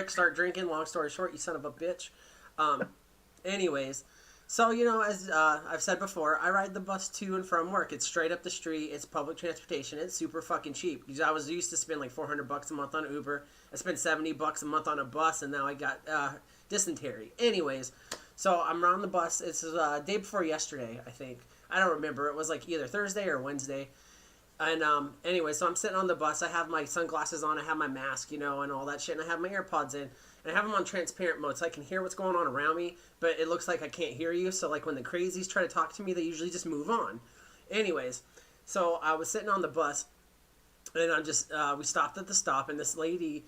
Rick, start drinking. Long story short, you son of a bitch. Anyways, so, as I've said before, I ride the bus to and from work. It's straight up the street. It's public transportation. It's super fucking cheap. Because I was used to spend like $400 a month on Uber. I spent $70 a month on a bus, and now I got dysentery. Anyways, so I'm on the bus. It's day before yesterday, I think. I don't remember. It was like either Thursday or Wednesday. And anyway, so I'm sitting on the bus. I have my sunglasses on. I have my mask, and all that shit. And I have my AirPods in. And I have them on transparent mode so I can hear what's going on around me. But it looks like I can't hear you. So like when the crazies try to talk to me, they usually just move on. Anyways, so I was sitting on the bus. And I'm just, we stopped at the stop. And this lady,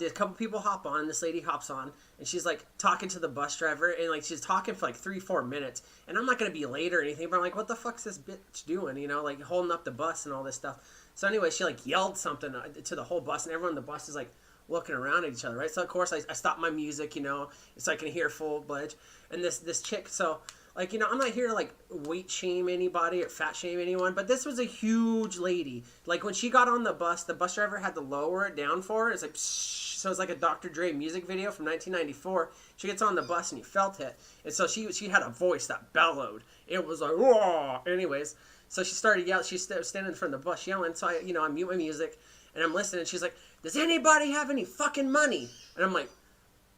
did a couple people hop on. And this lady hops on. And she's like talking to the bus driver. And like she's talking for like 3-4 minutes. And I'm not going to be late or anything. But I'm like, what the fuck's this bitch doing? Like holding up the bus and all this stuff. So anyway, she like yelled something to the whole bus. And everyone on the bus is like looking around at each other, right? So of course I stopped my music, so I can hear full-fledged. And this chick, so like, I'm not here to like weight shame anybody or fat shame anyone, but this was a huge lady. Like when she got on the bus driver had to lower it down for her. It's like, psh, so it's like a Dr. Dre music video from 1994. She gets on the bus and you felt it. And so she had a voice that bellowed. It was like, whoa. Anyways, so she started yelling. She's standing in front of the bus yelling. So I mute my music and I'm listening. She's like, does anybody have any fucking money? And I'm like,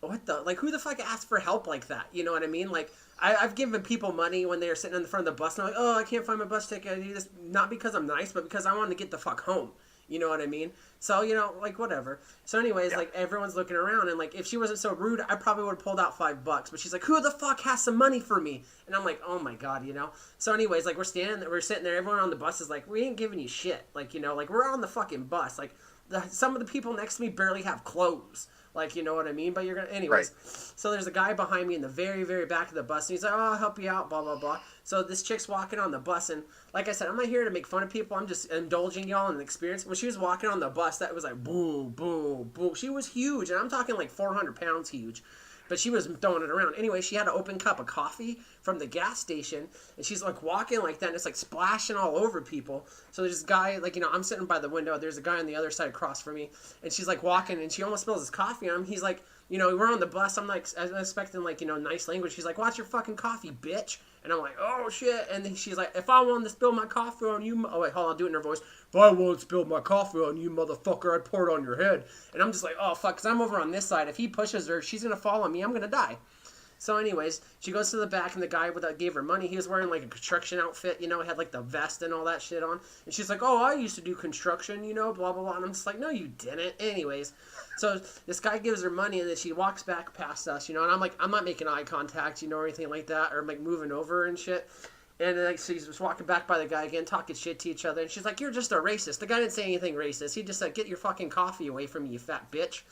what the, like, who the fuck asked for help like that? You know what I mean? Like, I've given people money when they're sitting in the front of the bus and I'm like, oh, I can't find my bus ticket. I need this, not because I'm nice, but because I want to get the fuck home. You know what I mean? So, like, whatever. So anyways, yeah. Like, everyone's looking around and, like, if she wasn't so rude, I probably would have pulled out $5. But she's like, who the fuck has some money for me? And I'm like, oh my God, So anyways, like, we're sitting there, everyone on the bus is like, we ain't giving you shit. Like, like, we're on the fucking bus. Like, some of the people next to me barely have clothes. Like, you know what I mean? But you're going to... Anyways, right. So there's a guy behind me in the very, very back of the bus. And he's like, oh, I'll help you out, blah, blah, blah. So this chick's walking on the bus. And like I said, I'm not here to make fun of people. I'm just indulging y'all in the experience. When she was walking on the bus, that was like boom, boom, boom. She was huge. And I'm talking like 400 pounds huge. But she was throwing it around. Anyway, she had an open cup of coffee from the gas station. And she's like walking like that. And it's like splashing all over people. So there's this guy, like, I'm sitting by the window. There's a guy on the other side across from me. And she's like walking. And she almost spills his coffee on him. He's like, we're on the bus. I'm like, I'm expecting like, nice language. She's like, watch your fucking coffee, bitch. And I'm like, oh shit. And then she's like, if I wanted to spill my coffee on you, oh wait, hold on, I'll do it in her voice. If I wanted to spill my coffee on you, motherfucker, I'd pour it on your head. And I'm just like, oh fuck, because I'm over on this side. If he pushes her, she's gonna fall on me. I'm gonna die. So anyways, she goes to the back, and the guy that gave her money, he was wearing like a construction outfit, had like the vest and all that shit on. And she's like, oh, I used to do construction, blah, blah, blah. And I'm just like, no, you didn't. Anyways, so this guy gives her money, and then she walks back past us, and I'm like, I'm not making eye contact, or anything like that, or like moving over and shit. And like she's just walking back by the guy again, talking shit to each other. And she's like, you're just a racist. The guy didn't say anything racist. He just said, get your fucking coffee away from me, you fat bitch.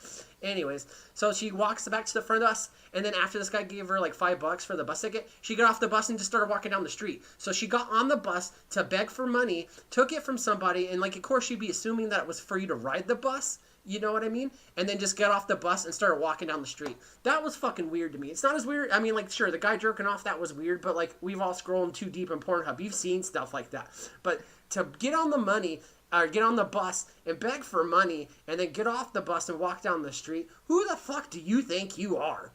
Anyways, so she walks back to the front of us. And then after this guy gave her like $5 for the bus ticket, she got off the bus and just started walking down the street. So she got on the bus to beg for money, took it from somebody. And like, of course, she'd be assuming that it was free to ride the bus. You know what I mean? And then just got off the bus and started walking down the street. That was fucking weird to me. It's not as weird. I mean, like, sure, the guy jerking off, that was weird. But, like, we've all scrolling too deep in Pornhub. You've seen stuff like that. But to get on the money, or get on the bus and beg for money, and then get off the bus and walk down the street, who the fuck do you think you are?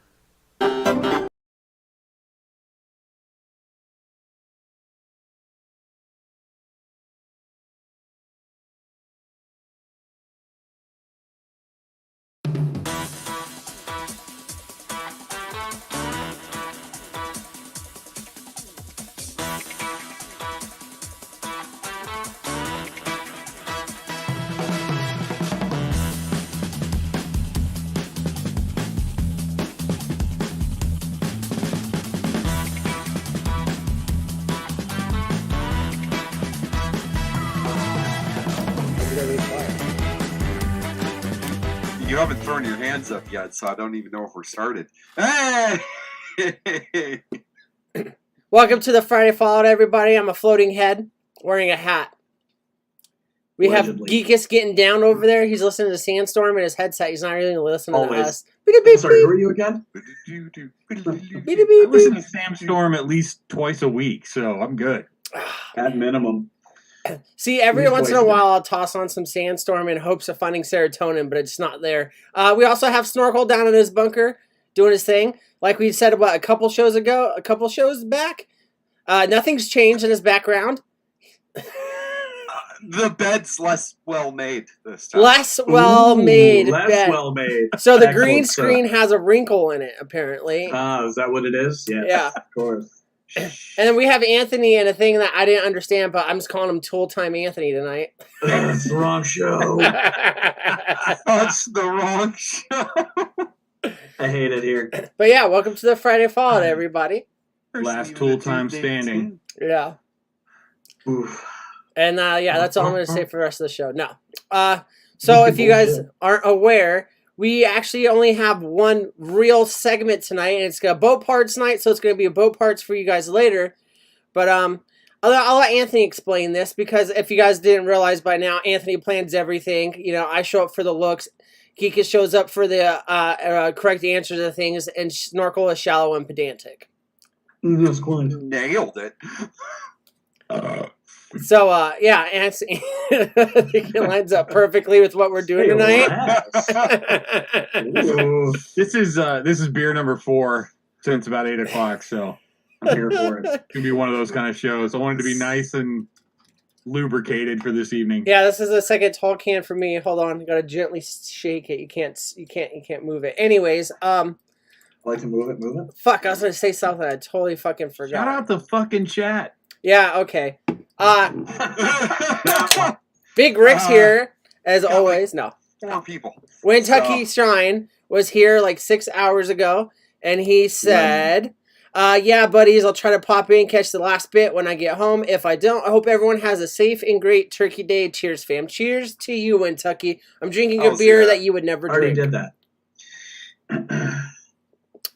You haven't thrown your hands up yet, so I don't even know if we're started. Hey! Welcome to the Friday Fallout, everybody. I'm a floating head wearing a hat. We Allegedly. Have Geekus getting down over there. He's listening to Sandstorm in his headset. He's not really listening to us. Sorry, who are you again? I listen to Sandstorm at least twice a week, so I'm good. At minimum. See, every He's once in a poisoned. while I'll toss on some Sandstorm in hopes of finding serotonin, but it's not there. We also have Snorkel down in his bunker doing his thing. Like we said about a couple shows back. Nothing's changed in his background. The bed's less well made this time. Less well made. Less bed. well made. So the Excellent green stuff. screen has a wrinkle in it, apparently. Ah, is that what it is? Yeah. Yeah. Of course. And then we have Anthony and a thing that I didn't understand, but I'm just calling him Tool Time Anthony tonight. That's the wrong show. That's the wrong show. I hate it here. But yeah, welcome to the Friday Fallout, everybody. Last tool time standing. Yeah. Oof. And yeah, that's all I'm going to say for the rest of the show. No. So if you guys aren't aware, we actually only have one real segment tonight, and it's got boat parts night, so it's going to be a boat parts for you guys later. But I'll let Anthony explain this, because if you guys didn't realize by now, Anthony plans everything. You know, I show up for the looks. Kika shows up for the correct answers to things, and Snorkel is shallow and pedantic. That's cool. Nailed it. So, yeah, Anthony it lines up perfectly with what we're doing tonight. Ooh. This is beer number 4 since about 8 o'clock, so I'm here for it. It's gonna be one of those kind of shows. I wanted to be nice and lubricated for this evening. Yeah, this is the second tall can for me. Hold on, you gotta gently shake it. You can't move it. Anyways, I like to move it. fuck, I was gonna say something. I totally fucking forgot. Shout out the fucking chat. Yeah, okay. Big Rick's here as yeah, always. No, 4 people. Kentucky Shine was here like 6 hours ago, and he said, yeah, buddies, I'll try to pop in, catch the last bit when I get home. If I don't, I hope everyone has a safe and great Turkey Day. Cheers, fam. Cheers to you, Kentucky. I'm drinking a beer that you would never Already drink. did that.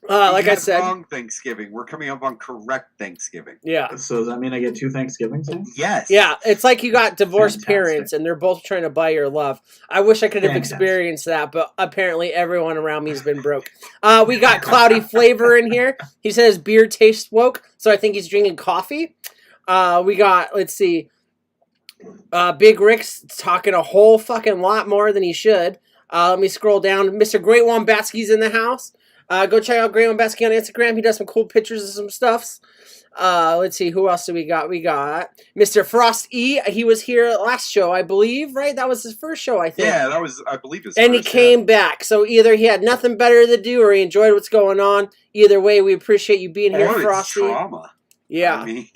Like I had said, wrong Thanksgiving. We're coming up on correct Thanksgiving. yeah. So does that mean I get 2 Thanksgivings? Then? Yes. Yeah, it's like you got divorced Fantastic. parents and they're both trying to buy your love. I wish I could have Fantastic. experienced that, but apparently everyone around me has been broke. We got Cloudy Flavor in here. He says beer tastes woke, so I think he's drinking coffee. We got, let's see, Big Rick's talking a whole fucking lot more than he should. Let me scroll down. Mr. Great Wombatsky's in the house. Go check out Great Wombatsky on Instagram. He does some cool pictures of some stuffs. Let's see, who else do we got? We got Mr. Frost E. He was here last show, I believe, right? That was his first show, I think. Yeah, that was, I believe, his And he first, came back. So either he had nothing better to do or he enjoyed what's going on. Either way, we appreciate you being here, Or it's Frosty. trauma. Yeah. I mean,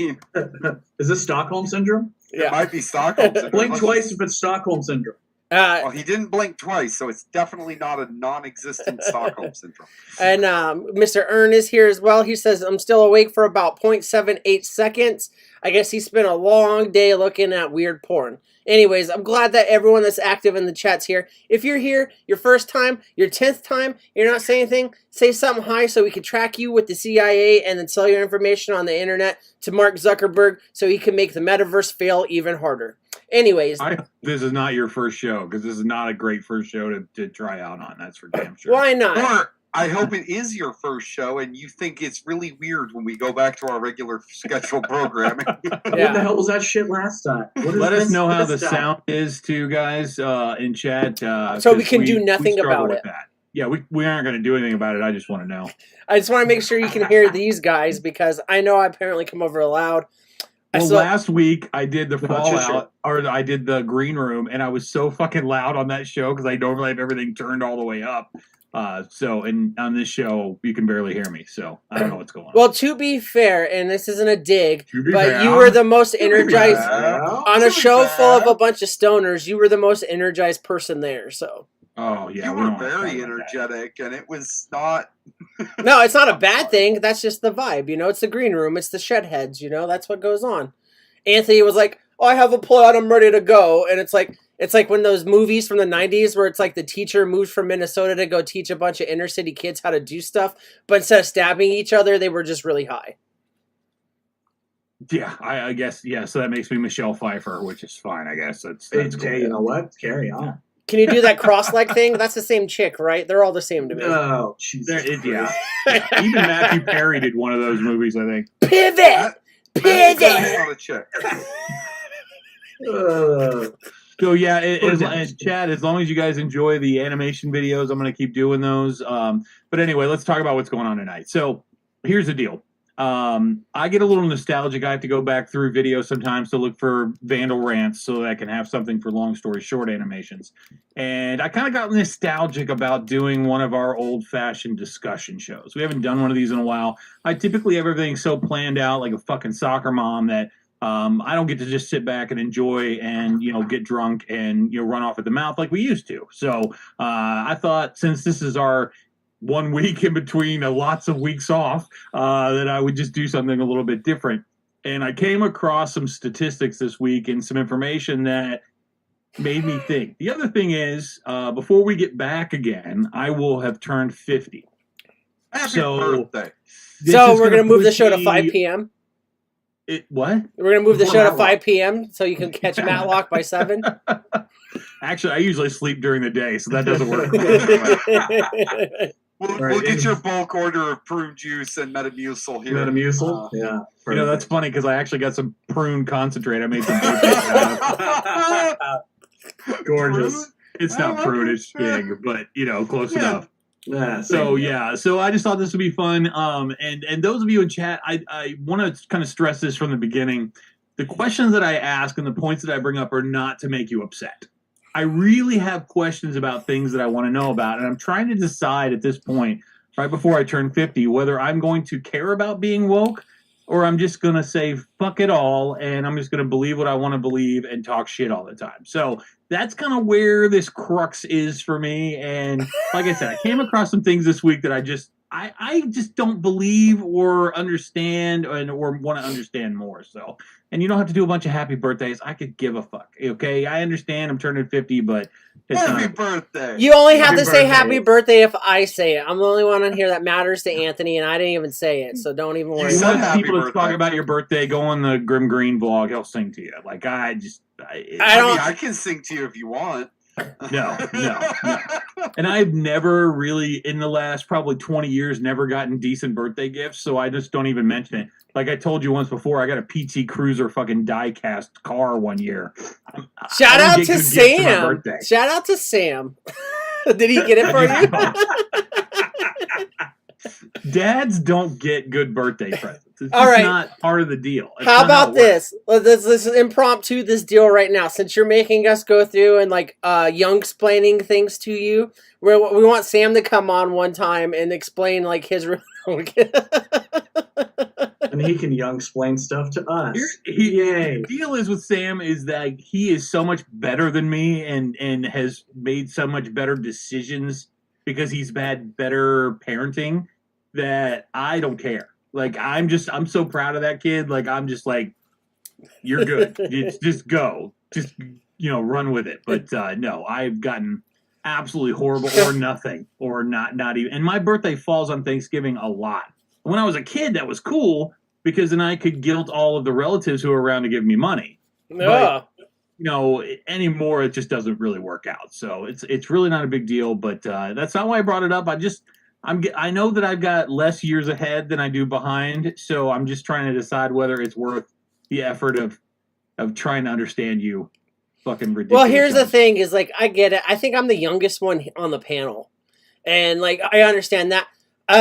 Is this Stockholm Syndrome? it Yeah. might be Stockholm Syndrome. Blink twice if it's Stockholm Syndrome. Well, he didn't blink twice, so it's definitely not a non-existent Stockholm Syndrome. And Mr. Ern is here as well. He says, I'm still awake for about 0.78 seconds. I guess he spent a long day looking at weird porn. Anyways, I'm glad that everyone that's active in the chat's here. If you're here, your first time, your 10th time, you're not saying anything, say something high so we can track you with the CIA and then sell your information on the internet to Mark Zuckerberg so he can make the metaverse fail even harder. Anyways, I hope this is not your first show, because this is not a great first show to try out on. That's for damn sure. why not? Or I hope it is your first show and you think it's really weird when we go back to our regular scheduled programming. What the Yeah. hell was that shit last time? What is Let us this know how the this time? sound is too, guys, in chat. So we 'cause can do nothing struggle about with it. That. Yeah, we aren't going to do anything about it. I just want to know. I just want to make sure you can hear these guys because I know I apparently come over loud. Well, last week I did the About your Fallout, or I did the Green Room, and I was so fucking loud on that show because I normally have everything turned all the way up. And on this show, you can barely hear me, so I don't know what's going on. Well, to be fair, and this isn't a dig, To be but fair. you were the most energized fair. on a To be show fair. full of a bunch of stoners. You were the most energized person there. So Oh yeah, You we were don't wanna talk very about that. energetic, and it was not. no, it's not a bad thing. That's just the vibe. You know, it's the green room. It's the shed heads. You know, that's what goes on. Anthony was like, "Oh, I have a plot. I'm ready to go," and it's like when those movies from the 90s where it's like the teacher moved from Minnesota to go teach a bunch of inner city kids how to do stuff, but instead of stabbing each other, they were just really high. Yeah, I guess, yeah, so that makes me Michelle Pfeiffer, which is fine, I guess. That's Hey, cool. you know what? Carry on. Can you do that cross-leg thing? That's the same chick, right? They're all the same to me. Oh, Jesus. There, yeah. Even Matthew Perry did one of those movies, I think. Pivot! That's Pivot! not a chick. So yeah, Put it down. Chad, as long as you guys enjoy the animation videos, I'm going to keep doing those. But anyway, let's talk about what's going on tonight. So here's the deal. I get a little nostalgic. I have to go back through videos sometimes to look for Vandal rants so that I can have something for long story short animations. And I kind of got nostalgic about doing one of our old-fashioned discussion shows. We haven't done one of these in a while. I typically have everything so planned out like a fucking soccer mom that I don't get to just sit back and enjoy and, get drunk and, run off at the mouth like we used to. So I thought since this is our 1 week in between lots of weeks off, that I would just do something a little bit different. And I came across some statistics this week and some information that made me think. The other thing is, before we get back again, I will have turned 50. Happy birthday. So we're going to move the show to 5 p.m.? What? We're going to move the Before show to Matlock. 5 p.m. so you can catch Matlock by 7? Actually, I usually sleep during the day, so that doesn't work. We'll Right, get and- your bulk order of prune juice and Metamucil here. Metamucil? Yeah. That's funny because I actually got some prune concentrate. I made some birthday out of. Gorgeous. It's not prune, it's fig, but close Yeah. enough. Yeah, So same. so I just thought this would be fun. And those of you in chat, I want to kind of stress this from the beginning. The questions that I ask and the points that I bring up are not to make you upset. I really have questions about things that I want to know about, and I'm trying to decide at this point, right before I turn 50, whether I'm going to care about being woke or I'm just going to say fuck it all and I'm just going to believe what I want to believe and talk shit all the time. So that's kind of where this crux is for me. And like I said, I came across some things this week that I just don't believe or understand or want to understand more. So, and you don't have to do a bunch of happy birthdays. I could give a fuck. Okay, I understand I'm turning 50, but it's Happy not. birthday. You only have Happy to say birthday. happy birthday if I say it. I'm the only one on here that matters to Anthony, and I didn't even say it, so don't even worry. You You said about want it. happy people to talk birthday. about your birthday? Go on the Grim Green vlog. He'll sing to you. Like I I don't- mean, I can sing to you if you want. No. And I've never really, in the last probably 20 years, never gotten decent birthday gifts, so I just don't even mention it. Like I told you once before, I got a PT Cruiser fucking die-cast car one year. Shout I don't out get to good gifts for my Sam. birthday. Shout out to Sam. Did he get it for you? Dads don't get good birthday presents. It's All just right. not part of the deal. It's How not about it works. this? Let's impromptu this deal right now. Since you're making us go through and young explaining things to you, we want Sam to come on one time and explain his. And he can young explain stuff to us. The deal is with Sam is that he is so much better than me and has made so much better decisions because he's had better parenting that I don't care. I'm so proud of that kid. I'm just like, you're good. just go. Just run with it. But no, I've gotten absolutely horrible or nothing or not even. And my birthday falls on Thanksgiving a lot. When I was a kid, that was cool because then I could guilt all of the relatives who are around to give me money. No. Anymore it just doesn't really work out. So it's really not a big deal. But that's not why I brought it up. I know that I've got less years ahead than I do behind. So I'm just trying to decide whether it's worth the effort of trying to understand you. Fucking ridiculous. Well, here's the thing: is I get it. I think I'm the youngest one on the panel, and I understand that.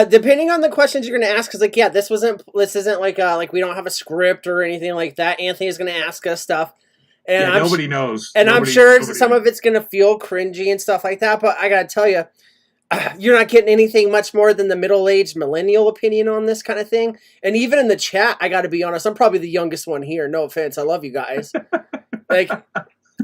Depending on the questions you're going to ask, because this isn't like we don't have a script or anything like that. Anthony's going to ask us stuff, and nobody knows. And I'm Nobody sure knows. some of it's going to feel cringy and stuff like that. But I got to tell you, you're not getting anything much more than the middle-aged millennial opinion on this kind of thing. And even in the chat, I got to be honest, I'm probably the youngest one here. No offense, I love you guys.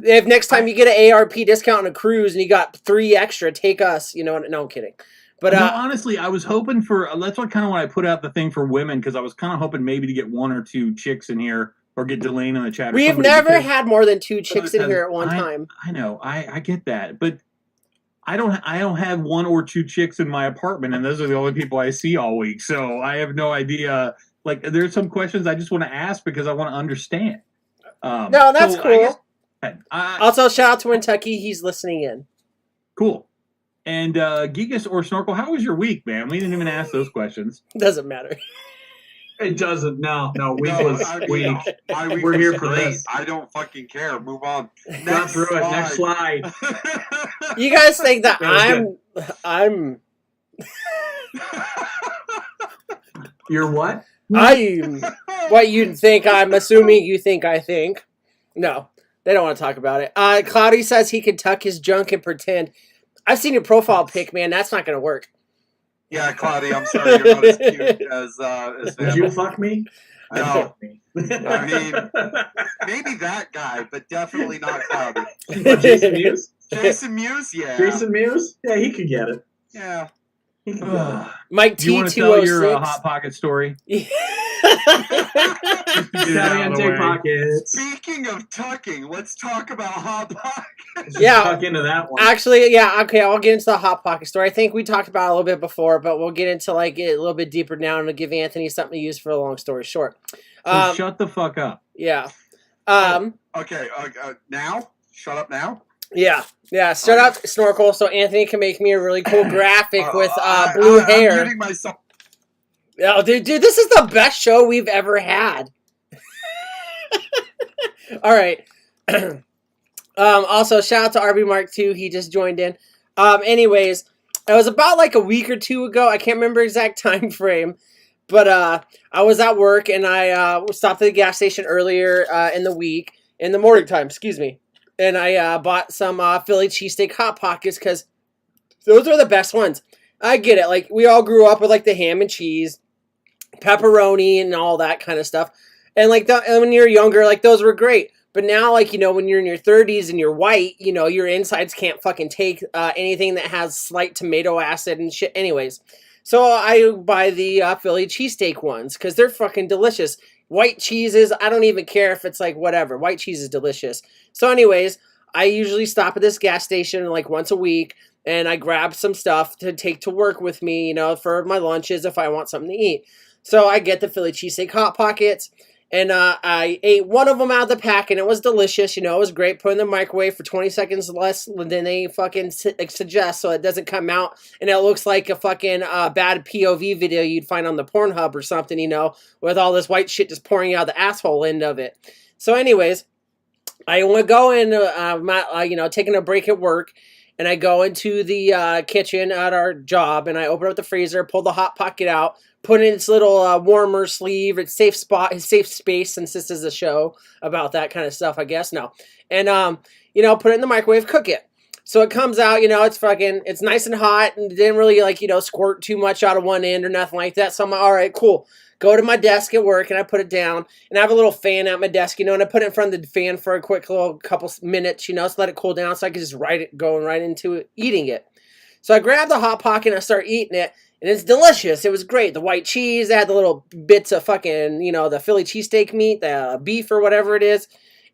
If next time you get an ARP discount on a cruise and you got 3 extra, take us. No, I'm kidding. But no, honestly, I was hoping for. That's what when I put out the thing for women because I was kind of hoping maybe to get 1 or 2 chicks in here or get Delane in the chat. we've never had more than 2 chicks in here at one time. I know, I get that, but I don't have 1 or 2 chicks in my apartment, and those are the only people I see all week. So I have no idea. There's some questions I just want to ask because I want to understand. No, that's cool. Also, shout out to Kentucky. He's listening in. Cool. And Gigas or Snorkel, how was your week, man? We didn't even ask those questions. Doesn't matter. It doesn't. No. Week No, was I mean, week. my week We're was here for great. this. I don't fucking care. Move on. Got through it. Next slide. You guys think that That was I'm You're what? what you think? I'm assuming you think I think. No, they don't want to talk about it. Cloudy says he can tuck his junk and pretend. I've seen your profile pic, man. That's not gonna work. Yeah, Claudia, I'm sorry you're not as cute as Would you Van. fuck me? No, I mean, maybe that guy, but definitely not Cloudy. Jason Mewes? Jason Mewes, yeah. Jason Mewes? Yeah, he could get it. Yeah. He could get it. Mike Do you want to tell your Hot Pocket story? Caliente pockets. Speaking of tucking, let's talk about Hot Pockets. Yeah. Tuck into that one. Actually, yeah, okay, I'll get into the Hot Pocket story. I think we talked about it a little bit before, but we'll get into like it a little bit deeper now and give Anthony something to use for a long story short. So shut the fuck up. Yeah. Okay, now? Shut up now? Yeah. Shut up, Snorkel, so Anthony can make me a really cool graphic with I'm hair. muting myself. Oh, dude, this is the best show we've ever had. All right. Also, shout out to RB Mark 2. He just joined in. Anyways, it was about like a week or two ago. I can't remember exact time frame, but I was at work and I stopped at the gas station earlier in the morning time. Excuse me, and I bought some Philly cheesesteak Hot Pockets because those are the best ones. I get it. Like, we all grew up with, like, the ham and cheese, pepperoni, and all that kind of stuff. And, like, when you're younger, like, those were great. But now, like, you know, when you're in your 30s and you're white, you know, your insides can't fucking take anything that has slight tomato acid and shit anyways. So I buy the Philly cheesesteak ones because they're fucking delicious. White cheeses, I don't even care if it's, like, whatever. White cheese is delicious. So anyways, I usually stop at this gas station, like, once a week. And I grab some stuff to take to work with me, you know, for my lunches if I want something to eat. So I get the Philly cheesesteak Hot Pockets, and I ate one of them out of the pack, and it was delicious. You know, it was great. Put in the microwave for 20 seconds less than they fucking suggest, so it doesn't come out, and it looks like a fucking bad POV video you'd find on the Pornhub or something, you know, with all this white shit just pouring out the asshole end of it. So anyways, I want to go in, you know, taking a break at work. And I go into the kitchen at our job, and I open up the freezer, pull the Hot Pocket out, put it in its little warmer sleeve, its safe spot, its safe space, since this is a show about that kind of stuff, I guess. No. And, you know, put it in the microwave, cook it. So it comes out, you know, it's nice and hot, and didn't really, like, you know, squirt too much out of one end or nothing like that. So I'm like, all right, cool. Go to my desk at work, and I put it down, and I have a little fan at my desk, you know, and I put it in front of the fan for a quick little couple minutes, you know, to let it cool down so I could just going right into it, eating it. So I grabbed the Hot Pocket, and I start eating it, and it's delicious. It was great. The white cheese, it had the little bits of fucking, you know, the Philly cheesesteak meat, the beef or whatever it is,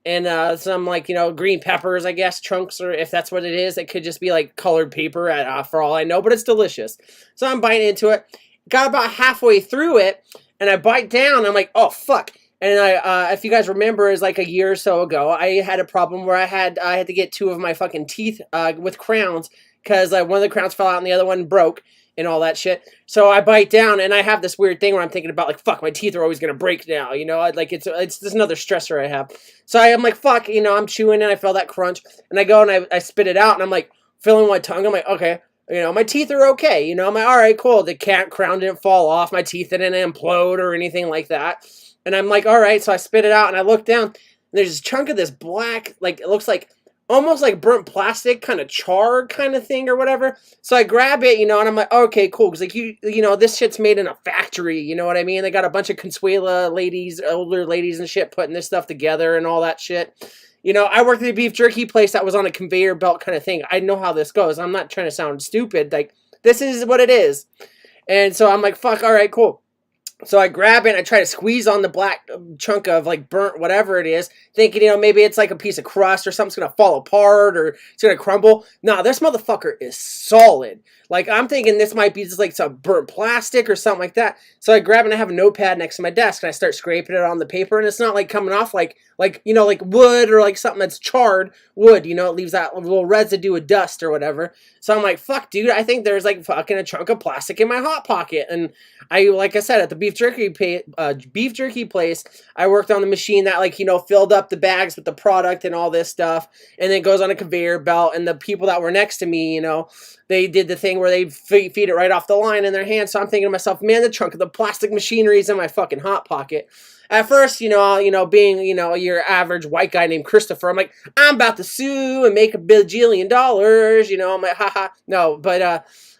and some, like, you know, green peppers, I guess, chunks, or if that's what it is. It could just be, like, colored paper for all I know, but it's delicious. So I'm biting into it. Got about halfway through it, and I bite down, I'm like, oh, fuck. And I, if you guys remember, it was like a year or so ago, I had a problem where I had to get two of my fucking teeth with crowns, because one of the crowns fell out and the other one broke, and all that shit. So I bite down, and I have this weird thing where I'm thinking about, like, fuck, my teeth are always going to break now, you know? Like, it's just another stressor I have. So I'm like, fuck, you know, I'm chewing, and I feel that crunch, and I go, and I spit it out, and I'm like, feeling my tongue, I'm like, okay. You know, my teeth are okay. You know, I'm like, all right, cool. The crown didn't fall off. My teeth didn't implode or anything like that. And I'm like, all right. So I spit it out, and I look down, and there's this chunk of this black, like, it looks like almost like burnt plastic, kind of char kind of thing or whatever. So I grab it, you know, and I'm like, okay, cool. Because, like, you know, this shit's made in a factory. You know what I mean? They got a bunch of Consuela ladies, older ladies and shit putting this stuff together and all that shit. You know, I worked at a beef jerky place that was on a conveyor belt kind of thing. I know how this goes. I'm not trying to sound stupid. Like, this is what it is. And so I'm like, fuck, all right, cool. So I grab it and I try to squeeze on the black chunk of, like, burnt whatever it is, thinking, you know, maybe it's like a piece of crust or something's going to fall apart or it's going to crumble. Nah, this motherfucker is solid. Like, I'm thinking this might be just like some burnt plastic or something like that. So I grab it and I have a notepad next to my desk and I start scraping it on the paper, and it's not like coming off like you know, like wood or like something that's charred wood, you know, it leaves that little residue of dust or whatever. So I'm like, fuck, dude, I think there's like fucking a chunk of plastic in my Hot Pocket. And like I said, at the beef beef jerky place, I worked on the machine that, like, you know, filled up the bags with the product and all this stuff, and then goes on a conveyor belt. And the people that were next to me, you know, they did the thing where they feed it right off the line in their hands. So I'm thinking to myself, man, the trunk of the plastic machinery is in my fucking Hot Pocket. At first, you know, being, you know, your average white guy named Christopher, I'm like, I'm about to sue and make $1 bajillion, you know. I'm like, haha. No, but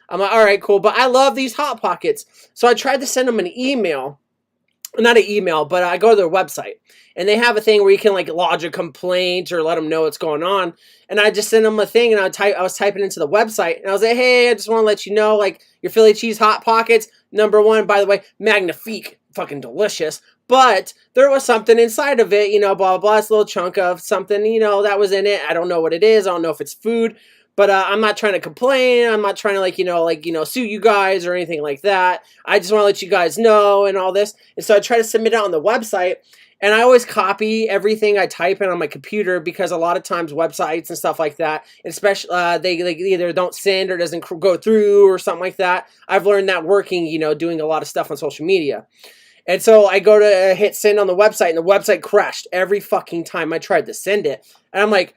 I'm like, all right, cool. But I love these Hot Pockets. So I tried to send them an email. Not an email, but I go to their website. And they have a thing where you can, like, lodge a complaint or let them know what's going on. And I just sent them a thing, and I was typing into the website. And I was like, hey, I just want to let you know, like, your Philly cheese Hot Pockets, #1, by the way, magnifique, fucking delicious. But there was something inside of it, you know, blah, blah, blah. It's a little chunk of something, you know, that was in it. I don't know what it is. I don't know if it's food. But I'm not trying to complain. I'm not trying to, like, you know, sue you guys or anything like that. I just want to let you guys know and all this. And so I try to submit it on the website. And I always copy everything I type in on my computer, because a lot of times websites and stuff like that, especially they either don't send or doesn't go through or something like that. I've learned that working, you know, doing a lot of stuff on social media. And so I go to hit send on the website, and the website crashed every fucking time I tried to send it. And I'm like,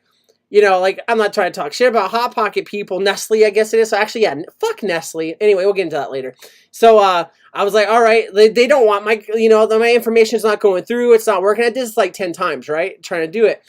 you know, like, I'm not trying to talk shit about Hot Pocket people. Nestle, I guess it is. So actually, yeah, fuck Nestle. Anyway, we'll get into that later. So I was like, all right, they don't want my, you know, my information's not going through. It's not working. I did this like 10 times, right? Trying to do it.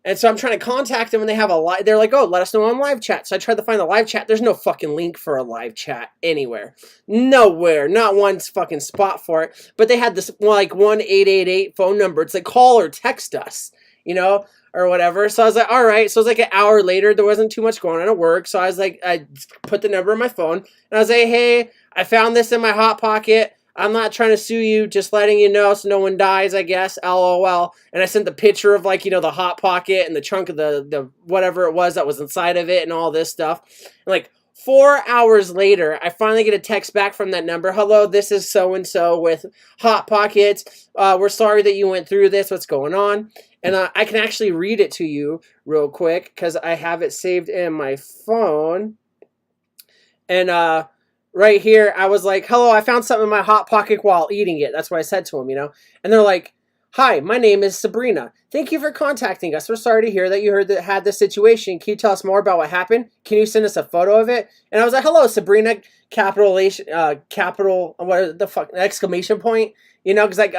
And so I'm trying to contact them, and they have they're like, oh, let us know on live chat. So I tried to find the live chat. There's no fucking link for a live chat anywhere. Nowhere. Not one fucking spot for it. But they had this, like, 1-888 phone number. It's like, call or text us, you know, or whatever. So I was like, all right. So it was like an hour later. There wasn't too much going on at work. So I was like, I put the number in my phone, and I was like, hey, I found this in my Hot Pocket. I'm not trying to sue you, just letting you know so no one dies, I guess, LOL. And I sent the picture of, like, you know, the Hot Pocket and the trunk of the whatever it was that was inside of it and all this stuff. And, like, 4 hours later, I finally get a text back from that number. Hello, this is so-and-so with Hot Pockets. We're sorry that you went through this. What's going on? And I can actually read it to you real quick, because I have it saved in my phone. And, right here, I was like, hello, I found something in my Hot Pocket while eating it. That's what I said to them, you know. And they're like, hi, my name is Sabrina. Thank you for contacting us. We're sorry to hear that you had this situation. Can you tell us more about what happened? Can you send us a photo of it? And I was like, hello, Sabrina, capital, what the fuck, exclamation point. You know, because, like,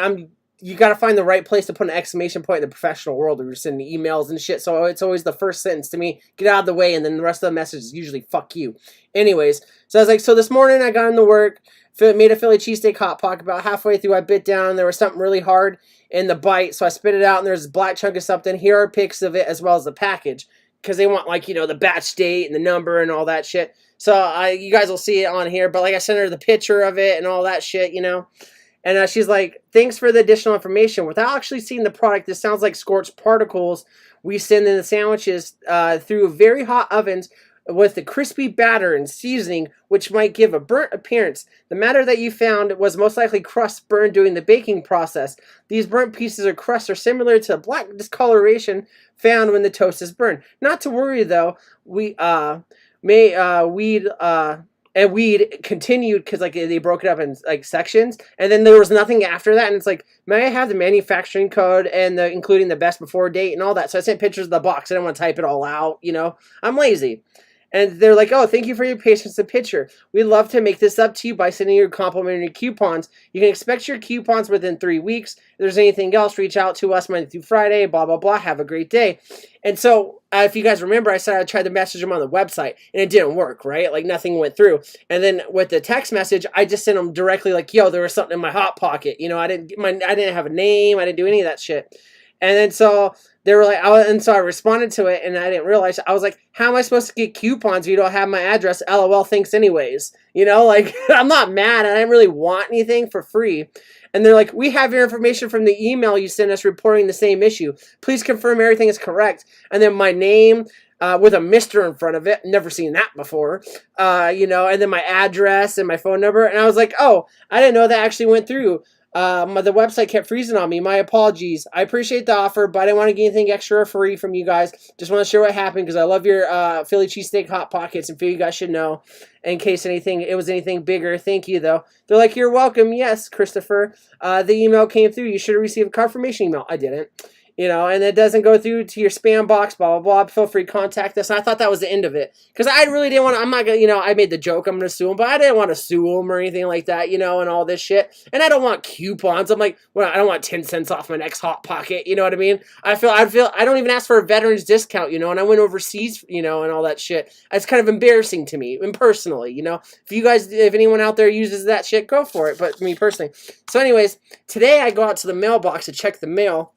you got to find the right place to put an exclamation point in the professional world when you're sending emails and shit. So it's always the first sentence to me, get out of the way, and then the rest of the message is usually fuck you. Anyways, so I was like, so this morning I got into work, made a Philly cheesesteak Hot Pocket. About halfway through, I bit down. There was something really hard in the bite, so I spit it out, and there's a black chunk of something. Here are pics of it as well as the package, because they want, like, you know, the batch date and the number and all that shit. So you guys will see it on here, but, like, I sent her the picture of it and all that shit, you know. And she's like, thanks for the additional information. Without actually seeing the product, this sounds like scorched particles we send in the sandwiches through very hot ovens with the crispy batter and seasoning, which might give a burnt appearance. The matter that you found was most likely crust burned during the baking process. These burnt pieces of crust are similar to the black discoloration found when the toast is burned. Not to worry, though. Weed continued, because, like, they broke it up in, like, sections, and then there was nothing after that. And it's like, may I have the manufacturing code and including the best before date and all that? So I sent pictures of the box. I didn't want to type it all out, you know. I'm lazy. And they're like, oh, thank you for your patience and picture. We'd love to make this up to you by sending your complimentary coupons. You can expect your coupons within 3 weeks. If there's anything else, reach out to us Monday through Friday, blah, blah, blah. Have a great day. And so, if you guys remember, I said I tried to message them on the website, and it didn't work, right? Like, nothing went through. And then with the text message, I just sent them directly, like, yo, there was something in my Hot Pocket. You know, I didn't have a name. I didn't do any of that shit. And then so they were like, and so I responded to it, and I didn't realize. I was like, how am I supposed to get coupons if you don't have my address? LOL, thanks anyways. You know, like, I'm not mad. I didn't really want anything for free. And they're like, we have your information from the email you sent us reporting the same issue. Please confirm everything is correct. And then my name with a Mr. in front of it. Never seen that before. You know, and then my address and my phone number. And I was like, oh, I didn't know that actually went through. The website kept freezing on me. My apologies. I appreciate the offer, but I didn't want to get anything extra or free from you guys. Just want to share what happened because I love your Philly cheesesteak hot pockets and feel you guys should know in case it was anything bigger. Thank you though. They're like, you're welcome. Yes, Christopher. The email came through. You should have received a confirmation email. I didn't. And it doesn't go through to your spam box, blah, blah, blah. Feel free to contact us. And I thought that was the end of it. Because I really didn't want to, I'm not going to, I made the joke, I'm going to sue him, but I didn't want to sue him or anything like that, and all this shit. And I don't want coupons. I'm like, well, I don't want 10 cents off my next Hot Pocket, you know what I mean? I don't even ask for a veteran's discount, and I went overseas, and all that shit. It's kind of embarrassing to me, and personally, if anyone out there uses that shit, go for it, but me personally. So anyways, today I go out to the mailbox to check the mail.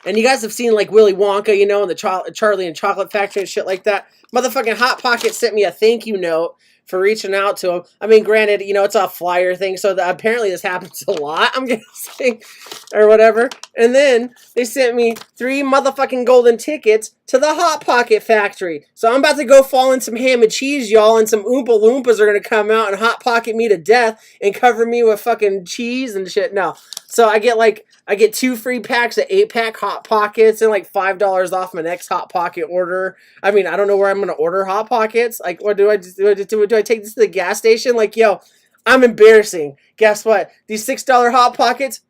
And you guys have seen like Willy Wonka, and the Charlie and Chocolate Factory and shit like that. Motherfucking Hot Pocket sent me a thank you note for reaching out to him. I mean, granted, it's a flyer thing, so apparently this happens a lot, I'm guessing, or whatever. And then they sent me 3 motherfucking golden tickets to the Hot Pocket Factory. So I'm about to go fall in some ham and cheese, y'all, and some Oompa Loompas are going to come out and Hot Pocket me to death and cover me with fucking cheese and shit. No. So I get 2 free packs of 8-pack Hot Pockets and like $5 off my next Hot Pocket order. I mean, I don't know where I'm going to order Hot Pockets. Like, what do I do? Do I take this to the gas station? Like, yo, I'm embarrassing. Guess what? These $6 Hot Pockets,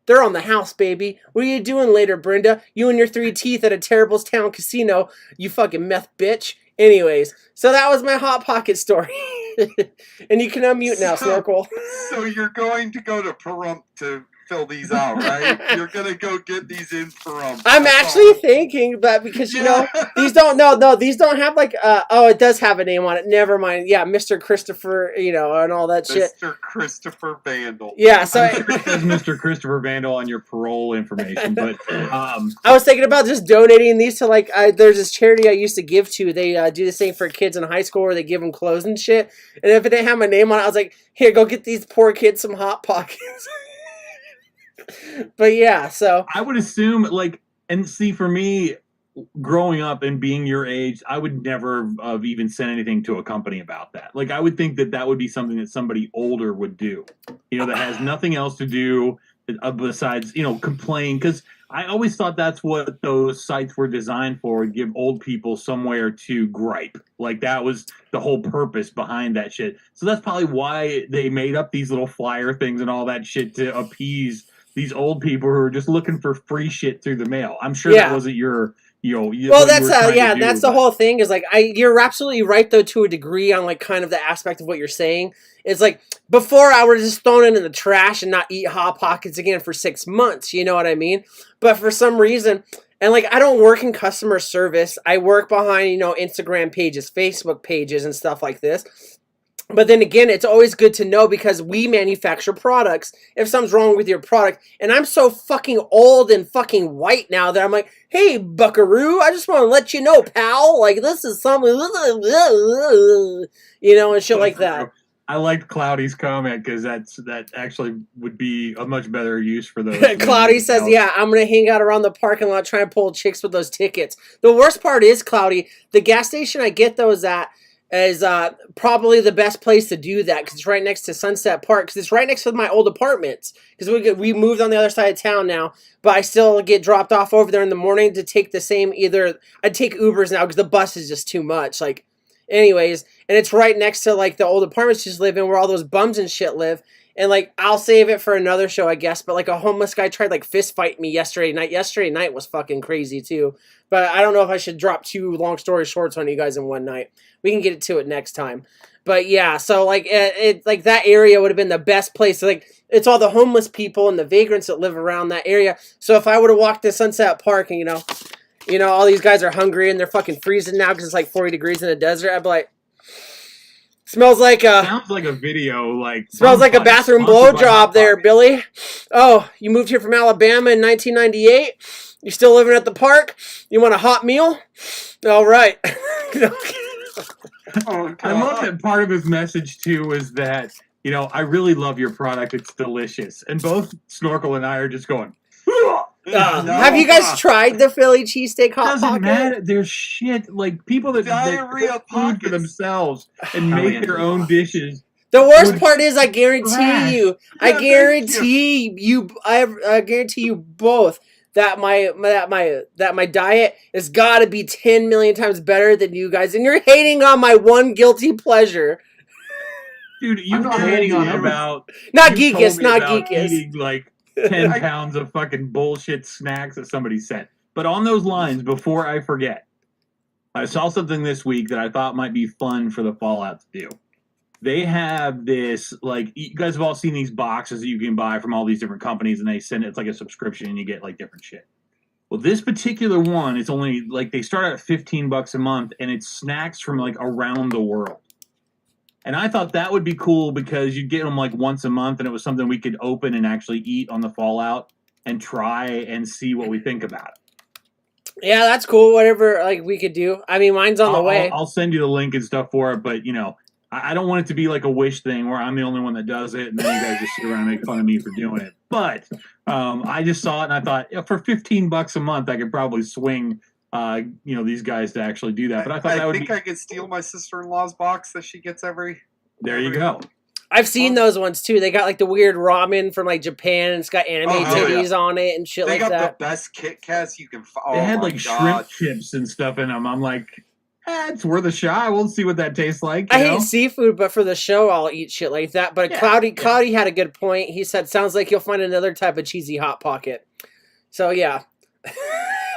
they're on the house, baby. What are you doing later, Brenda? You and your 3 teeth at a Terriblestown casino, you fucking meth bitch. Anyways, so that was my Hot Pocket story. And you can unmute now, Snorkel. So you're going to go to Pahrump to fill these out, right? You're gonna go get these in Pahrump. I'm actually thinking that because these don't have like it does have a name on it. Never mind. Yeah, Mr. Christopher, and all that shit. Mr. Christopher Vandal. Yeah, so I'm sure it says Mr. Christopher Vandal on your parole information, but I was thinking about just donating these to like there's this charity I used to give to. They do this thing for kids in high school where they give them clothes and shit. And if it didn't have my name on it, I was like, here, go get these poor kids some Hot Pockets. But yeah, so I would assume for me, growing up and being your age, I would never have even sent anything to a company about that. Like, I would think that would be something that somebody older would do, that has nothing else to do besides, complain. Because I always thought that's what those sites were designed for, give old people somewhere to gripe. Like, that was the whole purpose behind that shit. So that's probably why they made up these little flyer things and all that shit to appease these old people who are just looking for free shit through the mail. I'm sure that wasn't your, well, that's that's the whole thing is like, you're absolutely right though, to a degree on like kind of the aspect of what you're saying. It's like, before I would have just thrown it in the trash and not eat Hot Pockets again for 6 months. You know what I mean? But for some reason, and like, I don't work in customer service. I work behind, Instagram pages, Facebook pages and stuff like this. But then again, it's always good to know because we manufacture products. If something's wrong with your product, and I'm so fucking old and fucking white now that I'm like, hey, buckaroo, I just want to let you know, pal, like, this is something, and shit like that. I liked Cloudy's comment because that actually would be a much better use for those. Cloudy says, yeah, I'm going to hang out around the parking lot trying to pull chicks with those tickets. The worst part is, Cloudy, the gas station I get those at is probably the best place to do that because it's right next to Sunset Park because it's right next to my old apartments because we moved on the other side of town now, but I still get dropped off over there in the morning to take the same I'd take Ubers now because the bus is just too much. Like, anyways, and it's right next to like the old apartments just live in where all those bums and shit live. And like, I'll save it for another show, I guess. But like, a homeless guy tried like fist fight me yesterday night. Yesterday night was fucking crazy too. But I don't know if I should drop 2 long story shorts on you guys in one night. We can get to it next time. But yeah, so like it like that area would have been the best place. Like, it's all the homeless people and the vagrants that live around that area. So if I would have walked to Sunset Park and all these guys are hungry and they're fucking freezing now because it's like 40 degrees in the desert, I'd be like, sounds like a video, like smells like a bathroom blowjob there, Billy. Oh, you moved here from Alabama in 1998? You still living at the park? You want a hot meal? All right. I love that part of his message too was that, I really love your product. It's delicious. And both Snorkel and I are just going, have you guys tried the Philly cheesesteak hot doesn't pocket? matter. There's shit like people that Diarrhea cook food for themselves and make their own dishes. The worst Dude, part is, I guarantee trash. you, Yeah, thank I guarantee you both that my diet has got to be 10 million times better than you guys, and you're hating on my one guilty pleasure. Dude, you I'm not told hating on me him. about Not you told Geekus, me not about Geekus. eating like 10 pounds of fucking bullshit snacks that somebody sent. But on those lines, before I forget, I saw something this week that I thought might be fun for the Fallout to do. They have this, like, you guys have all seen these boxes that you can buy from all these different companies, and they send it's like a subscription, and you get like different shit. Well, this particular one, it's only like they start at $15 a month, and it's snacks from like around the world. And I thought that would be cool because you'd get them like once a month, and it was something we could open and actually eat on the Fallout and try and see what we think about it. Yeah, that's cool. Whatever, like we could do. I mean, mine's on the way. I'll send you the link and stuff for it, but you know, I don't want it to be like a wish thing where I'm the only one that does it, and then you guys just sit around and make fun of me for doing it. But I just saw it and I thought, yeah, for $15 a month, I could probably swing, these guys to actually do that. But I thought that would think be. I could steal my sister-in-law's box that she gets every. There you go. I've seen those ones too. They got like the weird ramen from like Japan, and it's got anime Oh, hell titties on it and shit They like got that. the best Kit Kats you can. They had my like God. shrimp chips and stuff in them. I'm like, it's worth a shot. We'll see what that tastes like. I you know? hate seafood, but for the show, I'll eat shit like that. But Yeah, Cloudy had a good point. He said, "Sounds like you'll find another type of cheesy hot pocket." So yeah.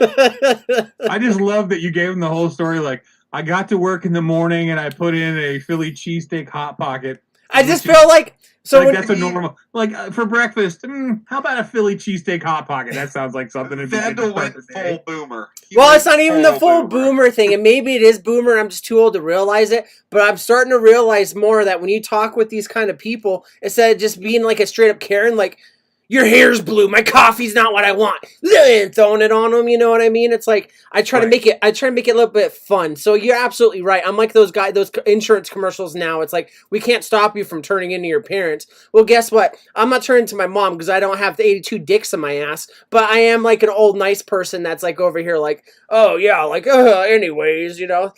I just love that you gave him the whole story. Like, I got to work in the morning and I put in a Philly cheesesteak hot pocket. I just Which is- feel like so like when, that's a normal. Like for breakfast, how about a Philly cheesesteak hot pocket? That sounds like something. to Vandal went start the day. full boomer. He well, went it's not even the full boomer thing, and maybe it is boomer. I'm just too old to realize it. But I'm starting to realize more that when you talk with these kind of people, instead of just being like a straight up Karen, like your hair's blue, my coffee's not what I want, and throwing it on them. You know what I mean? It's like I try to make it a little bit fun. So you're absolutely right. I'm like those insurance commercials now. It's like we can't stop you from turning into your parents. Well, guess what? I'm not turning to my mom because I don't have the 82 dicks in my ass. But I am like an old nice person that's like over here, like, oh yeah, like anyways, you know.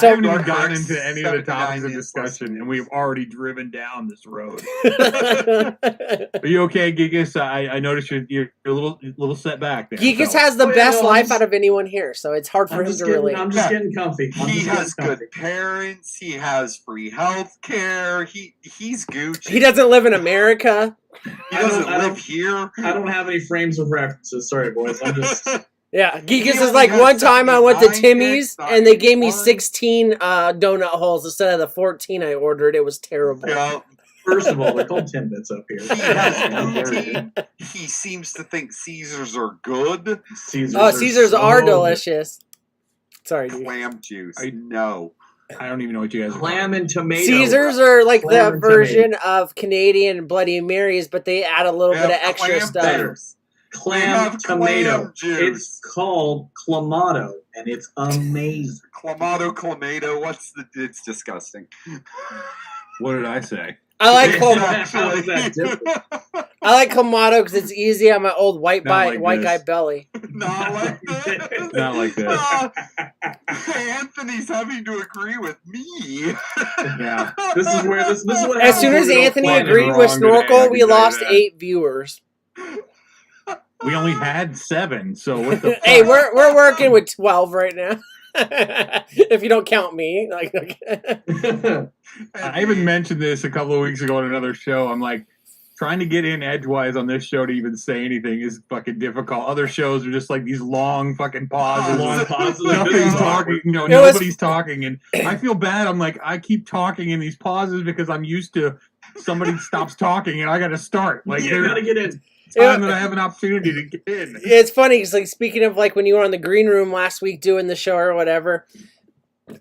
I haven't even Dark gotten Horse, into any of the topics of 79 is discussion, listening. and we've already driven down this road. Are you okay, Geekus? I noticed you're a little set back there. Geekus so. has the Oh, yeah, best no, I'm life just- out of anyone here, so it's hard for him to relate. I'm just getting comfy. He has good parents. He has free health care. He's Gucci. He doesn't live in America. He I don't- doesn't I live don't- here. I don't have any frames of references. Sorry, boys. I'm just. Yeah, Geekus He is only like has one time I went to 79 Timmy's dicks, and they gave me 91. 16 donut holes instead of the 14 I ordered. It was terrible. Yeah. First of all, they're called Timbits up here. He has poutine. He seems to think Caesars are good. Caesars are so delicious. Sorry, dude. Clam juice. Are you- No. I don't even know what you guys are Clam talking and tomato. Caesars are like Clam the and version of Canadian Bloody Marys, but they add a little They bit of have extra clam stuff. juice. We Clam have tomato. clam juice. It's called clamato, and it's amazing. Clamato. It's disgusting. What did I say? I like It's Clamato. How is that different? I like Clamato because it's easy on my old white Not like white this. guy belly. Not like this. Not like this. Anthony's having to agree with me. Yeah. This is where this is what As happens soon when as we don't Anthony plan it agreed wrong with today, I Snorkel, can we tell you lost that. 8 viewers. We only had 7, so what the fuck? Hey, we're working with 12 right now. If you don't count me, like I even mentioned this a couple of weeks ago on another show. I'm like, trying to get in edgewise on this show to even say anything is fucking difficult. Other shows are just like these long fucking pauses. Long pauses, like, Nobody's this is talking. You know, It was- nobody's talking, and I feel bad. I'm like, I keep talking in these pauses because I'm used to somebody stops talking and I got to start. Like, you there's gotta get in. time that I have an opportunity to get in. it's funny because like speaking of like when you were on the green room last week doing the show or whatever,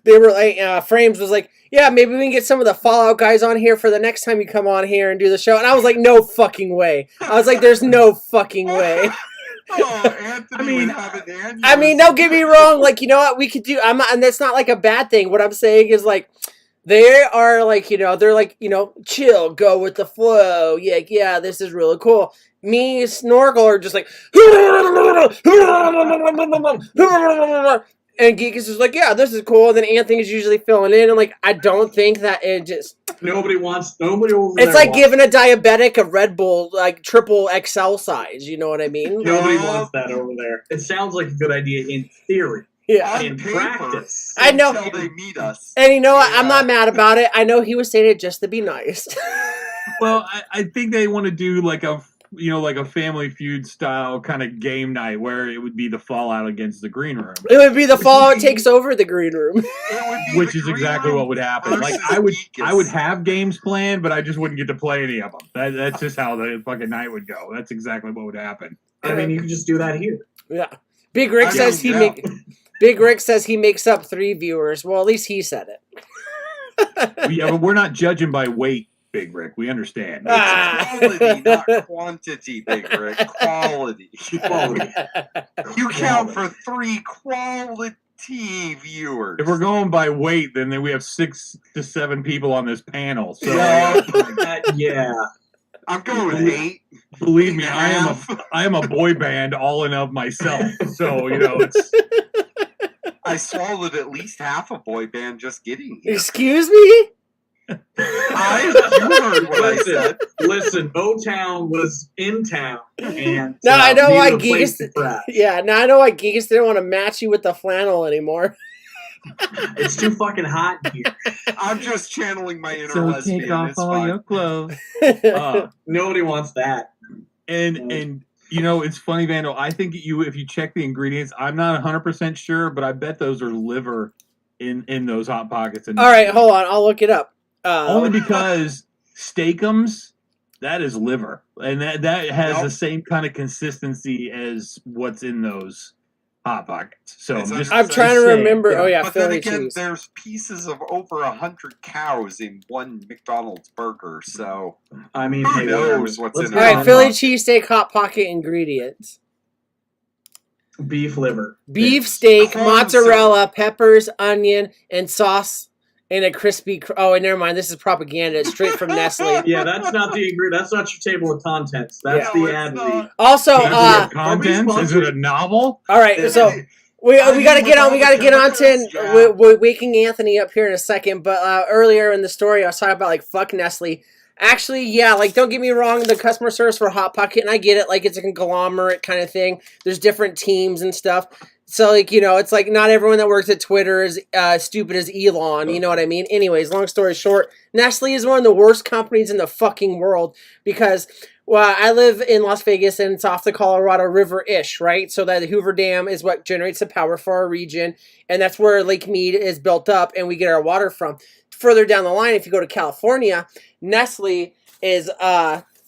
they were like Frames was like, yeah, maybe we can get some of the Fallout guys on here for the next time you come on here and do the show. And I was like, no fucking way. I was like, there's no fucking way. Oh, Anthony I mean- would have an aneurysm. I mean, don't get me wrong. Like, you know what we could do? I'm not, and that's not like a bad thing. What I'm saying is like, they are like, you know, they're like, you know, chill, go with the flow. Yeah, this is really cool. Me, Snorkel are just like, and Geekus is like, yeah, this is cool. And then Anthony's usually filling in, and like, I don't think that it just. Nobody over It's there like wants, giving a diabetic a Red Bull, like triple XL size. You know what I mean? nobody wants that over there. It sounds like a good idea in theory. Yeah. On In paper, practice. I know. until they meet us. And you know what? I'm Yeah. not mad about it. I know he was saying it just to be nice. Well, I think they want to do like a Family Feud style kind of game night where it would be the fallout against the green room, It would be the Fallout takes over the green room. It would be which the is Green exactly Room what would happen. Like versus I would Geekus. have games planned, but I just wouldn't get to play any of them. That's just how the fucking night would go. That's exactly what would happen. I mean, you could just do that here. Yeah. Big Rick I says don't he know. Big Rick says he makes up 3 viewers. Well, at least he said it. Yeah, but we're not judging by weight, Big Rick. We understand. Ah. It's quality, not quantity, Big Rick. Quality. Quality. You count for 3 quality viewers. If we're going by weight, then we have 6 to 7 people on this panel. So Yeah. I'm going with 8. believe me, I am a boy band all in of myself. So it's I swallowed at least half a boy band just getting here. Excuse me? You heard what I said. Listen, O-Town was in town, and Now I know why needed a place Geekus. to crash. Yeah, now I know why Geekus didn't want to match you with the flannel anymore. It's too fucking hot in here. I'm just channeling my inner lesbian. It's fine. clothes. Nobody wants that. And it's funny, Vandal. I think if you check the ingredients, I'm not 100% sure, but I bet those are liver in those Hot Pockets. And All right, hold on. I'll look it up. only because Steakums, that is liver, and that has Nope. the same kind of consistency as what's in those Hot Pockets. So It's I'm trying to saying, remember. yeah. Oh, yeah, But then Philly again, cheese. there's pieces of over 100 cows in one McDonald's burger, so I mean, who hey, whatever. knows what's Let's in All it? get right, on Philly up. cheesesteak Hot Pocket ingredients. Beef liver. Beef steak, corn mozzarella, peppers, onion, and sauce, and a crispy. Oh, and never mind. This is propaganda. It's straight from Nestle. Yeah, that's not the ingredient. That's not your table of contents. That's No, the it's ad not. read. Also, Does it have contents? Is it a novel? all right. So we gotta get on. We gotta get on to Yeah. we're waking Anthony up here in a second. But earlier in the story, I was talking about like fuck Nestle. Actually, yeah, like don't get me wrong, the customer service for Hot Pocket, and I get it, like it's a conglomerate kind of thing. There's different teams and stuff. So like, it's like not everyone that works at Twitter is stupid as Elon, you know what I mean? Anyways, long story short, Nestle is one of the worst companies in the fucking world because I live in Las Vegas and it's off the Colorado River-ish, right? So that the Hoover Dam is what generates the power for our region, and that's where Lake Mead is built up and we get our water from. Further down the line, if you go to California, Nestle is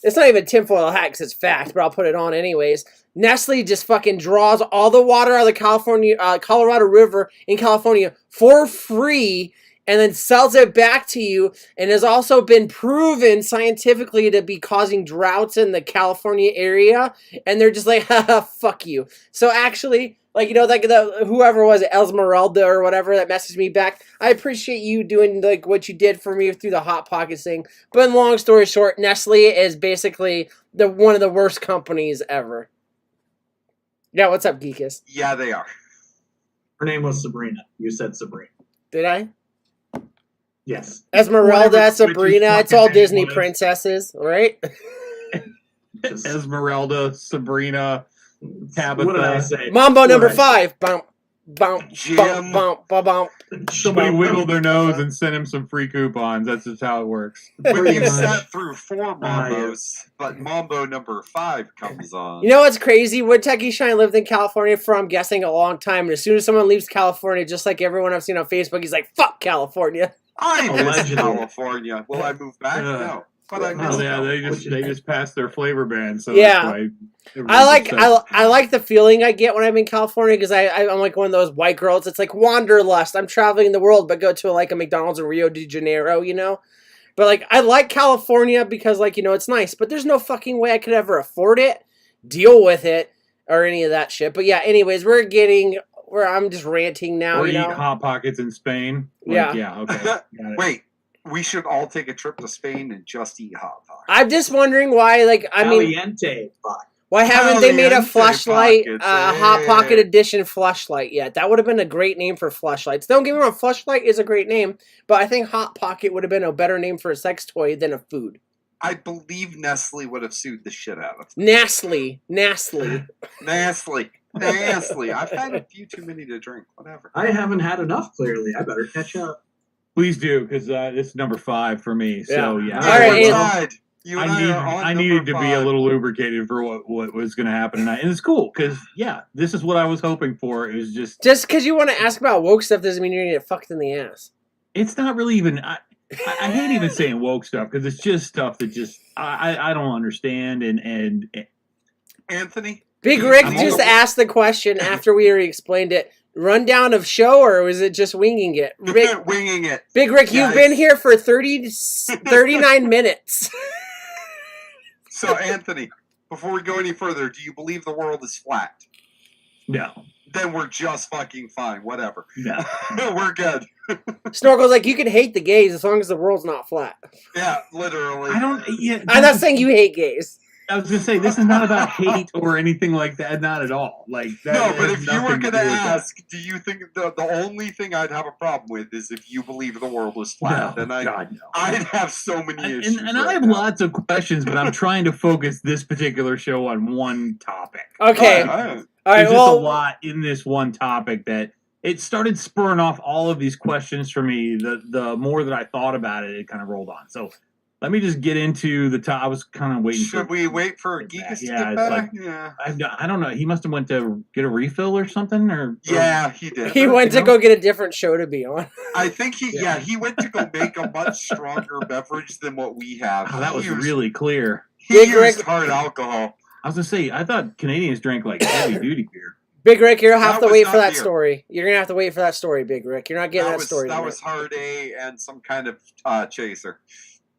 it's not even tinfoil hat because it's fact, but I'll put it on anyways. Nestle just fucking draws all the water out of the Colorado River in California for free and then sells it back to you, and has also been proven scientifically to be causing droughts in the California area, and they're just like, haha, fuck you. So actually, like, like whoever was it, Esmeralda or whatever that messaged me back, I appreciate you doing like what you did for me through the Hot Pockets thing. But long story short, Nestle is basically one of the worst companies ever. Yeah, what's up, Geekus? Yeah, they are. Her name was Sabrina. You said Sabrina. Did I? Yes. Esmeralda, Whatever Sabrina, switches it's all fucking name Disney was. princesses, right? Just, Esmeralda, Sabrina, Tabitha. what did I say? Mambo What number did I say? 5. Bump, bump, Jim. bump, bump, bump, bump. Somebody wiggled their nose and sent him some free coupons. That's just how it works. Pretty We've much. sat through 4 yeah. Mambos, but Mambo number 5 comes on. You know what's crazy? Woodtucky Shine lived in California for, I'm guessing, a long time. And as soon as someone leaves California, just like everyone I've seen on Facebook, he's like, fuck California. I miss Allegedly. California. Will I move back? No. But I miss Oh yeah, they California. just passed their flavor ban, so Yeah. that's why I like everybody's upset. I like the feeling I get when I'm in California because I'm like one of those white girls. It's like wanderlust. I'm traveling the world, but go to like a McDonald's in Rio de Janeiro, But like I like California because like it's nice, but there's no fucking way I could ever afford it, deal with it, or any of that shit. But yeah, anyways, I'm just ranting now. or eat Hot Pockets in Spain. Yeah. Yeah. Okay. Got it. Wait, we should all take a trip to Spain and just eat hot dogs. I'm just wondering why. Like I mean, Caliente. Fuck. Why haven't they made a Caliente flashlight, pockets, Hot Pocket eh. Edition flashlight yet? That would have been a great name for flashlights. Don't get me wrong, flashlight is a great name, but I think Hot Pocket would have been a better name for a sex toy than a food. I believe Nestle would have sued the shit out of it. Nastly. Nestle. I've had a few too many to drink. Whatever. I haven't had enough, clearly. I better catch up. Please do, because this is number 5 for me. So yeah, All right, we're Ian. tied. You and I are on I needed to number be a 5. little lubricated for what was going to happen tonight, and it's cool because yeah, this is what I was hoping for. It was just Just because you want to ask about woke stuff doesn't mean you're going to get fucked in the ass. it's not really even. I hate even saying woke stuff because it's just stuff that just I don't understand and Anthony. Big Rick I'm just all- asked the question after we already explained it. Rundown of show, or was it just winging it? Rick, Winging it. Big Rick, Yeah, you've been here for 39 minutes. So, Anthony, before we go any further, do you believe the world is flat? no, Then we're just fucking fine. Whatever. no. We're good. Snorkel's like, you can hate the gays as long as the world's not flat. Yeah, literally. I don't. Yeah, I'm not saying you hate gays. I was gonna say this is not about hate or anything like that. Not at all. Like that No, but has if you were nothing to going to do with that. ask, do you think the only thing I'd have a problem with is if you believe the world was flat? No, Then God, no. I'd have so many issues. And I right have now. lots of questions, but I'm trying to focus this particular show on one topic. Okay. All right. All right, There's just a well, lot in this one topic that it started spurring off all of these questions for me. The more that I thought about it, it kind of rolled on. So let me just get into the top. I was kind of waiting. Should for we wait for Yeah, Geekus to yeah, get it's back? like- Yeah. I don't know. He must have went to get a refill or something, or Yeah, he did. he went to know? go get a different show to be on. I think Yeah. he went to go make a much stronger beverage than what we have. Oh, that was He used- really clear. He Big used Rick- hard alcohol. I was gonna say I thought Canadians drank like heavy duty beer. Big Rick, you'll have That to was wait not for that beer. story. You're going to have to wait for that story, Big Rick. You're not getting that, story That tonight. was hard A and some kind of chaser.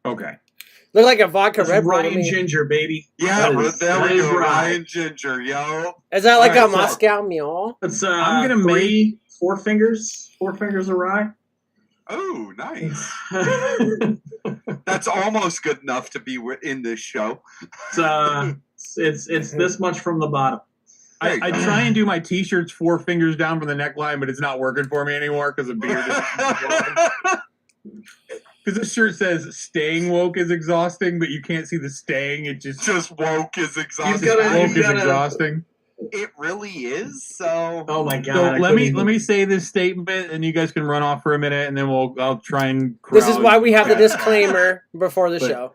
Okay. Look like a vodka It's Red Bull to Ryan me. Ginger, baby. Yeah, That but is- there that we is go. right. Ryan Ginger, yo. Is that like All a right, so- Moscow Mule? It's I'm gonna four fingers of rye. Oh, nice. That's almost good enough to be in this show. It's this much from the bottom. There you I go. try and do my t-shirts 4 fingers down from the neckline, but it's not working for me anymore because the beard is because this shirt says "Staying woke is exhausting," but you can't see the staying. It just Just woke is exhausting. gotta- woke you is gotta- exhausting. It really is. So Oh my god! So I let me couldn't let even- me say this statement, and you guys can run off for a minute, and then I'll try and. This is crowd- why we have the Yeah. disclaimer before the But- show.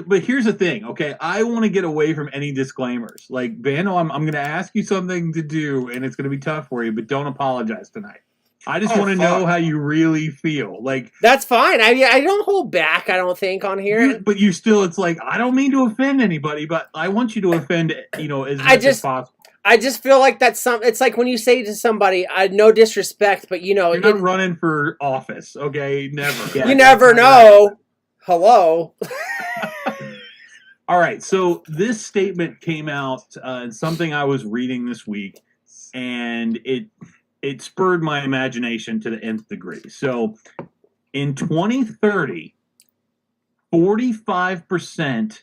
But here's the thing, okay? I want to get away from any disclaimers. Like, Bano, I'm going to ask you something to do, and it's going to be tough for you, but don't apologize tonight. I just Oh, want to know fuck. how you really feel. Like, That's fine. I don't hold back, I don't think, on here. but you still, it's like, I don't mean to offend anybody, but I want you to offend, as much as just- possible. I just feel like that's it's like when you say to somebody, no disrespect, but You're not it- running for office, okay? Never. Yeah. you never know. Hello. All right, so this statement came out in something I was reading this week, and it spurred my imagination to the nth degree. So, in 2030, 45%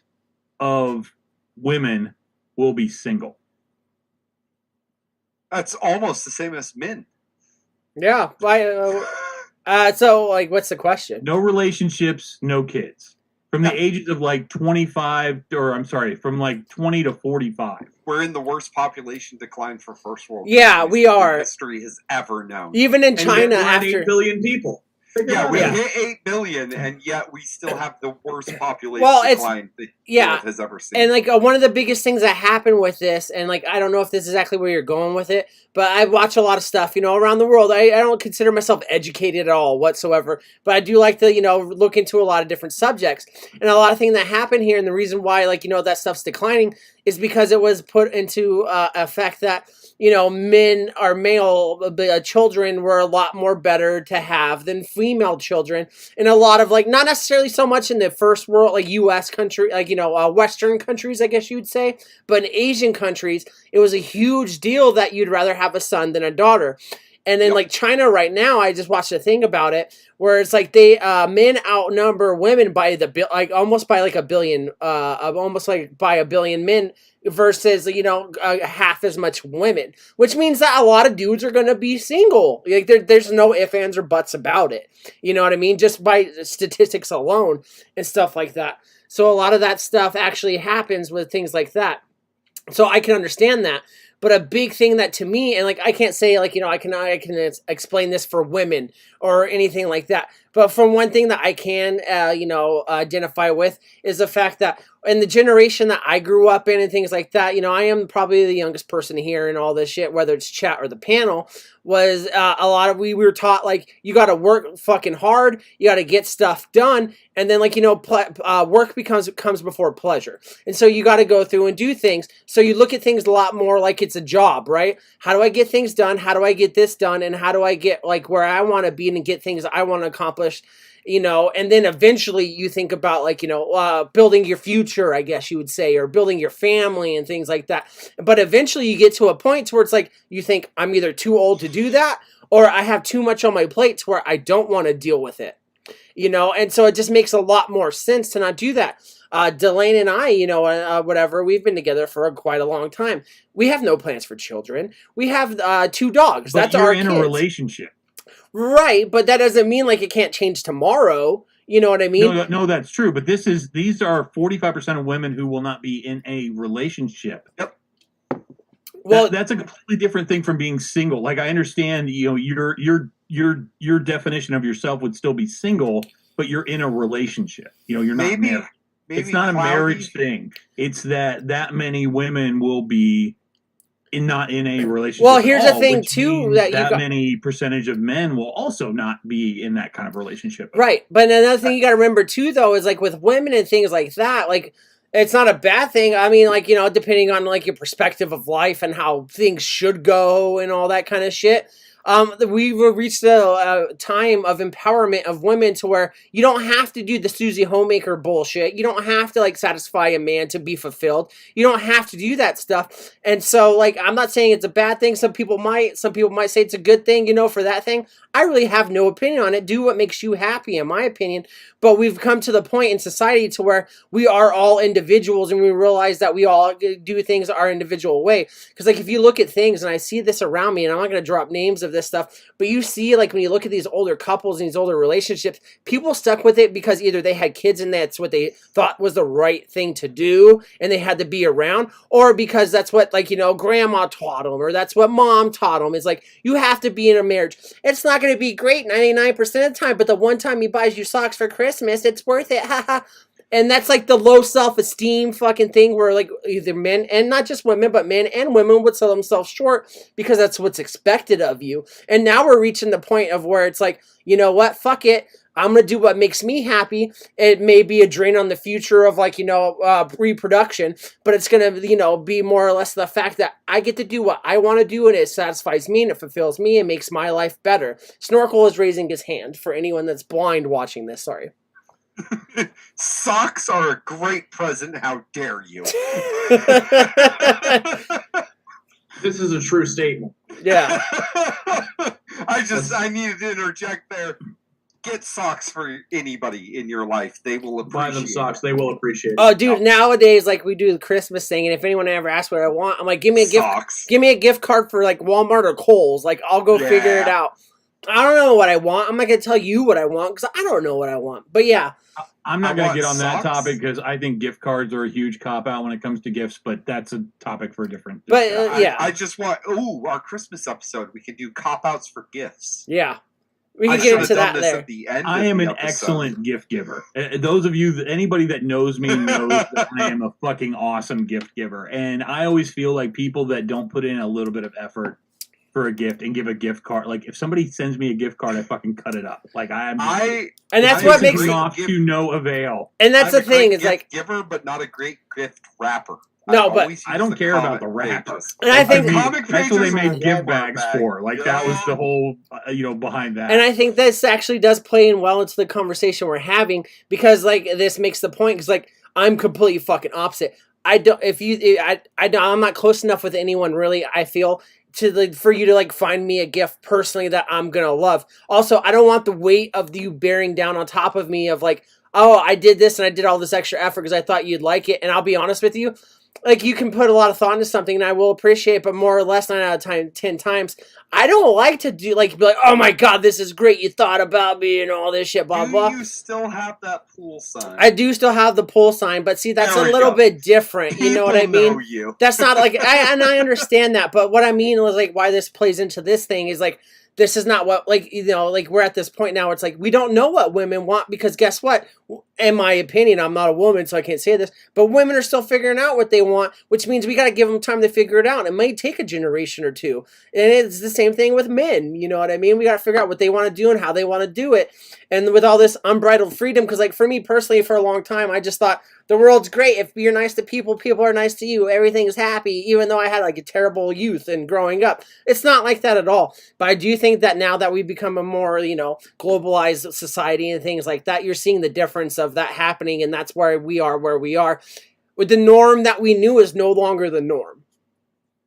of women will be single. that's almost the same as men. Yeah. So, like, what's the question? No relationships, no kids. From the ages of like 25, or I'm sorry, from like 20 to 45. We're in the worst population decline for first world. Yeah, countries we that are. History has ever known. Even in And China, we're at after 8 billion people. Figure Yeah, that we out. hit 8 billion, and yet we still have the worst population Well, it's- decline the yeah, world has ever seen. and like one of the biggest things that happened with this, and like I don't know if this is exactly where you're going with it, but I watch a lot of stuff, around the world. I don't consider myself educated at all whatsoever, but I do like to, look into a lot of different subjects. And a lot of things that happen here, and the reason why, that stuff's declining is because it was put into effect that men or male children were a lot more better to have than female children. And a lot of not necessarily so much in the first world, like U.S. country, Western countries, I guess you'd say, but in Asian countries, it was a huge deal that you'd rather have a son than a daughter. And then Yep. like China right now, I just watched a thing about it where it's like they men outnumber women by like almost by like a billion, almost like by a billion men versus half as much women, which means that a lot of dudes are going to be single. Like there's no ifs, ands, or buts about it. You know what I mean? Just by statistics alone and stuff like that. So a lot of that stuff actually happens with things like that. So I can understand that. But a big thing that to me, and like I can't say like I can explain this for women or anything like that. But from one thing that I can identify with is the fact that in the generation that I grew up in and things like that, I am probably the youngest person here and all this shit, whether it's chat or the panel, was a lot of we were taught like you got to work fucking hard, you got to get stuff done, and then like work comes before pleasure, and so you got to go through and do things. So you look at things a lot more like it's a job, right? How do I get things done? How do I get this done? And how do I get like where I want to be and get things I want to accomplish? And then eventually you think about like, building your future, I guess you would say, or building your family and things like that. But eventually you get to a point where it's like, you think I'm either too old to do that, or I have too much on my plate to where I don't want to deal with it, and so it just makes a lot more sense to not do that. Delane and I, whatever, we've been together for quite a long time. We have no plans for children. We have 2 dogs. But That's you're our in kids. a relationship. Right, but that doesn't mean like it can't change tomorrow. You know what I mean? No, that's true. But these are 45% of women who will not be in a relationship. Well, That's a completely different thing from being single. Like I understand, your definition of yourself would still be single, but you're in a relationship. You're not Maybe, married. maybe It's not a cloudy. marriage thing. It's that many women will be not in a relationship. Well, at here's the all, thing, which too, means that you got- many percentage of men will also not be in that kind of relationship. right. But another thing you got to remember too, though, is like with women and things like that, like it's not a bad thing. I mean, like, depending on like your perspective of life and how things should go and all that kind of shit. We've reached a time of empowerment of women to where you don't have to do the Susie Homemaker bullshit. You don't have to like satisfy a man to be fulfilled. You don't have to do that stuff. And so like, I'm not saying it's a bad thing. Some people might say it's a good thing, for that thing. I really have no opinion on it. Do what makes you happy, in my opinion. But we've come to the point in society to where we are all individuals and we realize that we all do things our individual way. Because like if you look at things, and I see this around me, and I'm not going to drop names of this stuff, but you see like when you look at these older couples and these older relationships, people stuck with it because either they had kids and that's what they thought was the right thing to do and they had to be around, or because that's what like, grandma taught them, or that's what mom taught them. It's like, you have to be in a marriage. It's not going to be great 99% of the time, but the one time he buys you socks for Christmas, it's worth it. And that's like the low self-esteem fucking thing where like either men, and not just women, but men and women would sell themselves short because that's what's expected of you. And now we're reaching the point of where it's like, you know what, fuck it. I'm going to do what makes me happy. It may be a drain on the future of like, reproduction, but it's going to, be more or less the fact that I get to do what I want to do and it satisfies me and it fulfills me and makes my life better. Snorkel is raising his hand for anyone that's blind watching this. Sorry. Socks are a great present. How dare you? This is a true statement. Yeah. I needed to interject there. Get socks for anybody in your life. They will Buy appreciate them socks. They will appreciate it. Oh, dude, nowadays, like, we do the Christmas thing, and if anyone ever asks what I want, I'm like, give me a gift card for, like, Walmart or Kohl's. Like, I'll go figure it out. I don't know what I want. I'm not going to tell you what I want, because I don't know what I want. But, yeah. I'm not going to get on that socks. topic because I think gift cards are a huge cop-out when it comes to gifts, but that's a topic for a different But, discussion. yeah. I just want, our Christmas episode. We can do cop-outs for gifts. Yeah. We I can should get have into done that this there. at the end. I of am the an episode. excellent gift giver. Those of you, anybody that knows me knows that I am a fucking awesome gift giver. And I always feel like people that don't put in a little bit of effort for a gift and give a gift card, like if somebody sends me a gift card, I fucking cut it up. Like And I that's I what agree. makes Great off gift- to no avail. and that's I'm the a great thing, is gift like, giver, but not a great gift wrapper. No, but always I use don't care about comic the wrapper. pages. and I think, comic That's what they pages made or gift Walmart bags bag. for. Like that was the whole, behind that. and I think this actually does play in well into the conversation we're having, because like this makes the point, because like I'm completely fucking opposite. I don't. If you, I'm not close enough with anyone really. I feel to like for you to like find me a gift personally that I'm gonna love. Also, I don't want the weight of you bearing down on top of me of like, oh, I did this and I did all this extra effort because I thought you'd like it. And I'll be honest with you, like you can put a lot of thought into something and I will appreciate it, but more or less 9 out of 10 times, I don't like to do like be like, oh my god, this is great, you thought about me and all this shit, blah blah. Do you still have that pool sign? I do still have the pull sign, but see, that's There a we little go. bit different. You know what I People know mean? you. That's not like I understand that, but what I mean was like why this plays into this thing is like this is not what like like we're at this point now. It's like we don't know what women want because guess what? In my opinion, I'm not a woman, so I can't say this, but women are still figuring out what they want, which means we got to give them time to figure it out. It may take a generation or two, and it's the same thing with men. You know what I mean? We got to figure out what they want to do and how they want to do it, and with all this unbridled freedom, because like for me personally, for a long time, I just thought the world's great. If you're nice to people, people are nice to you. Everything's happy, even though I had like a terrible youth and growing up. It's not like that at all. But I do think that now that we've become a more, globalized society and things like that, you're seeing the difference of that happening. And that's why we are where we are. With the norm that we knew is no longer the norm.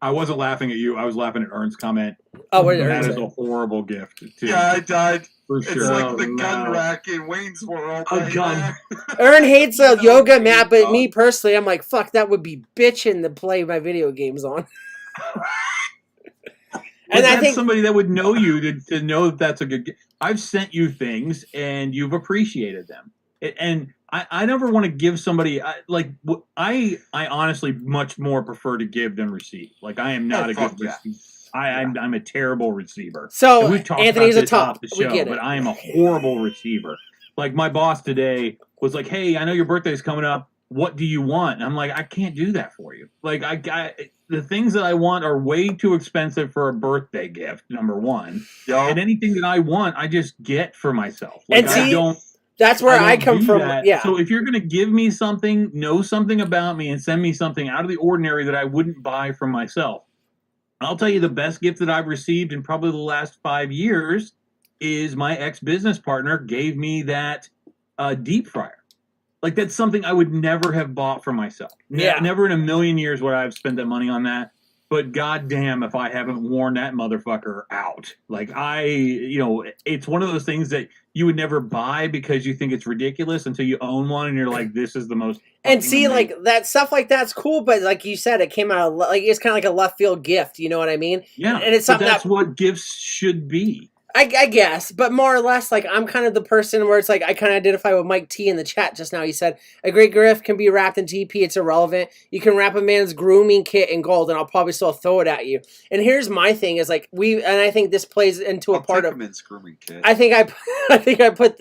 I wasn't laughing at you. I was laughing at Ern's comment. Oh, what did That Ern is say? a horrible gift, too. Yeah, I died. For It's sure. like the Oh, gun no. rack in Wayne's World. A right gun. there. Ern hates No, yoga mat, but God. me personally, I'm like, fuck, that would be bitching to play my video games on. And And I that's think somebody that would know you to know that that's a good gift. I've sent you things and you've appreciated them. And I never want to give somebody I honestly much more prefer to give than receive. Like I am not Oh, a fuck good yeah. receiver. I'm a terrible receiver. so. And we've talked Anthony's about a this top. off the We show, get it. but I am a horrible receiver. Like my boss today was like, "Hey, I know your birthday's coming up. What do you want?" And I'm like, "I can't do that for you. Like the things that I want are way too expensive for a birthday gift. Number one, Yo, and anything that I want, I just get for myself. Like And see, I don't. That's where I don't come do from. that. Yeah. So if you're gonna give me something, know something about me, and send me something out of the ordinary that I wouldn't buy from myself, I'll tell you the best gift that I've received in probably the last 5 years is my ex-business partner gave me that deep fryer. Like that's something I would never have bought for myself. Yeah. Never in a million years would I have spent that money on that. But goddamn, if I haven't worn that motherfucker out. Like it's one of those things that you would never buy because you think it's ridiculous until you own one and you're like, this is the most. And fucking see, amazing. like that stuff like that's cool, but like you said, it came out of, like it's kind of like a left field gift. You know what I mean? Yeah, and it's but something that's that what gifts should be. I guess, but more or less, like I'm kind of the person where it's like I kind of identify with Mike T in the chat just now. He said a great gift can be wrapped in TP. It's irrelevant. You can wrap a man's grooming kit in gold, and I'll probably still throw it at you. And here's my thing: is like I think this plays into a part of. grooming kit. I think I put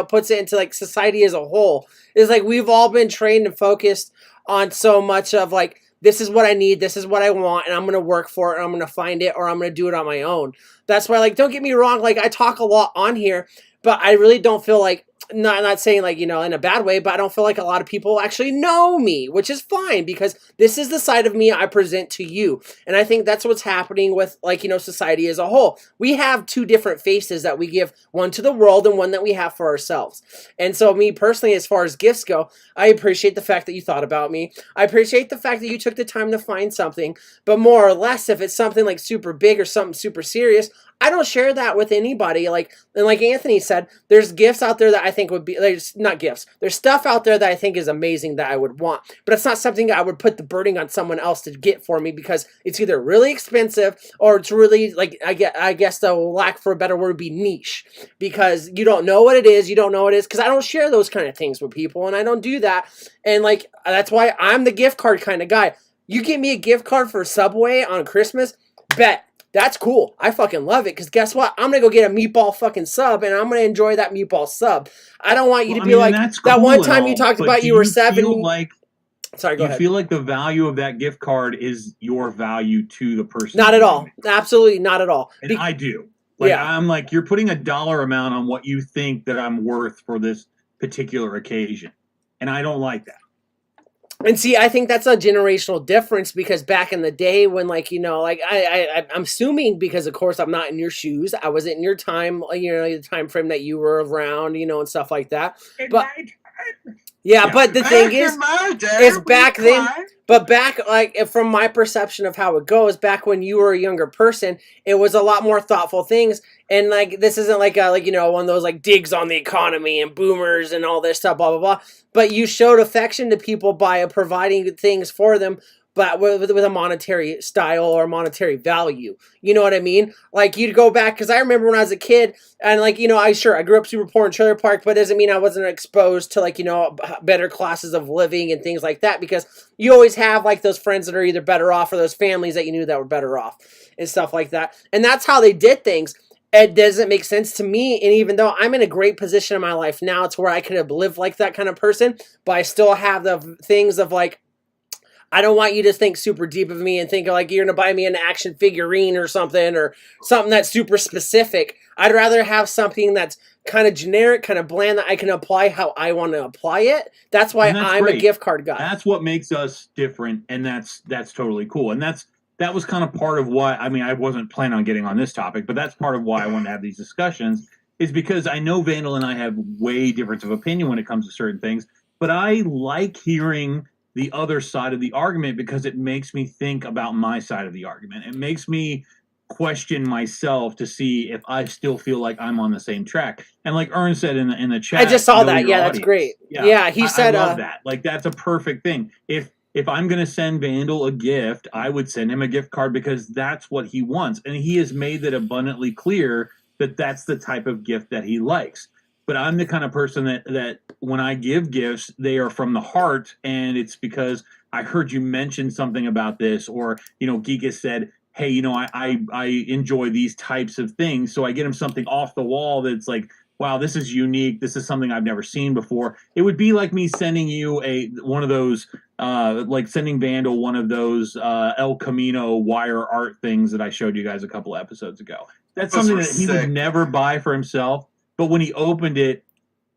puts it into like society as a whole. Is like we've all been trained and focused on so much of like this is what I need, this is what I want, and I'm gonna work for it, and I'm gonna find it, or I'm gonna do it on my own. That's why, like, don't get me wrong, like I talk a lot on here, but I really don't feel like not saying like in a bad way, but I don't feel like a lot of people actually know me, which is fine because this is the side of me I present to you. And I think that's what's happening with society as a whole. We have two different faces that we give, one to the world and one that we have for ourselves. And so me personally, as far as gifts go, I appreciate the fact that you thought about me. I appreciate the fact that you took the time to find something, but more or less if it's something like super big or something super serious, I don't share that with anybody. And like Anthony said, there's gifts out there that I think would be, there's not gifts. There's stuff out there that I think is amazing that I would want, but it's not something I would put the burden on someone else to get for me because it's either really expensive or it's really I guess the lack for a better word would be niche because you don't know what it is. You don't know what it is because I don't share those kind of things with people and I don't do that. And that's why I'm the gift card kind of guy. You give me a gift card for Subway on Christmas, bet. That's cool. I fucking love it because guess what? I'm going to go get a meatball fucking sub and I'm going to enjoy that meatball sub. I don't want you to be like that one time you talked about you were 7. Sorry, go ahead. You feel like the value of that gift card is your value to the person? Not at all. Absolutely not at all. And I do. Yeah. I'm like, you're putting a dollar amount on what you think that I'm worth for this particular occasion. And I don't like that. And see, I think that's a generational difference because back in the day when I'm assuming because of course I'm not in your shoes. I wasn't in your time, the time frame that you were around, and stuff like that. Yeah, Yeah. but the thing is, in my day, it's we back then. cried. But back, like, from my perception of how it goes, back when you were a younger person, it was a lot more thoughtful things. And, like, this isn't like, one of those, like, digs on the economy and boomers and all this stuff, blah, blah, blah. But you showed affection to people by providing things for them, but with a monetary style or monetary value. You know what I mean? Like, you'd go back, because I remember when I was a kid, and, like, I grew up super poor in trailer park, but it doesn't mean I wasn't exposed to, like, better classes of living and things like that, because you always have, like, those friends that are either better off or those families that you knew that were better off and stuff like that. And that's how they did things. It doesn't make sense to me, and even though I'm in a great position in my life now, it's where I could have lived like that kind of person, but I still have the things of, like, I don't want you to think super deep of me and think like you're going to buy me an action figurine or something that's super specific. I'd rather have something that's kind of generic, kind of bland, that I can apply how I want to apply it. That's why I'm great. a gift card guy. That's what makes us different, and that's totally cool. And that was kind of part of why, I mean, I wasn't planning on getting on this topic, but that's part of why I wanted to have these discussions, is because I know Vandal and I have way difference of opinion when it comes to certain things, but I like hearing the other side of the argument because it makes me think about my side of the argument. It makes me question myself to see if I still feel like I'm on the same track. And like Ern said in the chat, I just saw that. your Yeah, audience. that's great. Yeah, Yeah, he said I love that. Like, that's a perfect thing. If I'm going to send Vandal a gift, I would send him a gift card because that's what he wants. And he has made that abundantly clear that that's the type of gift that he likes. But I'm the kind of person that when I give gifts, they are from the heart, and it's because I heard you mention something about this, or, Geek has said, hey, I enjoy these types of things. So I get him something off the wall that's like, wow, this is unique. This is something I've never seen before. It would be like me sending you one of those, like sending Vandal one of those El Camino wire art things that I showed you guys a couple episodes ago. That's Those something were that he sick. would never buy for himself. But when he opened it,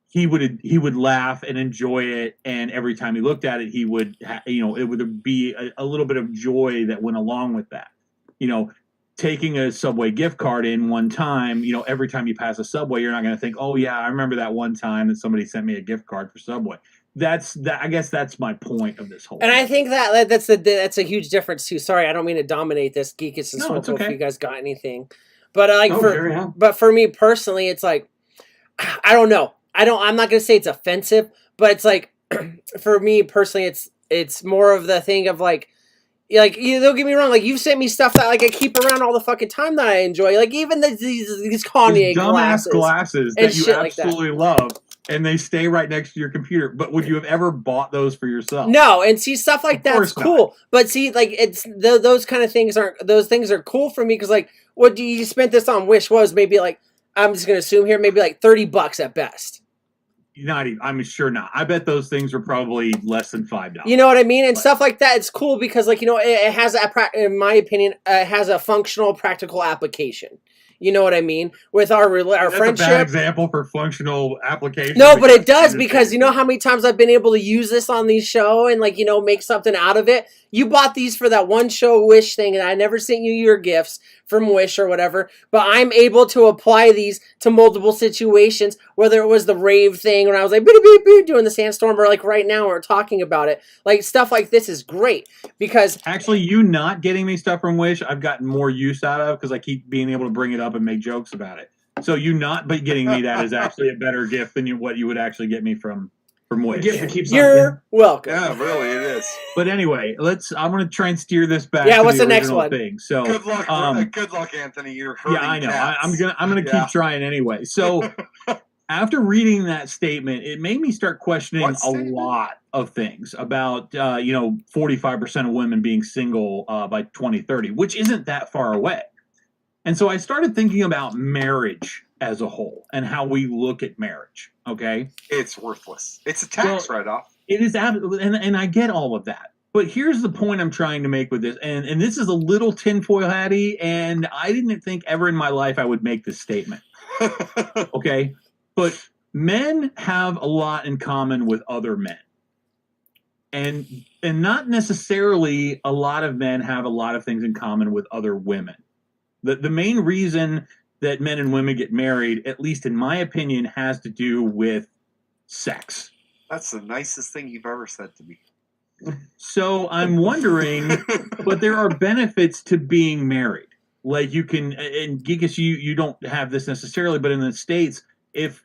he would laugh and enjoy it, and every time he looked at it, he would it would be a little bit of joy that went along with that. Taking a Subway gift card in one time, every time you pass a Subway, you're not going to think, oh yeah, I remember that one time that somebody sent me a gift card for Subway. I guess that's my point of this whole And thing. I think that's a huge difference too. Sorry, I don't mean to dominate this Geekus and No, Smoke it's okay. if you guys got anything. But Carry on. but for me personally, it's like, I don't know. I'm not gonna say it's offensive, but it's like, for me personally, it's more of the thing of like don't get me wrong, like you've sent me stuff that like I keep around all the fucking time that I enjoy, like even these Kanye These dumbass glasses and that you shit like that. absolutely love, and they stay right next to your computer. But would you have ever bought those for yourself? No, and see stuff like Of that's course not. cool. But see, like those kind of things those things are cool for me because like what do you spent this on Wish was maybe like I'm just gonna assume here maybe like $30 at best. Not even. I'm sure not. I bet those things were probably less than $5. You know what I mean? And stuff like that. It's cool because like it has in my opinion, it has a functional, practical application. You know what I mean? With our That's friendship. a bad example for functional application. No, but it does because you know how many times I've been able to use this on these show and like make something out of it. You bought these for that one show Wish thing, and I never sent you your gifts from Wish or whatever. But I'm able to apply these to multiple situations, whether it was the rave thing when I was like beep, beep, beep, doing the sandstorm, or like right now we're talking about it. Like stuff like this is great because Actually, you not getting me stuff from Wish, I've gotten more use out of because I keep being able to bring it up and make jokes about it. So you not but getting me that is actually a better gift than what you would actually get me from Wish. Gift that keeps on you're welcome. Yeah, really, it is. But anyway, I'm going to try and steer this back. Yeah, to what's the next original one? Thing. So Good luck, good luck, Anthony. You're hurting yeah, I know. cats. I'm gonna Yeah. keep trying anyway. So after reading that statement, it made me start questioning What a statement? lot of things about 45% of women being single by 2030, which isn't that far away. And so I started thinking about marriage as a whole and how we look at marriage. Okay, It's worthless. It's a tax write-off. it is, and I get all of that. But here's the point I'm trying to make with this, and this is a little tinfoil hatty, and I didn't think ever in my life I would make this statement. Okay, but men have a lot in common with other men, and not necessarily a lot of men have a lot of things in common with other women. The main reason that men and women get married, at least in my opinion, has to do with sex. That's the nicest thing you've ever said to me. So I'm wondering, but there are benefits to being married. Like you can, and Geekus, you don't have this necessarily, but in the States, if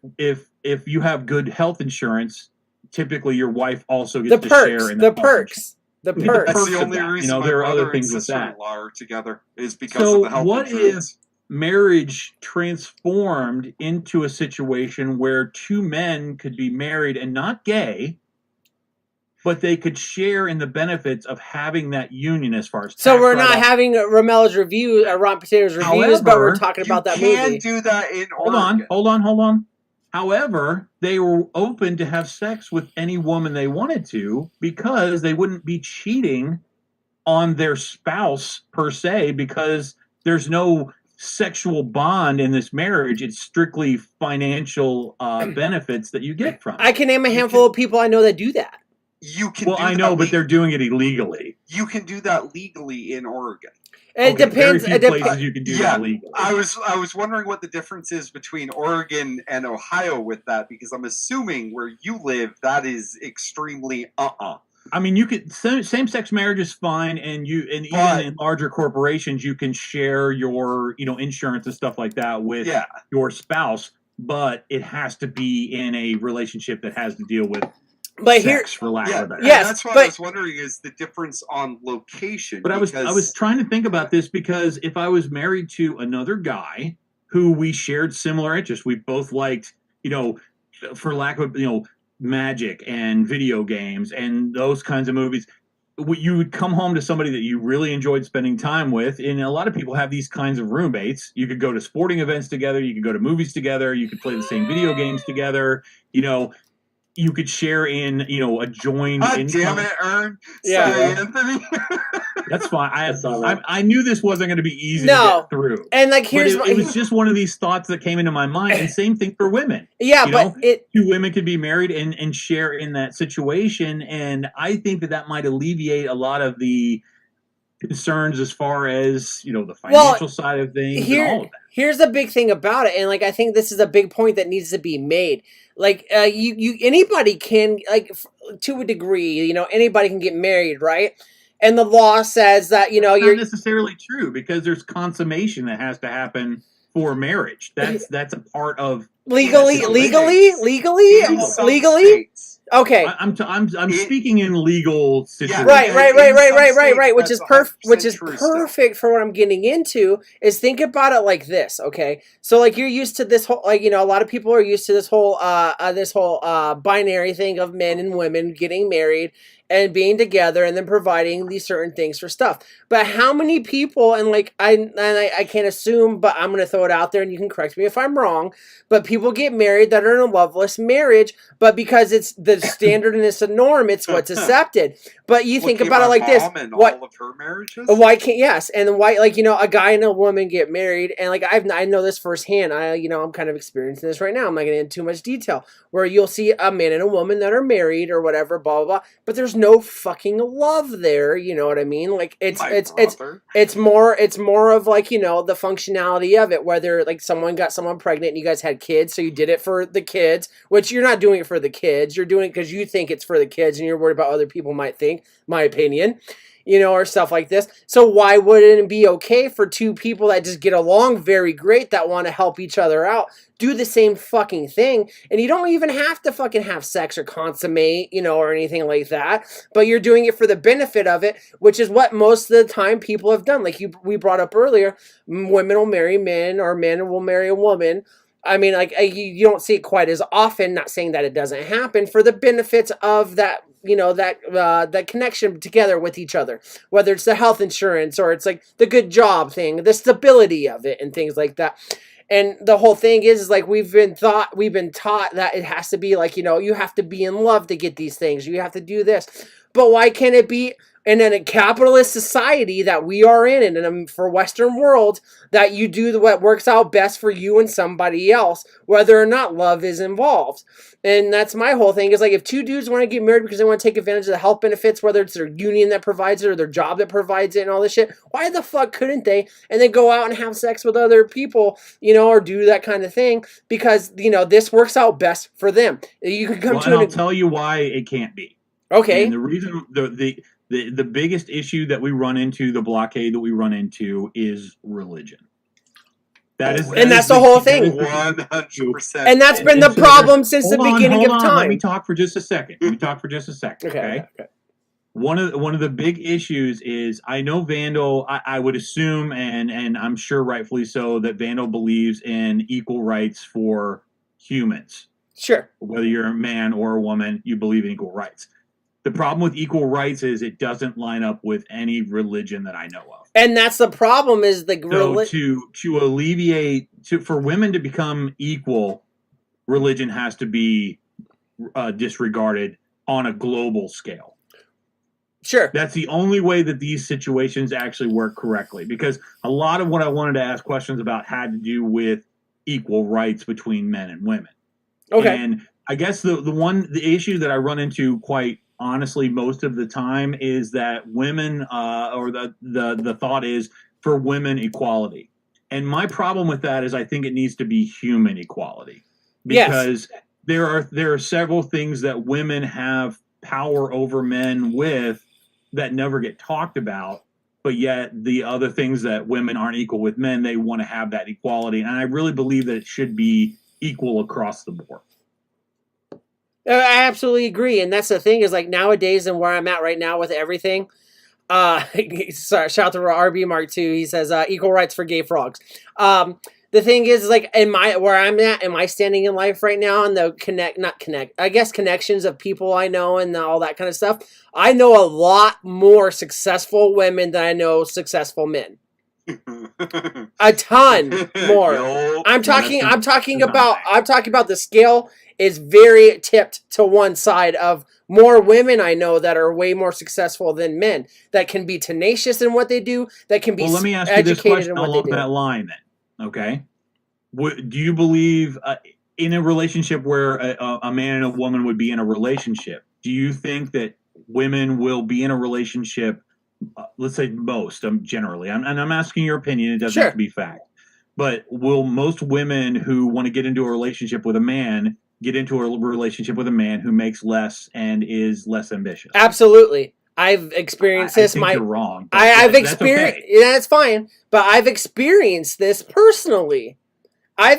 you have good health insurance, typically your wife also gets The to perks, share in the health insurance. perks, the You get the perks. That's perks the of only that. reason You know, my there are other brother and things with that. sister-in-law are together is because So of the health what insurance. Marriage transformed into a situation where two men could be married and not gay, but they could share in the benefits of having that union as far as So tax we're not write-offs. having Ramella's review, Rotten Potatoes reviews, but we're However, talking You about that can movie. do that in Hold Oregon. on. However, they were open to have sex with any woman they wanted to because they wouldn't be cheating on their spouse per se, because there's no sexual bond in this marriage. It's strictly financial benefits that you get from it. I can name a You handful can- of people I know that do that. You can Well, do I that know, but they're legally. doing it illegally. You can do that legally in Oregon. It Okay, depends. Very few places you can do Yeah, that legally. I was wondering what the difference is between Oregon and Ohio with that, because I'm assuming where you live that is extremely I mean, you could same-sex marriage is fine, and even But- in larger corporations, you can share your insurance and stuff like that with Yeah. your spouse, but it has to be in a relationship that has to deal with But here, sex, for lack Yeah, of a better. and Yes, that's what but- I was wondering is the difference on location. But I was because- trying to think about this, because if I was married to another guy who we shared similar interests, we both liked, for lack of magic and video games and those kinds of movies. You would come home to somebody that you really enjoyed spending time with, and a lot of people have these kinds of roommates. You could go to sporting events together, you could go to movies together, you could play the same video games together. You could share in a joined God income. damn it, Ern. Yeah. Sorry, Anthony. That's fine. That's all right. I knew this wasn't going to be easy No. to get through. and like But here's it was just one of these thoughts that came into my mind. And same thing for women. yeah, you but know, it Two women could be married and share in that situation. And I think that might alleviate a lot of the concerns as far as, the financial side of things and all of that. Here's the big thing about it, and like I think this is a big point that needs to be made. Like you anybody can, like to a degree, anybody can get married, right? And the law says that That's you're not necessarily true, because there's consummation that has to happen for marriage. That's a part of. legally, Yes, legally, in legally, some legally. states. Okay, I'm It- speaking in legal situations. right, in right, some right, right, right, right, states, right. Which that's is perfect. Which 100% is true still. perfect for what I'm getting into. Is think about it like this, okay? So like you're used to this whole, like a lot of people are used to this whole binary thing of men and women getting married and being together and then providing these certain things for stuff. But how many people, and like I can't assume, but I'm gonna throw it out there and you can correct me if I'm wrong. But people get married that are in a loveless marriage, but because it's the standard and it's a norm, it's what's accepted. But you think Looking about at it my like this: mom and what? all of her marriages? Why can't yes? And why a guy and a woman get married, and like I know this firsthand. I'm kind of experiencing this right now. I'm not going to get into too much detail. Where you'll see a man and a woman that are married or whatever, blah blah blah. But there's no fucking love there. You know what I mean? Like it's more of like the functionality of it. Whether like someone got someone pregnant and you guys had kids, so you did it for the kids, which you're not doing it for the kids. You're doing it because you think it's for the kids and you're worried about what other people might think. My opinion. Or stuff like this. So why wouldn't it be okay for two people that just get along very great, that want to help each other out, do the same fucking thing, and you don't even have to fucking have sex or consummate, or anything like that, but you're doing it for the benefit of it, which is what most of the time people have done. Like we brought up earlier, women will marry men or men will marry a woman. I mean, like you don't see it quite as often. Not saying that it doesn't happen, for the benefits of that, that connection together with each other. Whether it's the health insurance or it's like the good job thing, the stability of it, and things like that. And the whole thing is like we've been taught that it has to be like you have to be in love to get these things. You have to do this. But why can't it be? And in a capitalist society that we are in, and for Western world, that you do what works out best for you and somebody else, whether or not love is involved. And that's my whole thing, is like, if two dudes want to get married because they want to take advantage of the health benefits, whether it's their union that provides it or their job that provides it and all this shit, why the fuck couldn't they? And then go out and have sex with other people, or do that kind of thing, because, this works out best for them. You can come to and I'll tell you why it can't be. Okay. And the reason, the biggest issue that we run into, the blockade that we run into, is religion. That's the whole thing. 100%. And that's been the problem since the beginning of time. Let me talk for just a second. Okay. One of the big issues is, I know Vandal, I would assume, and I'm sure rightfully so, that Vandal believes in equal rights for humans. Sure. Whether you're a man or a woman, you believe in equal rights. The problem with equal rights is it doesn't line up with any religion that I know of. And that's the problem, is the to alleviate, for women to become equal, religion has to be disregarded on a global scale. Sure. That's the only way that these situations actually work correctly, because a lot of what I wanted to ask questions about had to do with equal rights between men and women. Okay. And I guess the issue that I run into quite honestly most of the time is that women, or the thought is for women equality. And my problem with that is I think it needs to be human equality, because there are several things that women have power over men with that never get talked about, but yet the other things that women aren't equal with men, they want to have that equality. And I really believe that it should be equal across the board. I absolutely agree. And that's the thing, is like, nowadays, and where I'm at right now with everything, sorry, shout out to RB Mark II. He says, equal rights for gay frogs. The thing is, like, where I'm at, am I standing in life right now, and the connections of people I know and all that kind of stuff, I know a lot more successful women than I know successful men. A ton more. I'm talking about the scale is very tipped to one side of more women I know that are way more successful than men, that can be tenacious in what they do, that can be let me ask you this question along that line then. Okay. Do you believe in a relationship where a man and a woman would be in a relationship, do you think that women will be in a relationship, let's say most, generally, and I'm asking your opinion, it doesn't have to be fact, but will most women who want to get into a relationship with a man get into a relationship with a man who makes less and is less ambitious? Absolutely. I've experienced this. I think you're wrong. I've experienced. Okay. Yeah, that's fine. But I've experienced this personally. There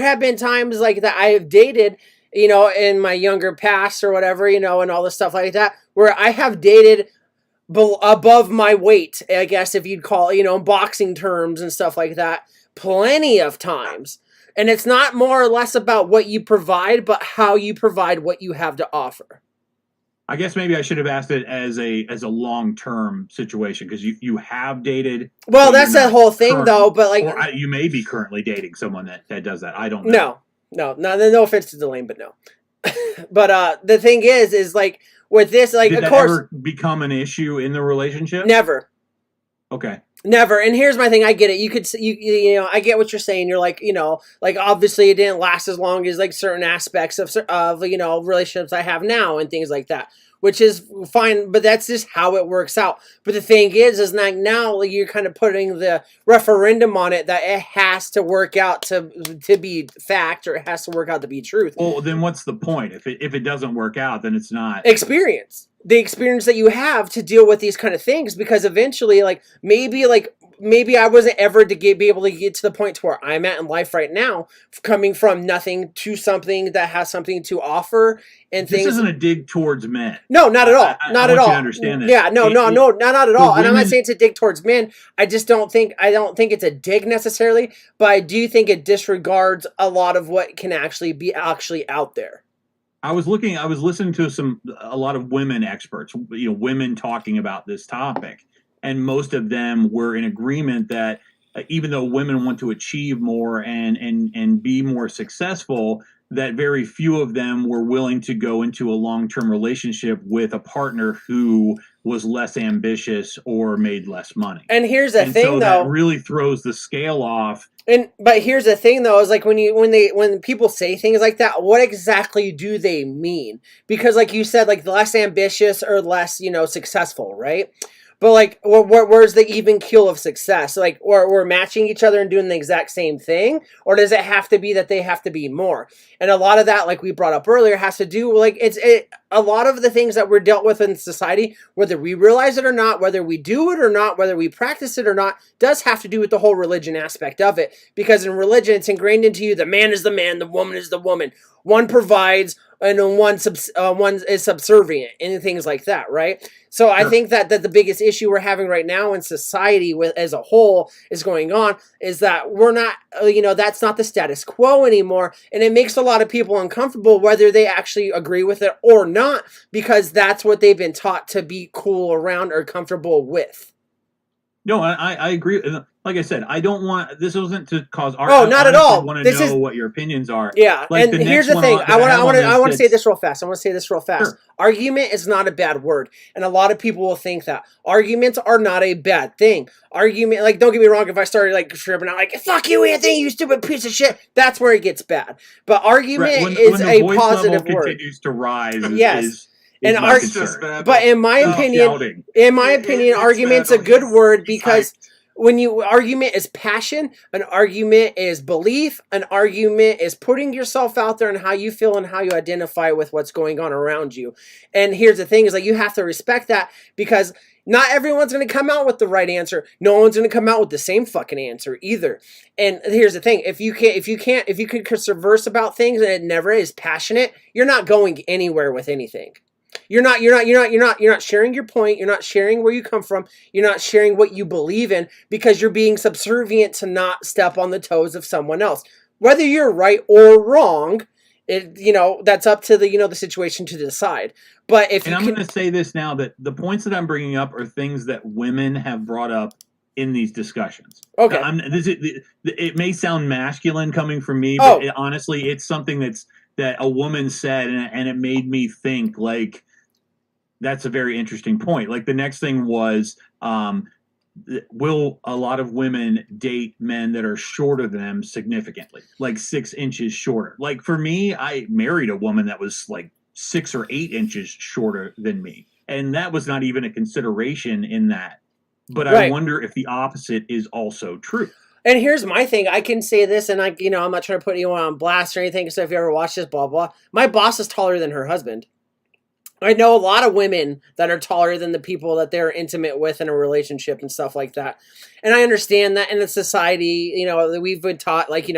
have been times like that I have dated, in my younger past or whatever, and all this stuff like that, where I have dated above my weight, I guess, if you'd call it, in boxing terms and stuff like that, plenty of times. And it's not more or less about what you provide, but how you provide what you have to offer. I guess maybe I should have asked it as a long-term situation, because you have dated. Well, that's that whole thing, though. But like, or you may be currently dating someone that does that. I don't know. No offense to Delane, but no. But the thing is like with this, like, did of that course, ever become an issue in the relationship? Never. Okay. Never. And here's my thing. I get it. I get what you're saying. You're like, like, obviously it didn't last as long as like certain aspects of relationships I have now and things like that, which is fine. But that's just how it works out. But the thing is like, now like, you're kind of putting the referendum on it that it has to work out to be fact, or it has to work out to be truth. Well, then what's the point? If it doesn't work out, then it's not experience. The experience that you have to deal with these kind of things, because eventually, maybe I wasn't ever to be able to get to the point to where I'm at in life right now, coming from nothing to something that has something to offer and things. This isn't a dig towards men. No, not at all. Not at all. I understand that. Yeah, no, not at all. And I'm not saying it's a dig towards men. I don't think it's a dig necessarily, but I do think it disregards a lot of what can actually be out there. I was listening to a lot of women experts, women talking about this topic, and most of them were in agreement that even though women want to achieve more and be more successful, that very few of them were willing to go into a long-term relationship with a partner who was less ambitious or made less money. And here's the thing, so though. that really throws the scale off. But here's the thing, though, is like when people say things like that, what exactly do they mean? Because, like you said, like less ambitious or less, successful, right? But like, where's the even keel of success? Like, or we're matching each other and doing the exact same thing, or does it have to be that they have to be more? And a lot of that, like we brought up earlier, has to do like a lot of the things that we're dealt with in society, whether we realize it or not, whether we do it or not, whether we practice it or not, does have to do with the whole religion aspect of it. Because in religion, it's ingrained into you: the man is the man, the woman is the woman. One provides, and one is subservient, and things like that, right? So I think that the biggest issue we're having right now in society as a whole is going on is that we're not, that's not the status quo anymore, and it makes a lot of people uncomfortable whether they actually agree with it or not, because that's what they've been taught to be cool around or comfortable with. No, I agree. Like I said, I don't want, this wasn't to cause argument. Oh, not at all. I want to know what your opinions are. Yeah, like and here's the thing. I want to say this real fast. Sure. Argument is not a bad word, and a lot of people will think that arguments are not a bad thing. Argument, like, don't get me wrong. If I started like tripping out, like, "Fuck you, Anthony, you stupid piece of shit," that's where it gets bad. But argument is a positive word. Continues to rise. Yes. And but in my opinion, argument's a good word, because when argument is passion, an argument is belief, an argument is putting yourself out there and how you feel and how you identify with what's going on around you. And here's the thing is, like, you have to respect that, because not everyone's going to come out with the right answer. No one's going to come out with the same fucking answer either. And here's the thing: if you can converse about things and it never is passionate, you're not going anywhere with anything. You're not sharing your point. You're not sharing where you come from. You're not sharing what you believe in, because you're being subservient to not step on the toes of someone else. Whether you're right or wrong, that's up to the situation to decide. But I'm going to say this now, that the points that I'm bringing up are things that women have brought up in these discussions. Okay. It may sound masculine coming from me, but honestly, it's something that a woman said, and it made me think, like, that's a very interesting point. Like, the next thing was, will a lot of women date men that are shorter than them significantly, like 6 inches shorter? Like, for me, I married a woman that was like 6 or 8 inches shorter than me, and that was not even a consideration in that. But right. I wonder if the opposite is also true. And here's my thing. I can say this, and I'm not trying to put anyone on blast or anything. So if you ever watch this, blah, blah. My boss is taller than her husband. I know a lot of women that are taller than the people that they're intimate with in a relationship and stuff like that. And I understand that in the society, we've been taught, like,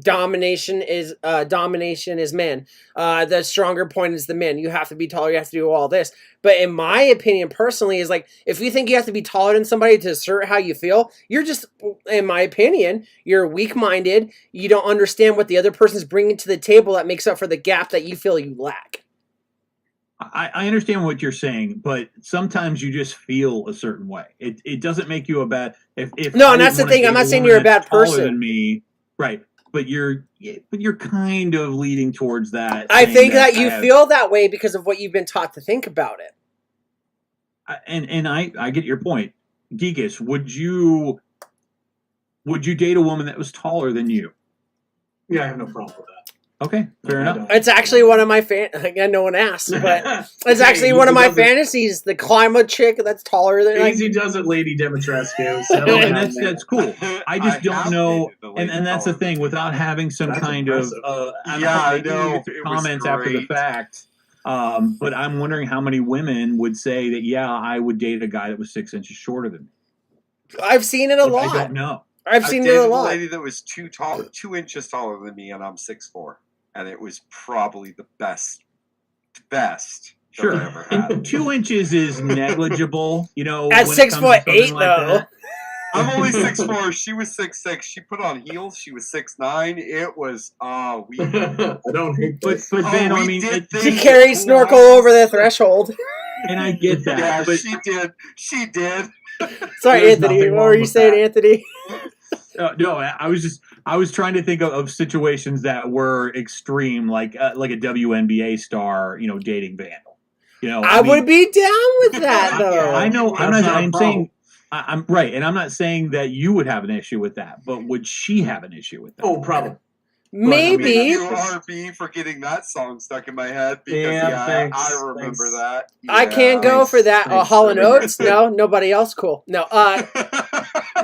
domination is men. The stronger point is the men. You have to be taller. You have to do all this. But in my opinion, personally, is like, if you think you have to be taller than somebody to assert how you feel, you're just, in my opinion, you're weak-minded. You don't understand what the other person's bringing to the table that makes up for the gap that you feel you lack. I understand what you're saying, but sometimes you just feel a certain way. It doesn't make you a bad. No, and that's the thing. I'm not saying you're a bad person. Than me, right? But you're kind of leading towards that. I think that you feel that way because of what you've been taught to think about it. And I get your point. Geekus, would you date a woman that was taller than you? Yeah, I have no problem with that. Okay, fair enough. It's actually one of my again, no one asked, but it's actually one of my fantasies. The climb a chick that's taller than Easy does it, Lady Dimitrescu. No, and that's cool. I just don't know, and that's the thing. Without having some kind of I know comments after the fact. But I'm wondering how many women would say that, yeah, I would date a guy that was 6 inches shorter than me. I've seen it a lot. I don't know. I've seen it a lot. A lady that was 2 inches taller than me, and I'm 6'4". And it was probably the best sure. that I ever had. And 2 inches is negligible, At 6'8", though. I'm only 6'4". She was 6'6". She put on heels. She was 6'9". It was I don't hate this. But then I mean, she carried snorkel over the threshold. And I get that. Yeah, but she did. Sorry, Anthony. What were you saying, Anthony? No, I was trying to think of situations that were extreme, like a WNBA star, dating Vandal. I would be down with that though. I know. That's not a I'm problem. saying. I'm right, and I'm not saying that you would have an issue with that, but would she have an issue with that? Oh, probably. Thank Maybe. you, RB, for getting that song stuck in my head because Yeah, thanks, I remember thanks. that. I can't go Thanks, for that. thanks Hall for and Oates? No, nobody else. Cool. No.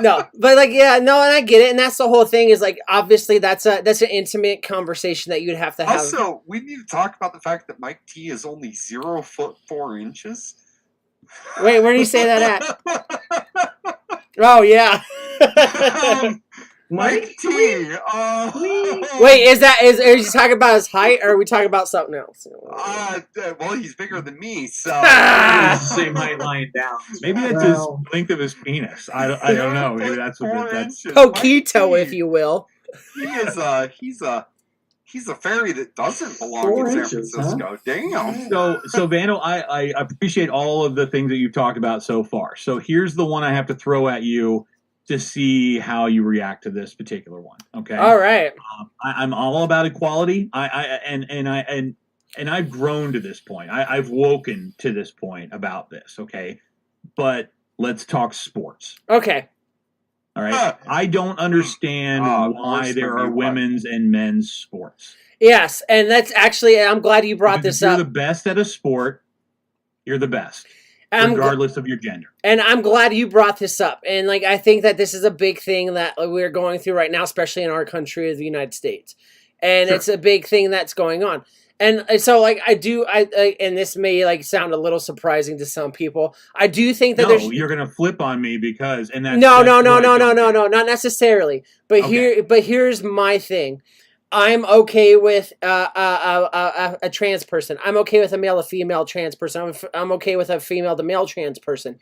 No. But like, yeah, no, and I get it, and that's the whole thing. Is like, obviously, that's an intimate conversation that you'd have to have. Also, we need to talk about the fact that Mike T is only 0'4". Wait, where do you say that at? Oh yeah. Mike T. Wait, are you talking about his height, or are we talking about something else? Well, he's bigger than me, so. It's the same height lying down. Maybe that's Well, his length of his penis. I don't know. Maybe that's what 4 that's. inches. Coquito, Mike if T, you will. He is he's a fairy that doesn't belong 4 in San inches, Francisco. Damn. So Vandal, I appreciate all of the things that you've talked about so far. So here's the one I have to throw at you to see how you react to this particular one. Okay. All right. I'm all about equality. And I've grown to this point. I've woken to this point about this. Okay, but let's talk sports. Okay. All right. I don't understand why worse there than are you, women's and men's sports. Yes, and that's actually. I'm glad you brought Because this if up. you're the best at a sport, you're the best, I'm gl- regardless of your gender. And I'm glad you brought this up. And like, I think that this is a big thing that we're going through right now, especially in our country of the United States. And Sure. it's a big thing that's going on. And so like, I and this may like sound a little surprising to some people. I do think that No, there's you're gonna flip on me because no, that's what I don't get. not necessarily. But Okay. here's my thing. I'm okay with a trans person. I'm okay with a male to female trans person. I'm okay with a female to male trans person.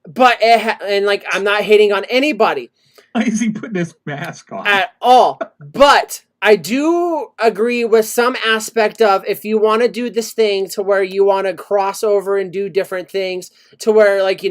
But and like, I'm not hating on anybody Why is he putting his mask on? at all. But I do agree with some aspect of, if you want to do this thing to where you want to cross over and do different things to where, like,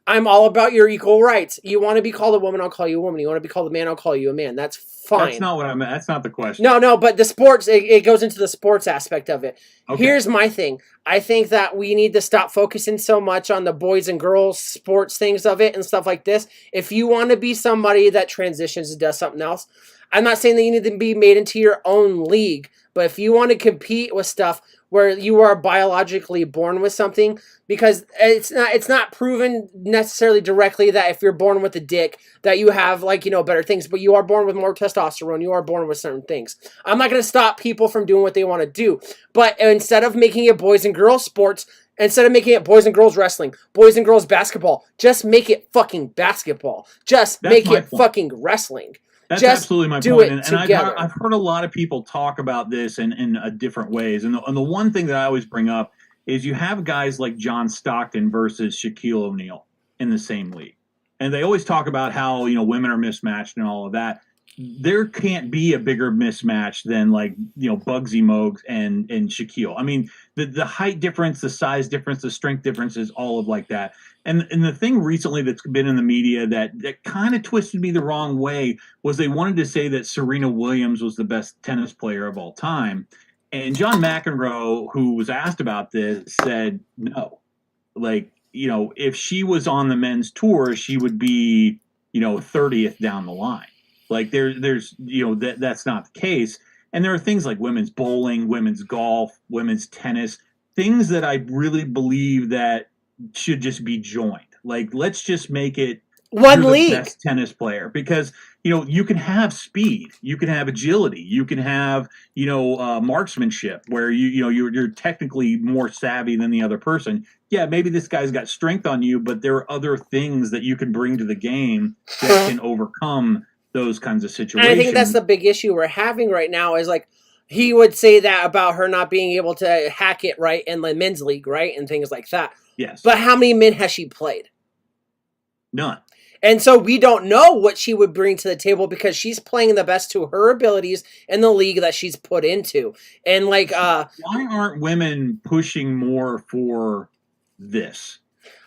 I'm all about your equal rights. You want to be called a woman, I'll call you a woman. You want to be called a man, I'll call you a man. That's fine. That's not what I meant. That's not the question. No, but the sports, it goes into the sports aspect of it. Okay. Here's my thing. I think that we need to stop focusing so much on the boys and girls sports things of it and stuff like this. If you want to be somebody that transitions and does something else, I'm not saying that you need to be made into your own league, but if you want to compete with stuff where you are biologically born with something, because it's not proven necessarily directly that if you're born with a dick that you have, like, better things, but you are born with more testosterone, you are born with certain things. I'm not going to stop people from doing what they want to do, but instead of making it boys and girls sports, instead of making it boys and girls wrestling, boys and girls basketball, just make it fucking basketball. Just That's make my it point. fucking wrestling. That's Just absolutely my do point. it And together. I've heard a lot of people talk about this in different ways. And the one thing that I always bring up is you have guys like John Stockton versus Shaquille O'Neal in the same league. And they always talk about how, women are mismatched and all of that. There can't be a bigger mismatch than Bugsy Mogs and Shaquille. I mean, the height difference, the size difference, the strength differences, all of like that. And the thing recently that's been in the media that kind of twisted me the wrong way was they wanted to say that Serena Williams was the best tennis player of all time. And John McEnroe, who was asked about this, said no. If she was on the men's tour, she would be, 30th down the line. Like there's that's not the case. And there are things like women's bowling, women's golf, women's tennis, things that I really believe that should just be joined. Like, let's just make it One you're league. the best tennis player, because you can have speed, you can have agility, you can have marksmanship where you're technically more savvy than the other person. Yeah, maybe this guy's got strength on you, but there are other things that you can bring to the game that can overcome those kinds of situations. And I think that's the big issue we're having right now is, like, he would say that about her not being able to hack it right in the men's league, right? And things like that. Yes. But how many men has she played? None. And so we don't know what she would bring to the table because she's playing the best to her abilities in the league that she's put into. And like, why aren't women pushing more for this?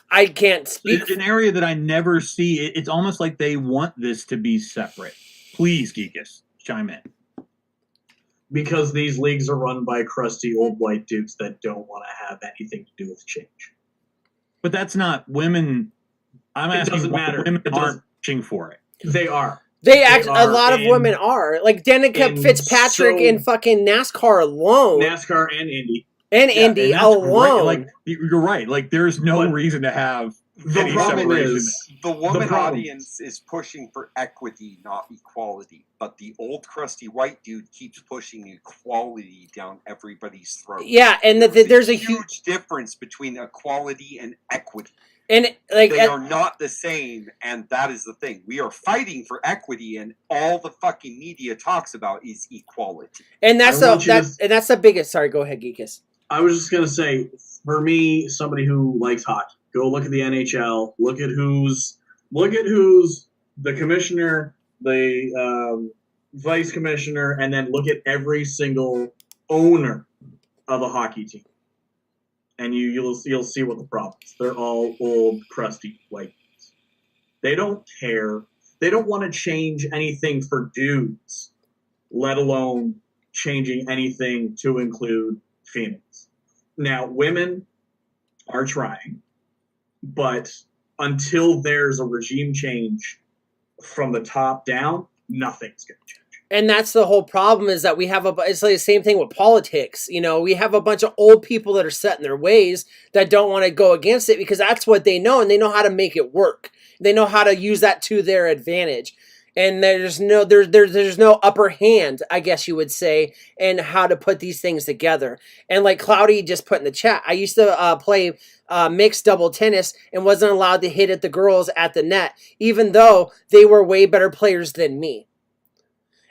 I can't speak. It's an area that I never see. It's almost like they want this to be separate. Please, Geekus, chime in. Because these leagues are run by crusty old white dudes that don't want to have anything to do with change. But that's not women. I'm It asking doesn't why matter. women It aren't doesn't- pushing for it. They are. They act. A are lot of in- women are like Danica in Fitzpatrick so- in fucking NASCAR alone, NASCAR and Indy. and Yeah, Indy And that's alone. great. Like you're right. Like there's no But reason to have The any problem separation. is, The woman problem audience is pushing for equity, not equality. But the old crusty white dude keeps pushing equality down everybody's throat. Yeah, and there's a huge difference between equality and equity. and like They are not the same, and that is the thing. We are fighting for equity, and all the fucking media talks about is equality. and that's I want you that's the biggest. Sorry, go ahead, Geekus. I was just gonna say, for me, somebody who likes hockey, go look at the NHL. Look at who's the commissioner, the vice commissioner, and then look at every single owner of a hockey team, and you'll see what the problem is. They're all old, crusty white dudes. They don't care. They don't want to change anything for dudes, let alone changing anything to include females. Now, women are trying, but until there's a regime change from the top down, nothing's going to change. And that's the whole problem is that we have it's like the same thing with politics. You know, we have a bunch of old people that are set in their ways that don't want to go against it because that's what they know and they know how to make it work. They know how to use that to their advantage. And there's no upper hand, I guess you would say, in how to put these things together. And like Cloudy just put in the chat, I used to play mixed double tennis and wasn't allowed to hit at the girls at the net, even though they were way better players than me.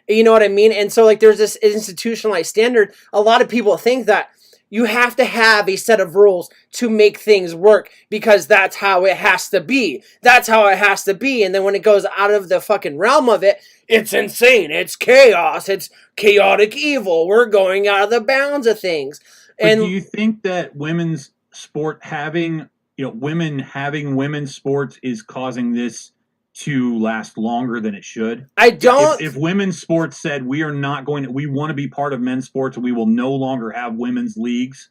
You know what I mean? And so like there's this institutionalized standard. A lot of people think that you have to have a set of rules to make things work because that's how it has to be. That's how it has to be. And then when it goes out of the fucking realm of it, it's insane. It's chaos. It's chaotic evil. We're going out of the bounds of things. But And do you think that women's sport women having women's sports is causing this to last longer than it should? I don't. If women's sports said we want to be part of men's sports and we will no longer have women's leagues,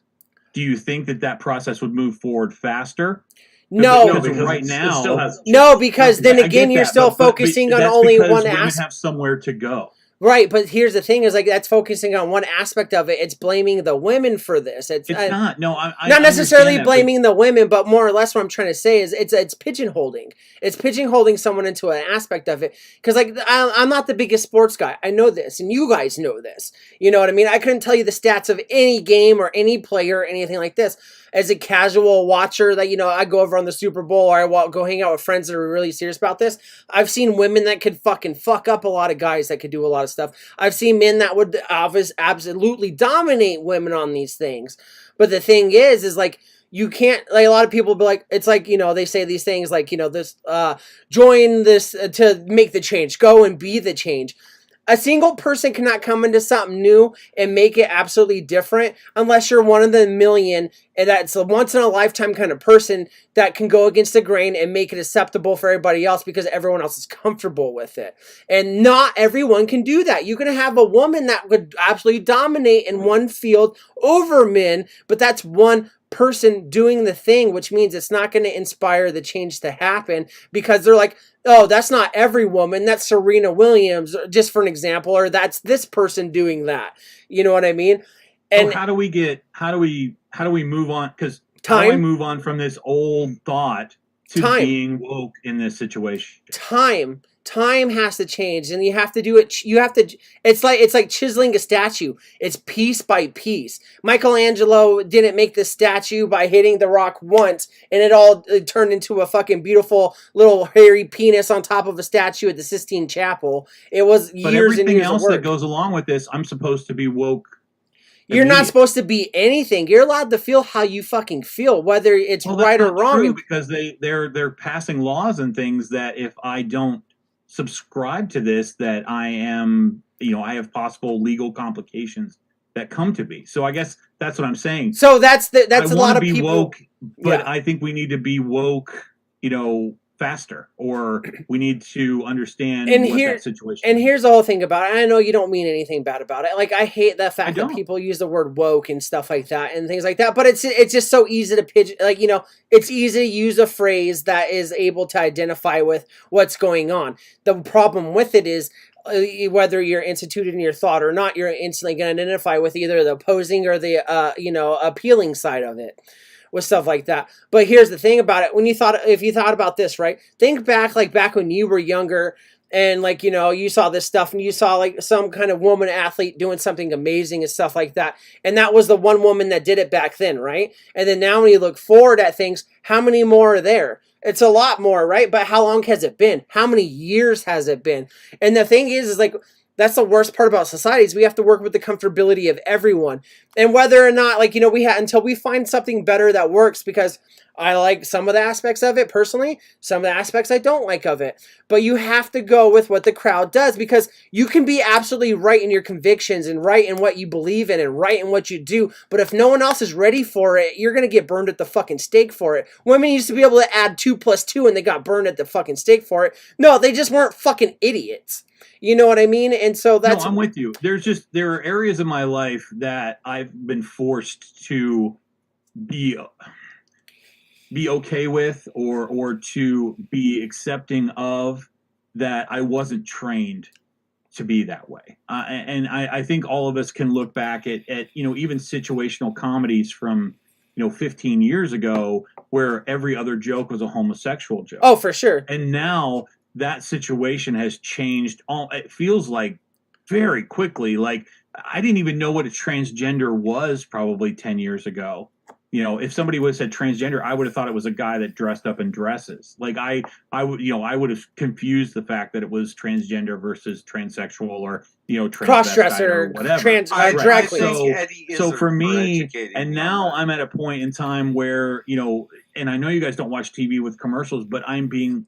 do you think that process would move forward faster? No, because right now- it still has. no, because then I get again, you're that, still but focusing on that's only because one women aspect. have somewhere to go. Right, but here's the thing: is like that's focusing on one aspect of it. It's blaming the women for this. It's Not. No, I not necessarily understand that, but- blaming the women, but more or less what I'm trying to say is it's pigeonholing. It's pigeonholing someone into an aspect of it. Because like I'm not the biggest sports guy. I know this, and you guys know this. You know what I mean? I couldn't tell you the stats of any game or any player or anything like this. As a casual watcher, that I go over on the Super Bowl or I go hang out with friends that are really serious about this. I've seen women that could fucking fuck up a lot of guys that could do a lot of stuff. I've seen men that would absolutely dominate women on these things. But the thing is like you can't, like a lot of people be like, it's like, they say these things like, this, join this to make the change, go and be the change. A single person cannot come into something new and make it absolutely different unless you're one of the million and that's a once in a lifetime kind of person that can go against the grain and make it acceptable for everybody else because everyone else is comfortable with it. And not everyone can do that. You can have a woman that would absolutely dominate in one field over men, but that's one person doing the thing, which means it's not going to inspire the change to happen because they're like, oh, that's not every woman. That's Serena Williams, just for an example, or that's this person doing that. You know what I mean? And so how do we move on? Because Time. how do I move on from this old thought to Time. being woke in this situation? Time has to change, and you have to do it. It's like chiseling a statue. It's piece by piece. Michelangelo didn't make the statue by hitting the rock once, and it turned into a fucking beautiful little hairy penis on top of a statue at the Sistine Chapel. It was But years and everything years else of work. that goes along with this, I'm supposed to be woke. You're not immediately. supposed to be anything. You're allowed to feel how you fucking feel, whether it's Well, that's right or not wrong. true, because they're passing laws and things that if I don't subscribe to this, that I am, I have possible legal complications that come to be. So I guess that's what I'm saying. So that's a I lot wanna of be people. woke, but Yeah. I think we need to be woke, faster, or we need to understand And what here that situation and is. here's the whole thing about it. I know you don't mean anything bad about it. Like, I hate the I fact that don't. people use the word woke and stuff like that and things like that. But it's just so easy to pigeon, like, it's easy to use a phrase that is able to identify with what's going on. The problem with it is, whether you're instituted in your thought or not, you're instantly going to identify with either the opposing or the appealing side of it, with stuff like that. But here's the thing about it: if you thought about this, right? Think back, like back when you were younger, and like you saw this stuff, and you saw like some kind of woman athlete doing something amazing and stuff like that, and that was the one woman that did it back then, right? And then now when you look forward at things, how many more are there? It's a lot more, right? But how long has it been? How many years has it been? And the thing is like, that's the worst part about society, is we have to work with the comfortability of everyone. And whether or not, like, until we find something better that works, because I like some of the aspects of it personally, some of the aspects I don't like of it. But you have to go with what the crowd does, because you can be absolutely right in your convictions and right in what you believe in and right in what you do. But if no one else is ready for it, you're going to get burned at the fucking stake for it. Women used to be able to add 2 + 2 and they got burned at the fucking stake for it. No, they just weren't fucking idiots. You know what I mean? And so that's... No, I'm with you. There are areas of my life that I've been forced to be okay with, or to be accepting of, that I wasn't trained to be that way. And I think all of us can look back at even situational comedies from 15 years ago, where every other joke was a homosexual joke. Oh, for sure. And now that situation has changed. It feels like very quickly. Like, I didn't even know what a transgender was probably 10 years ago. If somebody would have said transgender, I would have thought it was a guy that dressed up in dresses. Like, I would have confused the fact that it was transgender versus transsexual, or cross-dresser, or whatever. drag queen. So for me, and now I'm at a point in time where and I know you guys don't watch TV with commercials, but I'm being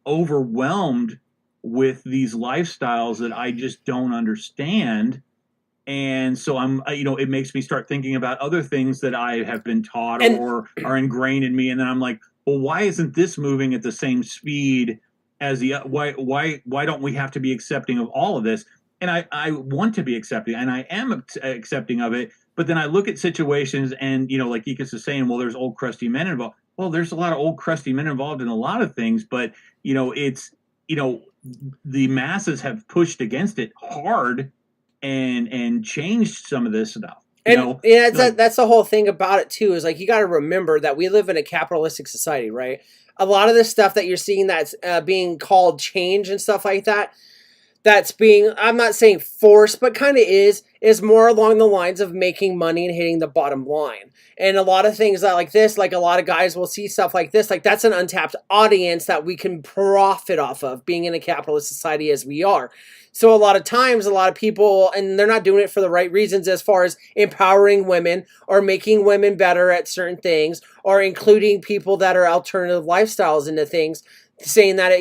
overwhelmed with these lifestyles that I just don't understand. And so I'm, it makes me start thinking about other things that I have been taught or are ingrained in me. And then I'm like, well, why isn't this moving at the same speed as the, why don't we have to be accepting of all of this? And I want to be accepting, and I am accepting of it. But then I look at situations and, like Ikas is saying, well, there's old crusty men involved. Well, there's a lot of old crusty men involved in a lot of things, but, it's, the masses have pushed against it hard and changed some of this stuff. That's the whole thing about it too, is like, you got to remember that we live in a capitalistic society, right? A lot of the stuff that you're seeing that's being called change and stuff like that, that's being, I'm not saying forced, but kind of is more along the lines of making money and hitting the bottom line. And a lot of things that like this, like a lot of guys will see stuff like this, like that's an untapped audience that we can profit off of, being in a capitalist society as we are. So a lot of times, a lot of people, and they're not doing it for the right reasons, as far as empowering women or making women better at certain things, or including people that are alternative lifestyles into things, saying that,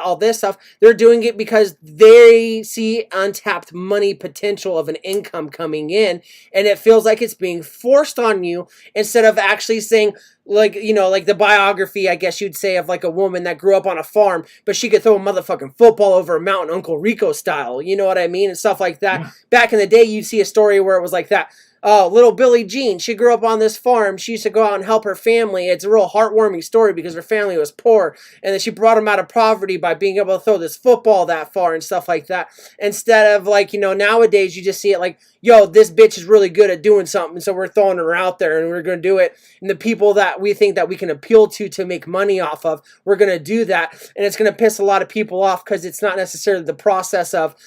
all this stuff, they're doing it because they see untapped money potential of an income coming in, and it feels like it's being forced on you, instead of actually saying, like the biography, I guess you'd say, of like a woman that grew up on a farm, but she could throw a motherfucking football over a mountain, Uncle Rico style, you know what I mean, and stuff like that. Yeah. Back in the day, you'd see a story where it was like that. Oh, little Billie Jean, she grew up on this farm. She used to go out and help her family. It's a real heartwarming story, because her family was poor, and then she brought them out of poverty by being able to throw this football that far and stuff like that. Instead of like, nowadays you just see it like, yo, this bitch is really good at doing something, so we're throwing her out there and we're going to do it. And the people that we think that we can appeal to make money off of, we're going to do that. And it's going to piss a lot of people off, because it's not necessarily the process of,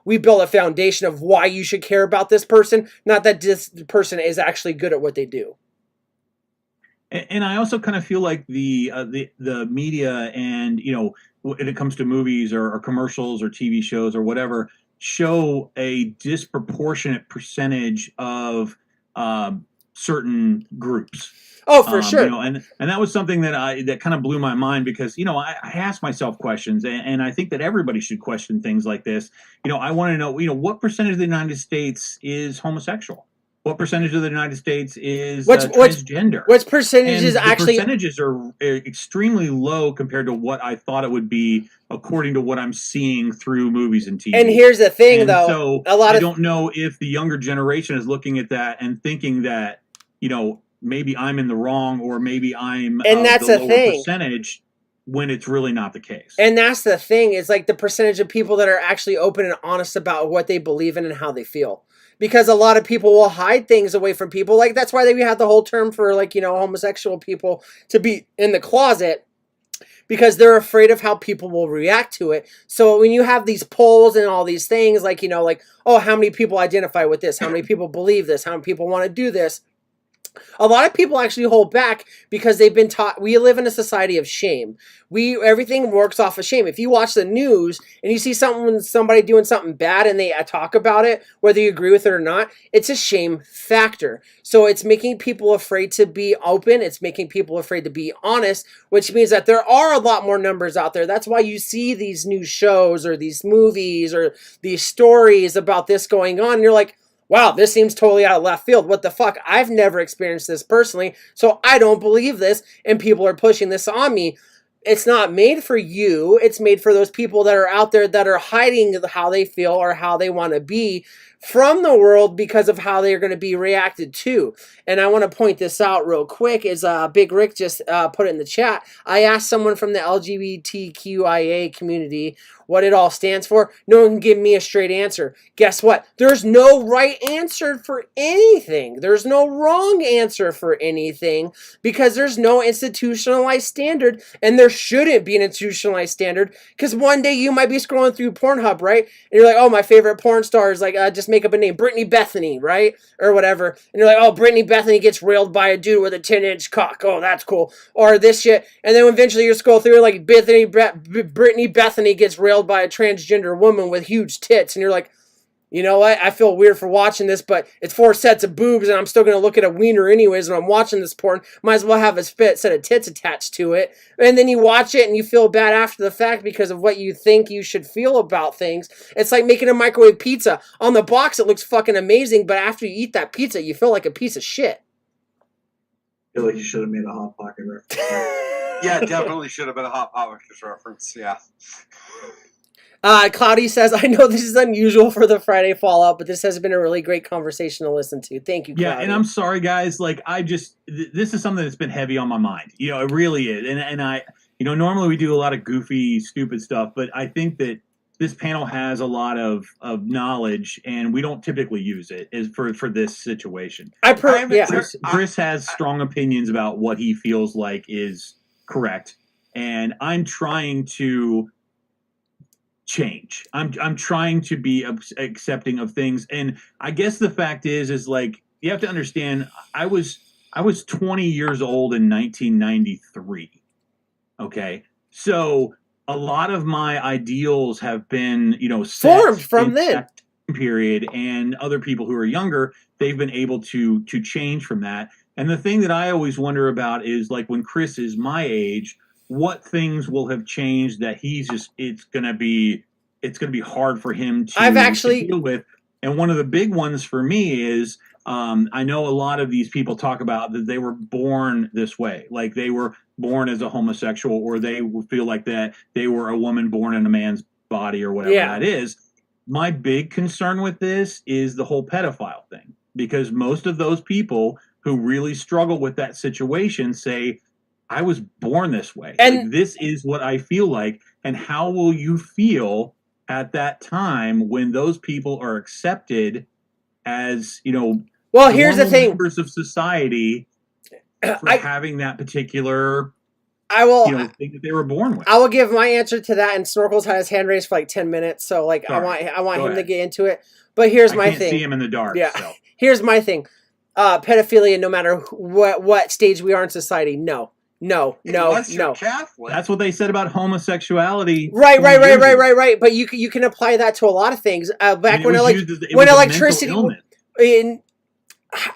we build a foundation of why you should care about this person, not that this person is actually good at what they do. And I also kind of feel like the media, and when it comes to movies or commercials or TV shows or whatever, show a disproportionate percentage of certain groups. Oh, for sure. You know, and that was something that kind of blew my mind because, you know, I asked myself questions, and I think that everybody should question things like this. You know, I want to know, you know, what percentage of the United States is homosexual? What percentage of the United States is transgender? Which percentages and actually? The percentages are extremely low compared to what I thought it would be, according to what I'm seeing through movies and TV. And here's the thing, and though. So I don't know if the younger generation is looking at that and thinking that, you know, maybe I'm in the wrong, or maybe I'm that's the the lower thing. Percentage, when it's really not the case. And that's the thing, is like the percentage of people that are actually open and honest about what they believe in and how they feel. Because a lot of people will hide things away from people. Like, that's why we had the whole term for, like, you know, homosexual people to be in the closet, because they're afraid of how people will react to it. So when you have these polls and all these things, like, you know, like, oh, how many people identify with this? How many people believe this? How many people want to do this? A lot of people actually hold back because they've been taught. We live in a society of shame. Everything works off of shame. If you watch the news and you see somebody doing something bad and they talk about it, whether you agree with it or not, it's a shame factor. So it's making people afraid to be open. It's making people afraid to be honest, which means that there are a lot more numbers out there. That's why you see these new shows or these movies or these stories about this going on. And you're like, wow, this seems totally out of left field. What the fuck? I've never experienced this personally, so I don't believe this, and people are pushing this on me. It's not made for you. It's made for those people that are out there that are hiding how they feel or how they want to be from the world because of how they're going to be reacted to. And I want to point this out real quick, is Big Rick just put it in the chat. I asked someone from the LGBTQIA community what it all stands for. No one can give me a straight answer. Guess what? There's no right answer for anything. There's no wrong answer for anything, because there's no institutionalized standard, and there shouldn't be an institutionalized standard, because one day you might be scrolling through Pornhub, right? And you're like, oh, my favorite porn star is like, just make up a name, Brittany Bethany, right? Or whatever. And you're like, oh, Brittany Bethany gets railed by a dude with a 10-inch cock. Oh, that's cool. Or this shit. And then eventually you scroll through, like, Brittany Bethany gets railed by a transgender woman with huge tits. And you're like, you know what? I feel weird for watching this, but it's 4 sets of boobs, and I'm still going to look at a wiener anyways when I'm watching this porn. Might as well have a set of tits attached to it. And then you watch it, and you feel bad after the fact because of what you think you should feel about things. It's like making a microwave pizza. On the box, it looks fucking amazing, but after you eat that pizza, you feel like a piece of shit. I feel like you should have made a Hot Pocket reference. Yeah, definitely should have been a Hot Pocket reference, yeah. Cloudy says, I know this is unusual for the Friday Fallout, but this has been a really great conversation to listen to. Thank you, Cloudy. Yeah, and I'm sorry, guys. Like, this is something that's been heavy on my mind. You know, it really is. And I, you know, normally we do a lot of goofy, stupid stuff, but I think that this panel has a lot of knowledge, and we don't typically use it for this situation. Chris has strong opinions about what he feels like is correct, and I'm trying to change. I'm trying to be accepting of things, and I guess the fact is like, you have to understand, I was 20 years old in 1993. Okay, so a lot of my ideals have been, you know, formed from then period, and other people who are younger, they've been able to change from that. And the thing that I always wonder about is, like, when Chris is my age, what things will have changed that it's gonna be hard for him to deal with. And one of the big ones for me is, I know a lot of these people talk about that they were born this way, like they were born as a homosexual, or they feel like that they were a woman born in a man's body, or whatever that is. My big concern with this is the whole pedophile thing, because most of those people who really struggle with that situation say, I was born this way. And like, this is what I feel like. And how will you feel at that time when those people are accepted as, you know, well, here's the thing, members of society for having that particular thing that they were born with? I will give my answer to that, and Snorkels had his hand raised for like 10 minutes, so like Sorry. I want him to get into it. But here's my thing. I can't see him in the dark. Yeah. So. Here's my thing. Pedophilia, no matter what stage we are in society, no. Unless you're Catholic. That's what they said about homosexuality. Right. But you can apply that to a lot of things. Back when electricity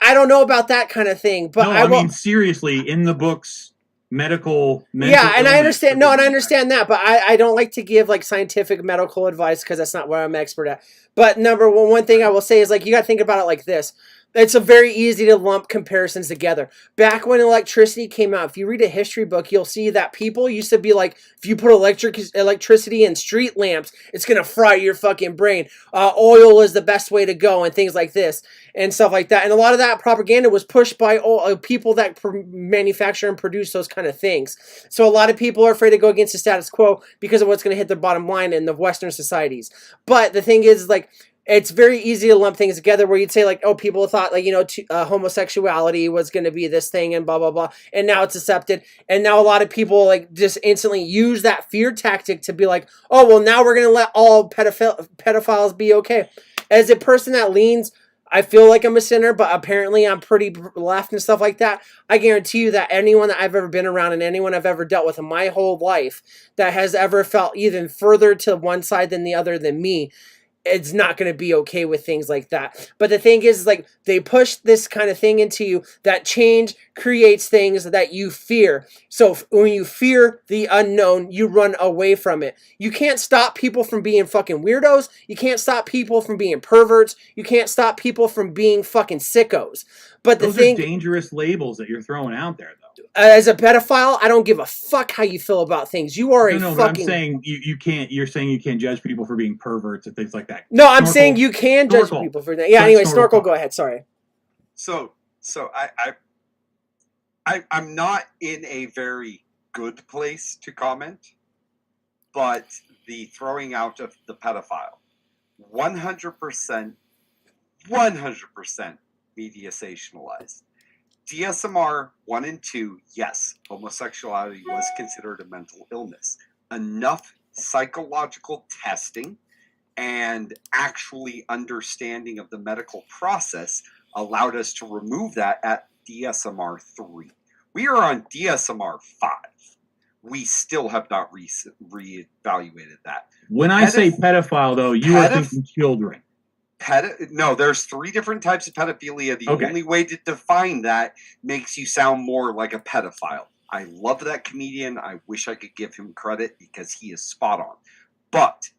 I don't know about that kind of thing, but No, I I will. mean seriously, in the books, mental Yeah, and I illness understand. could No, be and I an understand that, but I don't like to give like scientific medical advice because that's not what I'm expert at. But number one thing I will say is like you got to think about it like this. It's a very easy to lump comparisons together. Back when electricity came out, if you read a history book, you'll see that people used to be like, if you put electricity in street lamps, it's gonna fry your fucking brain. Oil is the best way to go, and things like this and stuff like that. And a lot of that propaganda was pushed by people that manufacture and produce those kind of things. So a lot of people are afraid to go against the status quo because of what's going to hit their bottom line in the Western societies. But the thing is, like, it's very easy to lump things together where you'd say, like, oh, people thought, like, homosexuality was going to be this thing and blah, blah, blah. And now it's accepted. And now a lot of people, like, just instantly use that fear tactic to be like, oh, well, now we're going to let all pedophiles be okay. As a person that leans, I feel like I'm a sinner, but apparently I'm pretty left and stuff like that. I guarantee you that anyone that I've ever been around and anyone I've ever dealt with in my whole life that has ever felt even further to one side than the other than me, it's not going to be okay with things like that. But the thing is, like, they push this kind of thing into you that change creates things that you fear. So when you fear the unknown, you run away from it. You can't stop people from being fucking weirdos. You can't stop people from being perverts. You can't stop people from being fucking sickos. But the Those thing, are dangerous labels that you're throwing out there, though. as a pedophile, I don't give a fuck how you feel about things. You are No, a but I'm fucking. saying you can't. You're saying you can't judge people for being perverts and things like that. No, I'm Snorkel- saying you can judge Snorkel. people for that. Yeah. Let Anyway, Snorkel Snorkel, talk. go ahead. Sorry. So I'm not in a very good place to comment, but the throwing out of the pedophile, 100%, 100% media sensationalized. DSMR 1 and 2, yes, homosexuality was considered a mental illness. Enough psychological testing and actually understanding of the medical process allowed us to remove that at DSMR 3. We are on DSMR 5. We still have not reevaluated that. When I say pedophile, though, you are thinking children. No, there's 3 different types of pedophilia. The Okay. only way to define that makes you sound more like a pedophile. I love that comedian. I wish I could give him credit because he is spot on. But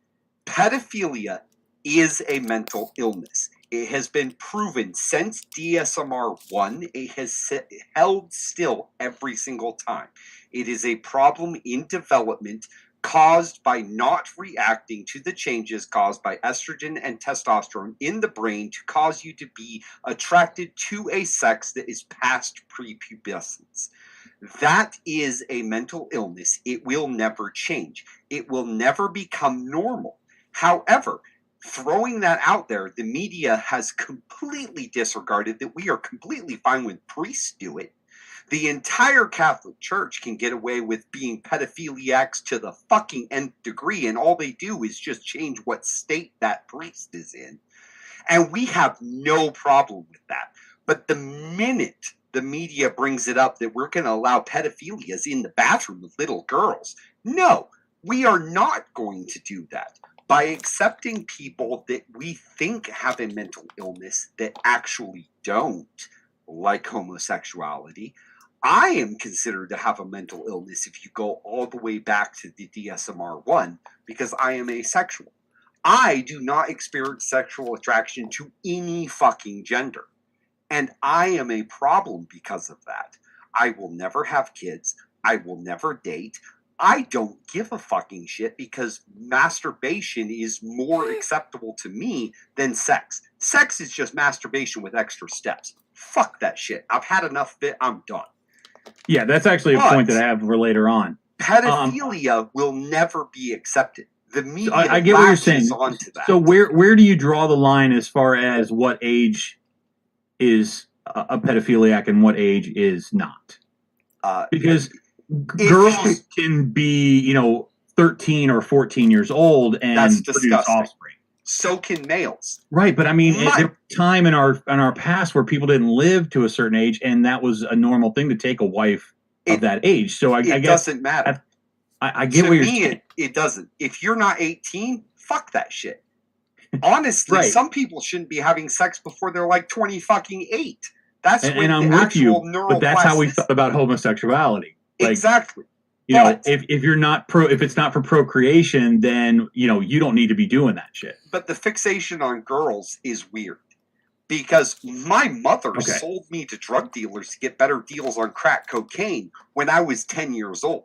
pedophilia is a mental illness. It has been proven since DSMR 1. It has held still every single time. It is a problem in development caused by not reacting to the changes caused by estrogen and testosterone in the brain to cause you to be attracted to a sex that is past prepubescence. That is a mental illness. It will never change. It will never become normal. However, throwing that out there, the media has completely disregarded that we are completely fine when priests do it. The entire Catholic Church can get away with being pedophiliacs to the fucking nth degree, and all they do is just change what state that priest is in. And we have no problem with that. But the minute the media brings it up that we're going to allow pedophilias in the bathroom with little girls, no, we are not going to do that. By accepting people that we think have a mental illness that actually don't, like homosexuality, I am considered to have a mental illness if you go all the way back to the DSMR 1 because I am asexual. I do not experience sexual attraction to any fucking gender. And I am a problem because of that. I will never have kids. I will never date. I don't give a fucking shit because masturbation is more acceptable to me than sex. Sex is just masturbation with extra steps. Fuck that shit. I've had enough of it. I'm done. Yeah, that's actually a point that I have for later on. Pedophilia will never be accepted. The media I get what you're saying. onto that. So where do you draw the line as far as what age is a pedophiliac and what age is not? Because girls can be, 13 or 14 years old and produce offspring. So can males. Right, but I mean, there was a time in our past where people didn't live to a certain age, and that was a normal thing to take a wife of that age. So I guess it doesn't matter. I get what you're saying. It doesn't. If you're not 18, fuck that shit. honestly, Right. some people shouldn't be having sex before they're like 20 fucking 8. That's when and I'm the with you, actual but that's how we neuroplasticity. thought about homosexuality. Like, Exactly. you know, But- if you're not if it's not for procreation, then you know you don't need to be doing that shit. But the fixation on girls is weird. Because my mother Okay. sold me to drug dealers to get better deals on crack cocaine when I was 10 years old.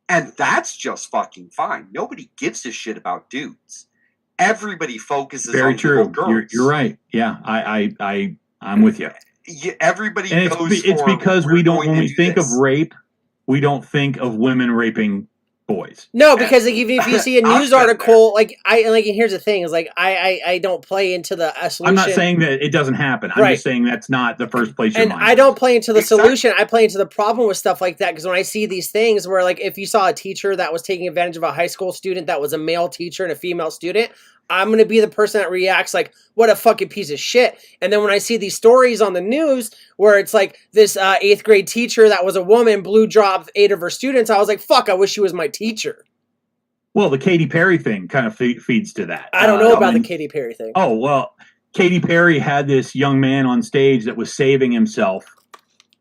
And that's just fucking fine. Nobody gives a shit about dudes. Everybody focuses Very on little true. girls. You're right. Yeah, I'm with you. Yeah, everybody And goes it's for, because "We're we don't, going when to we do think this." of rape, we don't think of women raping boys. No, because like even if you see a I've news been article, like and here's the thing is like I don't play into the solution. I'm not saying that it doesn't happen. I'm Right. just saying that's not the first place your And mind I don't goes. play into the Exactly. solution. I play into the problem with stuff like that because when I see these things where like if you saw a teacher that was taking advantage of a high school student that was a male teacher and a female student, I'm going to be the person that reacts like, what a fucking piece of shit. And then when I see these stories on the news where it's like this 8th grade teacher that was a woman blue dropped 8 of her students, I was like, fuck, I wish she was my teacher. Well, the Katy Perry thing kind of feeds to that. I don't know about the and- Katy Perry thing. Oh, well, Katy Perry had this young man on stage that was saving himself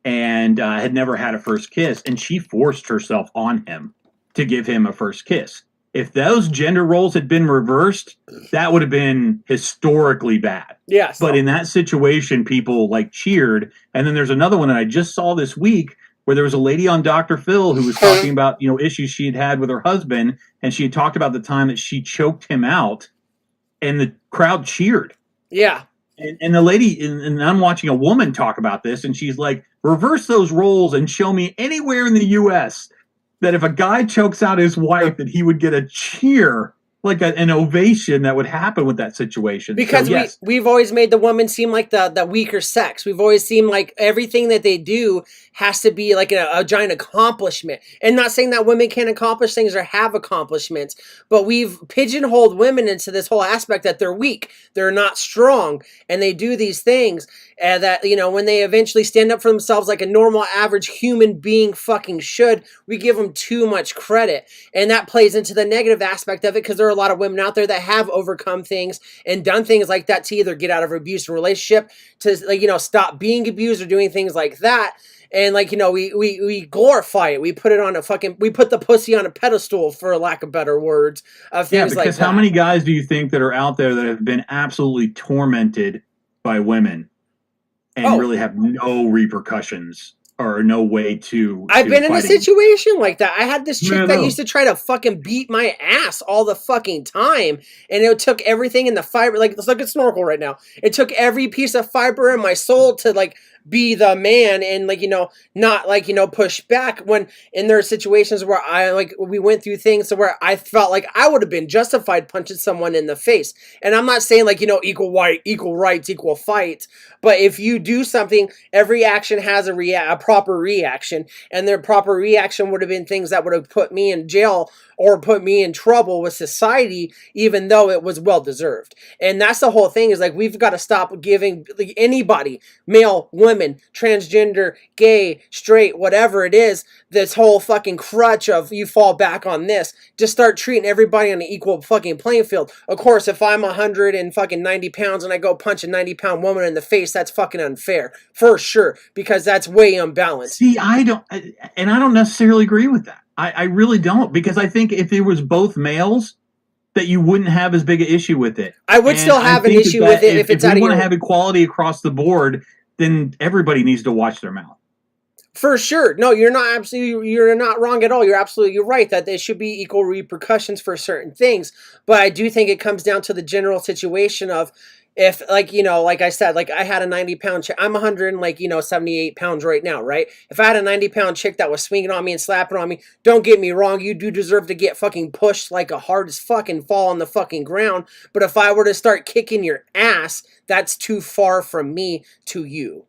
and had never had a first kiss, and she forced herself on him to give him a first kiss. If those gender roles had been reversed, that would have been historically bad. Yes. But in that situation, people like cheered. And then there's another one that I just saw this week where there was a lady on Dr. Phil who was talking about, you know, issues she had with her husband, and she had talked about the time that she choked him out, and the crowd cheered. Yeah. And the lady, and I'm watching a woman talk about this, and she's like, reverse those roles and show me anywhere in the U.S. that if a guy chokes out his wife, that he would get a cheer, like an ovation that would happen with that situation. Because So, yes, we've always made the woman seem like the weaker sex. We've always seemed like everything that they do has to be like a giant accomplishment. And not saying that women can't accomplish things or have accomplishments, but we've pigeonholed women into this whole aspect that they're weak, they're not strong, and they do these things that, you know, when they eventually stand up for themselves like a normal average human being fucking should, we give them too much credit. And that plays into the negative aspect of it because there are a lot of women out there that have overcome things and done things like that to either get out of an abusive relationship, to, like, you know, stop being abused or doing things like that. And like, you know, we glorify it. We put it on a fucking, we put the pussy on a pedestal, for lack of better words, of things like because that. how many guys do you think that are out there that have been absolutely tormented by women and Oh. really have no repercussions or no way to? I've to been in a fight against- situation like that. I had this chick Yeah, I that know. used to try to fucking beat my ass all the fucking time. And it took everything in the fiber. Like, let's look at Snorkel right now. It took every piece of fiber in my soul to, like, be the man and, like, you know, not, like, you know, push back when, and there are situations where I, like, we went through things to where I felt like I would have been justified punching someone in the face. And I'm not saying, like, you know, equal rights, equal fight. But if you do something, every action has a proper reaction, and their proper reaction would have been things that would have put me in jail or put me in trouble with society, even though it was well deserved. And that's the whole thing, is like, we've got to stop giving, like, anybody, male, women, transgender, gay, straight, whatever it is, this whole fucking crutch of you fall back on this. Just start treating everybody on an equal fucking playing field. Of course, if I'm 190 pounds and I go punch a 90-pound woman in the face, that's fucking unfair, for sure, because that's way unbalanced. See, I don't necessarily agree with that. I really don't, because I think if it was both males, that you wouldn't have as big an issue with it. I would And still I have an think issue that with it if it's out we of want your... to have equality across the board, then everybody needs to watch their mouth. For sure. No, you're not wrong at all. You're right that there should be equal repercussions for certain things. But I do think it comes down to the general situation of, if, like, you know, like I said, like, I had a 90-pound chick. I'm 78 pounds right now, right? If I had a 90-pound chick that was swinging on me and slapping on me, don't get me wrong, you do deserve to get fucking pushed like a hard as fucking fall on the fucking ground. But if I were to start kicking your ass, that's too far from me to you.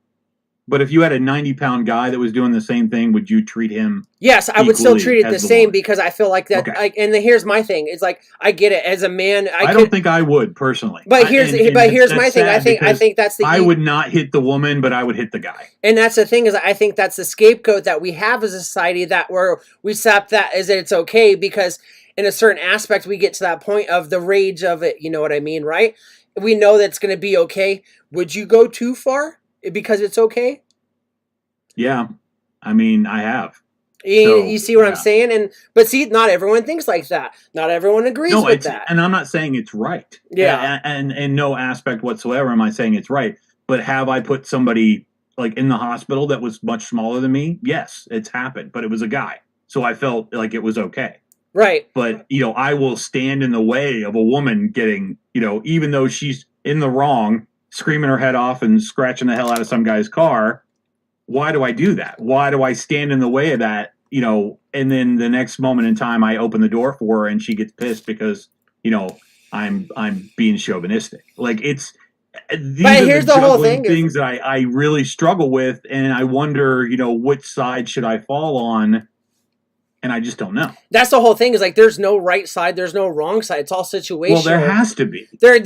But if you had a 90-pound guy that was doing the same thing, would you treat him? Yes, I would still Equally treat it the as the same, one. because I feel like that. Okay. And here's my thing: it's like, I get it as a man. I don't think I would personally. But I- here's and here's that's my thing. sad I think because that's the I would not hit the woman, but I would hit the guy. and that's the thing, is I think that's the scapegoat that we have as a society, that where we accept that is that it's okay because. in a certain aspect, we get to that point of the rage of it. You know what I mean, right? We know that's going to be okay. Would you go too far because it's okay? Yeah, I mean, I have. You see what I'm yeah. saying? But see, not everyone thinks like that. Not everyone agrees with that. And I'm not saying it's right. Yeah. And in no aspect whatsoever am I saying it's right. But have I put somebody like in the hospital that was much smaller than me? Yes, it's happened. But it was a guy. So I felt like it was okay. Right. But, I will stand in the way of a woman getting, even though she's in the wrong, screaming her head off and scratching the hell out of some guy's car. Why do I do that? Why do I stand in the way of that? And then the next moment in time, I open the door for her and she gets pissed because, I'm being chauvinistic. Like these but are here's the whole juggling thing things that I really struggle with. And I wonder, which side should I fall on? And I just don't know. That's the whole thing is like, there's no right side. There's no wrong side. It's all situational. Well, there has to be. There's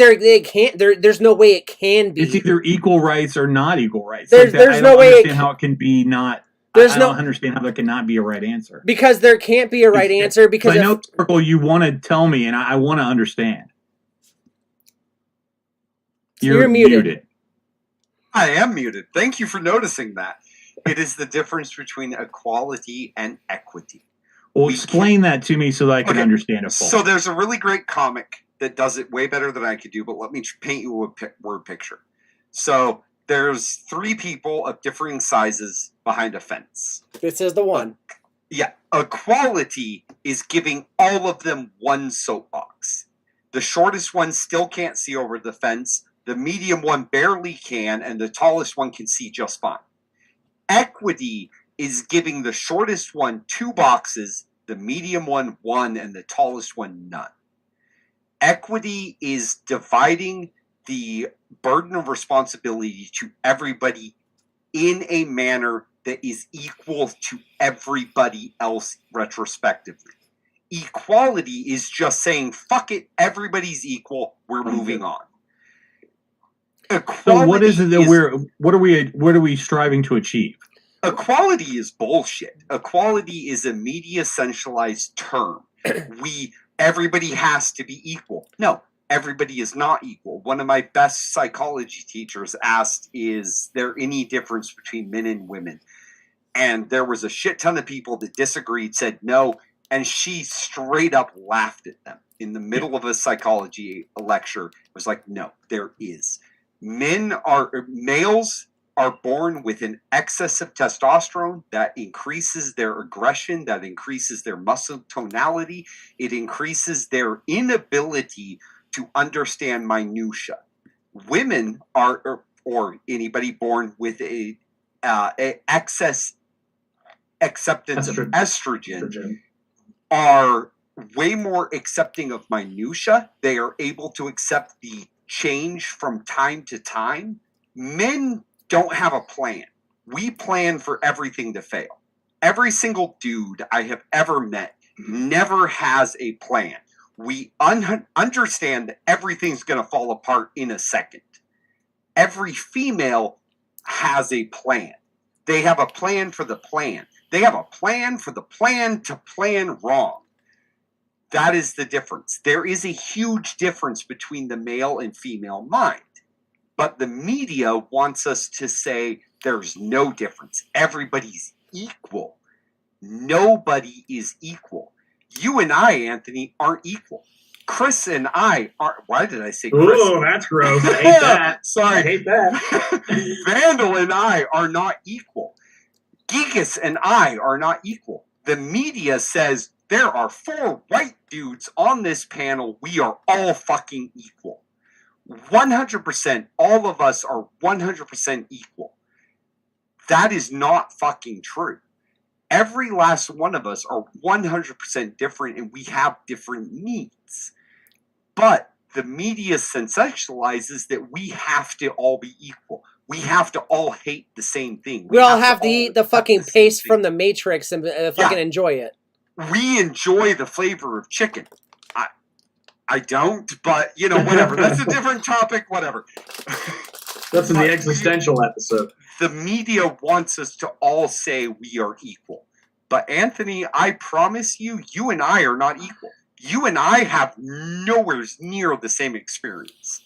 no way it can be. It's either equal rights or not equal rights. There's no way. I don't understand how it can be not. I don't understand how there cannot be a right answer. Because there can't be a right answer. Because I know, Circle, you want to tell me, and I want to understand. You're muted. I am muted. Thank you for noticing that. It is the difference between equality and equity. Well, explain that to me so that I can understand it fully. So there's a really great comic that does it way better than I could do, but let me paint you a word picture. So there's 3 people of differing sizes behind a fence. This is the one. Yeah. Equality is giving all of them one soapbox. The shortest one still can't see over the fence. The medium one barely can, and the tallest one can see just fine. Equity is giving the shortest one 2 boxes, the medium one 1, and the tallest one none. Equity is dividing the burden of responsibility to everybody in a manner that is equal to everybody else retrospectively. Equality is just saying, fuck it, everybody's equal, we're moving on. So what is it that what are we striving to achieve? Equality is bullshit. Equality is a media centralized term. Everybody has to be equal. No, everybody is not equal. One of my best psychology teachers asked, is there any difference between men and women? And there was a shit ton of people that disagreed, said no, and she straight up laughed at them in the middle of a psychology lecture. It was like, no, there is. Males are born with an excess of testosterone that increases their aggression, that increases their muscle tonality, it increases their inability to understand minutia. Women are, or anybody born with a excess acceptance of estrogen, are way more accepting of minutia. They are able to accept the change from time to time. Men don't have a plan. We plan for everything to fail. Every single dude I have ever met never has a plan. We understand that everything's going to fall apart in a second. Every female has a plan. They have a plan for the plan. They have a plan for the plan to plan wrong. That is the difference. There is a huge difference between the male and female mind. But the media wants us to say there's no difference. Everybody's equal. Nobody is equal. You and I, Anthony, aren't equal. Chris and I are. Why did I say Chris? Oh, that's gross. I hate that. Sorry. I hate that. Vandal and I are not equal. Geekus and I are not equal. The media says there are 4 white dudes on this panel. We are all fucking equal. 100%, all of us are 100% equal. That is not fucking true. Every last one of us are 100% different, and we have different needs. But the media sensationalizes that we have to all be equal. We have to all hate the same thing. We all have to eat the fucking paste from the Matrix and fucking enjoy it. We enjoy the flavor of chicken. I don't, but, whatever. That's a different topic, whatever. That's in the existential episode. The media wants us to all say we are equal. But, Anthony, I promise you, you and I are not equal. You and I have nowhere near the same experience.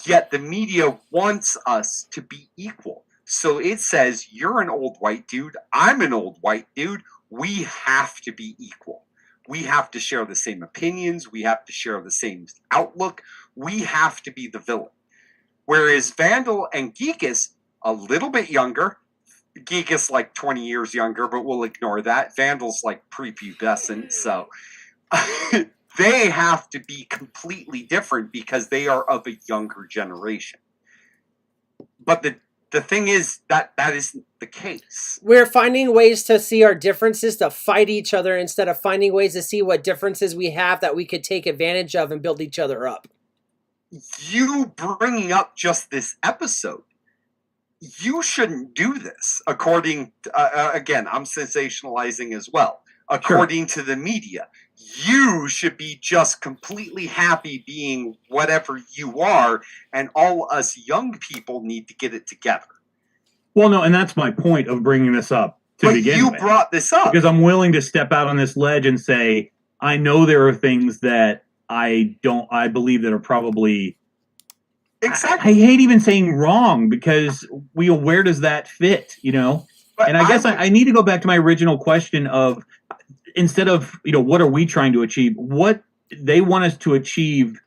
Yet the media wants us to be equal. So it says, you're an old white dude, I'm an old white dude, we have to be equal. We have to share the same opinions, we have to share the same outlook, we have to be the villain. Whereas Vandal and Geekus, a little bit younger, Geekus like 20 years younger, but we'll ignore that. Vandal's like prepubescent, so they have to be completely different because they are of a younger generation. But the thing is that isn't the case. We're finding ways to see our differences to fight each other instead of finding ways to see what differences we have that we could take advantage of and build each other up. You bringing up just this episode, you shouldn't do this. According to, again, I'm sensationalizing as well. According to the media, you should be just completely happy being whatever you are, and all us young people need to get it together. Well, no, and that's my point of bringing this up to begin with. But you brought this up. Because I'm willing to step out on this ledge and say, I know there are things that I believe that are probably... Exactly. I hate even saying wrong, because where does that fit, you know? But And I guess I need to go back to my original question of, instead of, what are we trying to achieve? What they want us to achieve,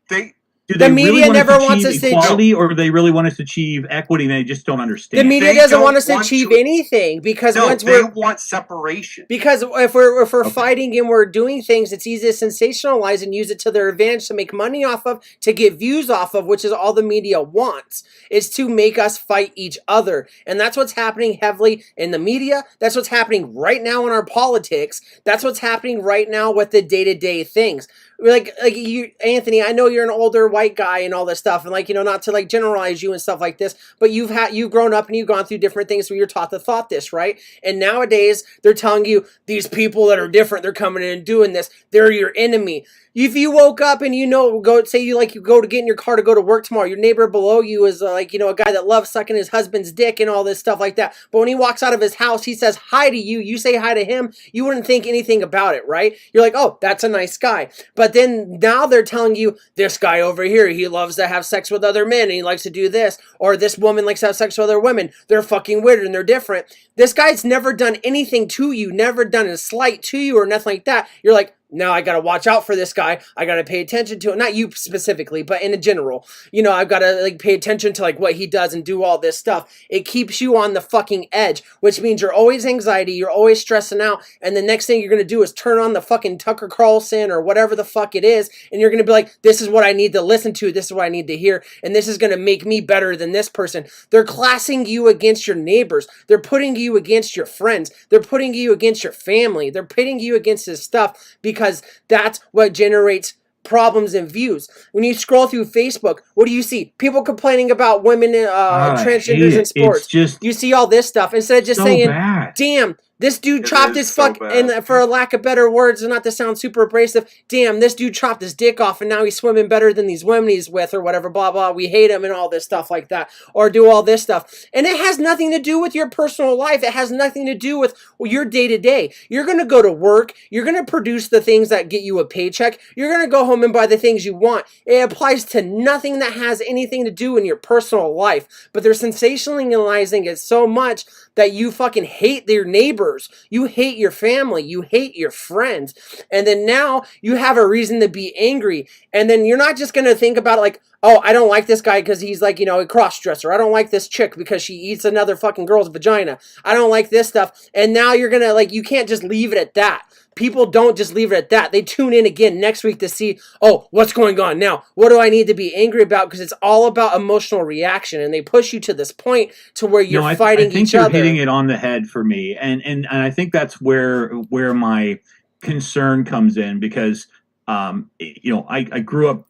do The they media really want never us to wants achieve us to- equality, or do they really want us to achieve equity and they just don't The understand? media They doesn't don't want us to want achieve to- anything because No, once they we're want separation. because if we're Okay. fighting and we're doing things, it's easy to sensationalize and use it to their advantage to make money off of, to get views off of, which is all the media wants, is to make us fight each other. And that's what's happening heavily in the media. That's what's happening right now in our politics. That's what's happening right now with the day-to-day things. Like you, Anthony, I know you're an older white guy and all this stuff, and not to generalize you and stuff like this, but you've grown up and you've gone through different things where you're taught to thought this, right? And nowadays they're telling you these people that are different, they're coming in and doing this, they're your enemy. If you woke up and you go to get in your car to go to work tomorrow, your neighbor below you is a guy that loves sucking his husband's dick and all this stuff like that. But when he walks out of his house, he says hi to you. You say hi to him. You wouldn't think anything about it, right? You're like, oh, that's a nice guy. But then now they're telling you this guy over here, he loves to have sex with other men and he likes to do this, or this woman likes to have sex with other women. They're fucking weird and they're different. This guy's never done anything to you, never done a slight to you or nothing like that. You're like, now I gotta watch out for this guy. I gotta pay attention to it. Not you specifically, but in general. I've gotta pay attention to what he does and do all this stuff. It keeps you on the fucking edge, which means you're always anxiety, you're always stressing out, and the next thing you're gonna do is turn on the fucking Tucker Carlson or whatever the fuck it is, and you're gonna be like, this is what I need to listen to, this is what I need to hear, and this is gonna make me better than this person. They're classing you against your neighbors. They're putting you against your friends. They're putting you against your family. They're pitting you against this stuff because that's what generates problems and views. When you scroll through Facebook, what do you see? People complaining about women, transgenders in sports. It's just You see all this stuff instead of just so saying, bad. damn, this dude It chopped is his so fuck, bad. and for a lack of better words, and not to sound super abrasive, damn, this dude chopped his dick off and now he's swimming better than these women he's with or whatever, blah, blah, we hate him and all this stuff like that, or do all this stuff. And it has nothing to do with your personal life. It has nothing to do with your day-to-day. You're going to go to work. You're going to produce the things that get you a paycheck. You're going to go home and buy the things you want. It applies to nothing that has anything to do in your personal life. But they're sensationalizing it so much that you fucking hate your neighbors. You hate your family. You hate your friends. And then now you have a reason to be angry. And then you're not just going to think about it oh, I don't like this guy because he's a cross-dresser. I don't like this chick because she eats another fucking girl's vagina. I don't like this stuff. And now you're going to, you can't just leave it at that. People don't just leave it at that. They tune in again next week to see, oh, what's going on now? What do I need to be angry about? Because it's all about emotional reaction. And they push you to this point to where you're fighting I think each you're other. hitting it on the head for me. And I think that's where my concern comes in, because, I grew up,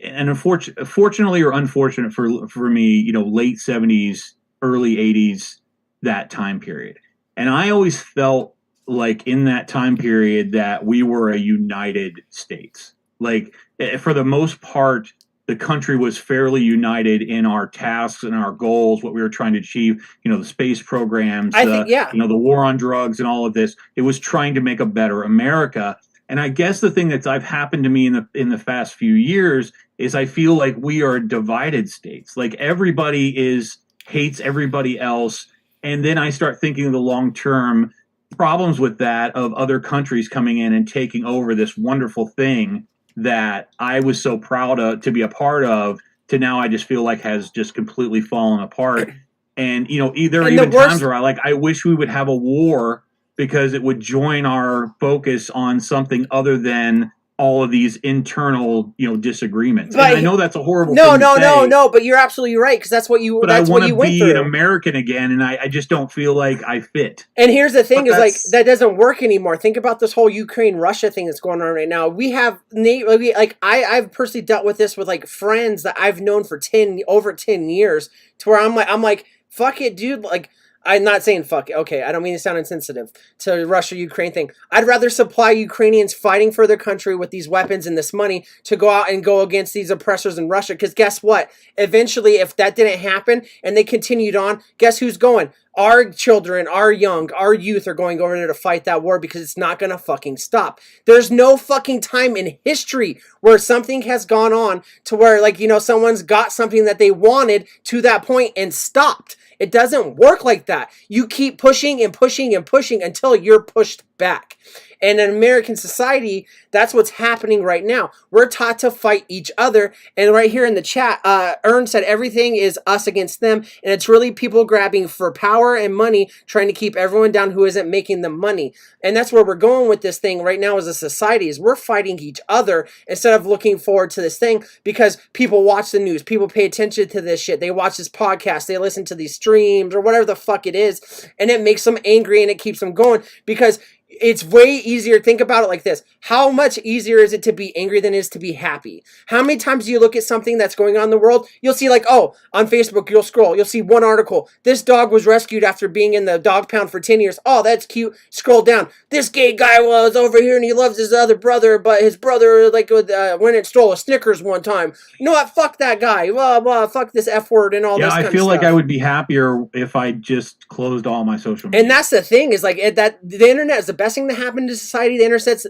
and fortunately or unfortunate for me, late 70s, early 80s, that time period. And I always felt like in that time period that we were a united states. For the most part, the country was fairly united in our tasks and our goals, what we were trying to achieve, the space programs, I think, yeah. the war on drugs and all of this. It was trying to make a better America. And I guess the thing that's I've happened to me in the past few years is I feel like we are divided states. Like everybody hates everybody else, and then I start thinking of the long term problems with that of other countries coming in and taking over this wonderful thing that I was so proud of to be a part of, to now I just feel like has just completely fallen apart. And there are even times where I wish we would have a war, because it would join our focus on something other than all of these internal, disagreements. But and I know that's a horrible no, thing to say, no, but you're absolutely right, because that's what you. But that's I what want you to went be through. an American again, and I just don't feel like I fit. And here's the thing: But is like that's- that doesn't work anymore. Think about this whole Ukraine-Russia thing that's going on right now. We have I've personally dealt with this with like friends that I've known for over 10 years, to where I'm like, fuck it, dude. Like, I'm not saying fuck it. Okay, I don't mean to sound insensitive to Russia-Ukraine thing. I'd rather supply Ukrainians fighting for their country with these weapons and this money to go out and go against these oppressors in Russia. Because guess what? Eventually, if that didn't happen and they continued on, guess who's going? Our children, our youth are going over there to fight that war, because it's not going to fucking stop. There's no fucking time in history where something has gone on to where, someone's got something that they wanted to that point and stopped. It doesn't work like that. You keep pushing and pushing and pushing until you're pushed back. And in American society, that's what's happening right now. We're taught to fight each other. And right here in the chat, Ern said everything is us against them. And it's really people grabbing for power and money, trying to keep everyone down who isn't making them money. And that's where we're going with this thing right now as a society, is we're fighting each other instead of looking forward to this thing, because people watch the news. People pay attention to this shit. They watch this podcast. They listen to these streams or whatever the fuck it is. And it makes them angry and it keeps them going, because it's way easier. Think about it like this. How much easier is it to be angry than it is to be happy? How many times do you look at something that's going on in the world? You'll see on Facebook, you'll scroll. You'll see one article. This dog was rescued after being in the dog pound for 10 years. Oh, that's cute. Scroll down. This gay guy was over here and he loves his other brother, but his brother went and stole a Snickers one time. You know what? Fuck that guy. Blah, blah, fuck this F word and all this kind of stuff. Yeah, I feel like I would be happier if I just closed all my social media. And that's the thing, is that the internet is the best thing to happen to society. The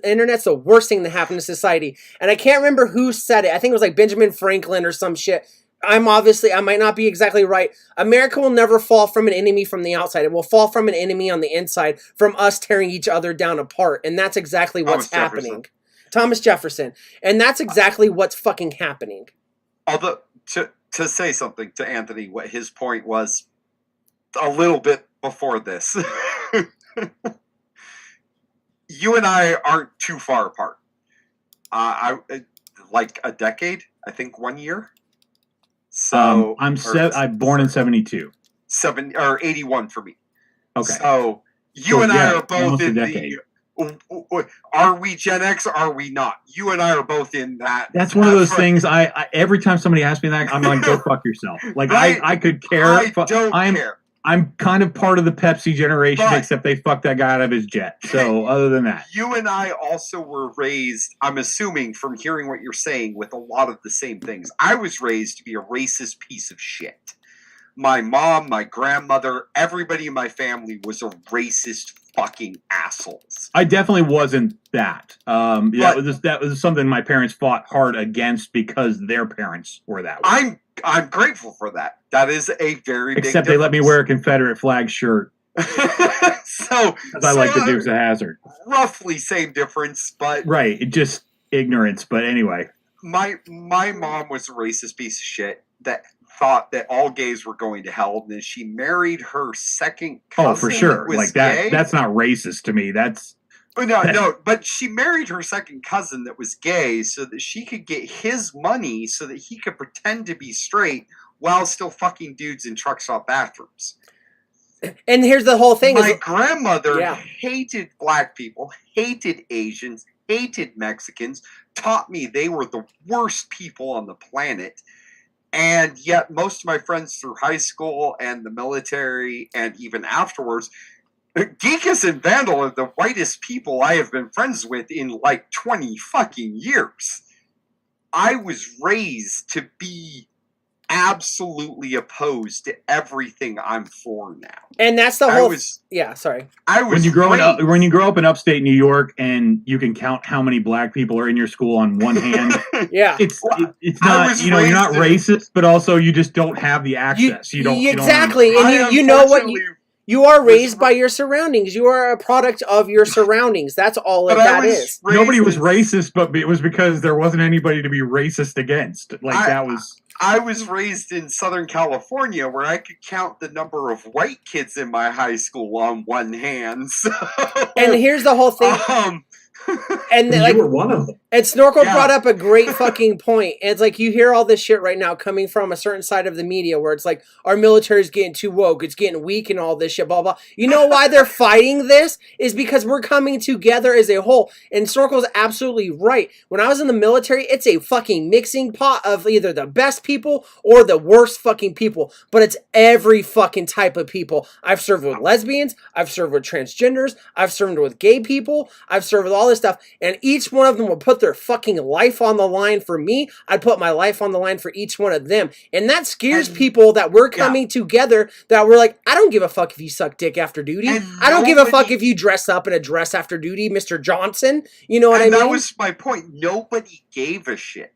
internet's the worst thing to happen to society. And I can't remember who said it. I think it was like Benjamin Franklin or some shit. I might not be exactly right. America will never fall from an enemy from the outside. It will fall from an enemy on the inside, from us tearing each other down apart. And that's exactly what's happening. Thomas Jefferson. And that's exactly what's fucking happening. Although, to say something to Anthony, what his point was a little bit before this. You and I aren't too far apart. I like a decade, I think 1 year. So I'm born in 72. 81 for me. Okay. So you and I are both almost a in decade. Are we Gen X or are we not? You and I are both in that. That's one of those things. I every time somebody asks me that, I'm like, go fuck yourself. Like I could care. I don't care. I'm kind of part of the Pepsi generation, But- except they fucked that guy out of his jet. So other than that, You and I also were raised, I'm assuming from hearing what you're saying, with a lot of the same things. I was raised to be a racist piece of shit. My mom, my grandmother, everybody in my family was a racist fucking assholes. I definitely wasn't that. That was something my parents fought hard against because their parents were that way. I'm grateful for that. That is a very big Except they let me wear a Confederate flag shirt so because I like the Dukes of Hazzard. Roughly same difference, but Right, it just ignorance. But anyway, my mom was a racist piece of shit that thought that all gays were going to hell, and then she married her second cousin. oh for sure, was like that. gay. That's not racist to me. That's No, but she married her second cousin that was gay so that she could get his money so that he could pretend to be straight while still fucking dudes in truck stop bathrooms. And here's the whole thing. My is, grandmother Yeah. hated black people, hated Asians, hated Mexicans, taught me they were the worst people on the planet. And yet most of my friends through high school and the military and even afterwards, Geekus and Vandal are the whitest people I have been friends with in like 20 fucking years. I was raised to be absolutely opposed to everything I'm for now. And that's the I whole. was Yeah, sorry. When you grow up in upstate New York and you can count how many black people are in your school on one hand, Yeah. it's I not, was you know, you're not raised racist, but also you just don't have the access. You don't exactly, You don't and I you know what unfortunately you are was raised by your surroundings. You are a product of your surroundings. That's all but that I was is. Nobody was raised in- racist, but it was because there wasn't anybody to be racist against. Like that was. I was raised in Southern California where I could count the number of white kids in my high school on one hand. So, And here's the whole thing. And And like, you were one of them. and Snorkel Yeah. brought up a great fucking point. And it's like you hear all this shit right now coming from a certain side of the media where it's like our military's getting too woke, it's getting weak and all this shit, blah blah. You know why they're fighting this? Is because we're coming together as a whole. And Snorkel's absolutely right. When I was in the military, it's a fucking mixing pot of either the best people or the worst fucking people. But it's every fucking type of people. I've served with lesbians, I've served with transgenders, I've served with gay people, I've served with all this stuff, and each one of them will put their fucking life on the line for me. I'd put my life on the line for each one of them. And that scares people that we're coming together, that we're like, I don't give a fuck if you suck dick after duty. And I don't give a fuck nobody- if you dress up in a dress after duty, Mr. Johnson. You know what I and mean? that was my point. Nobody gave a shit.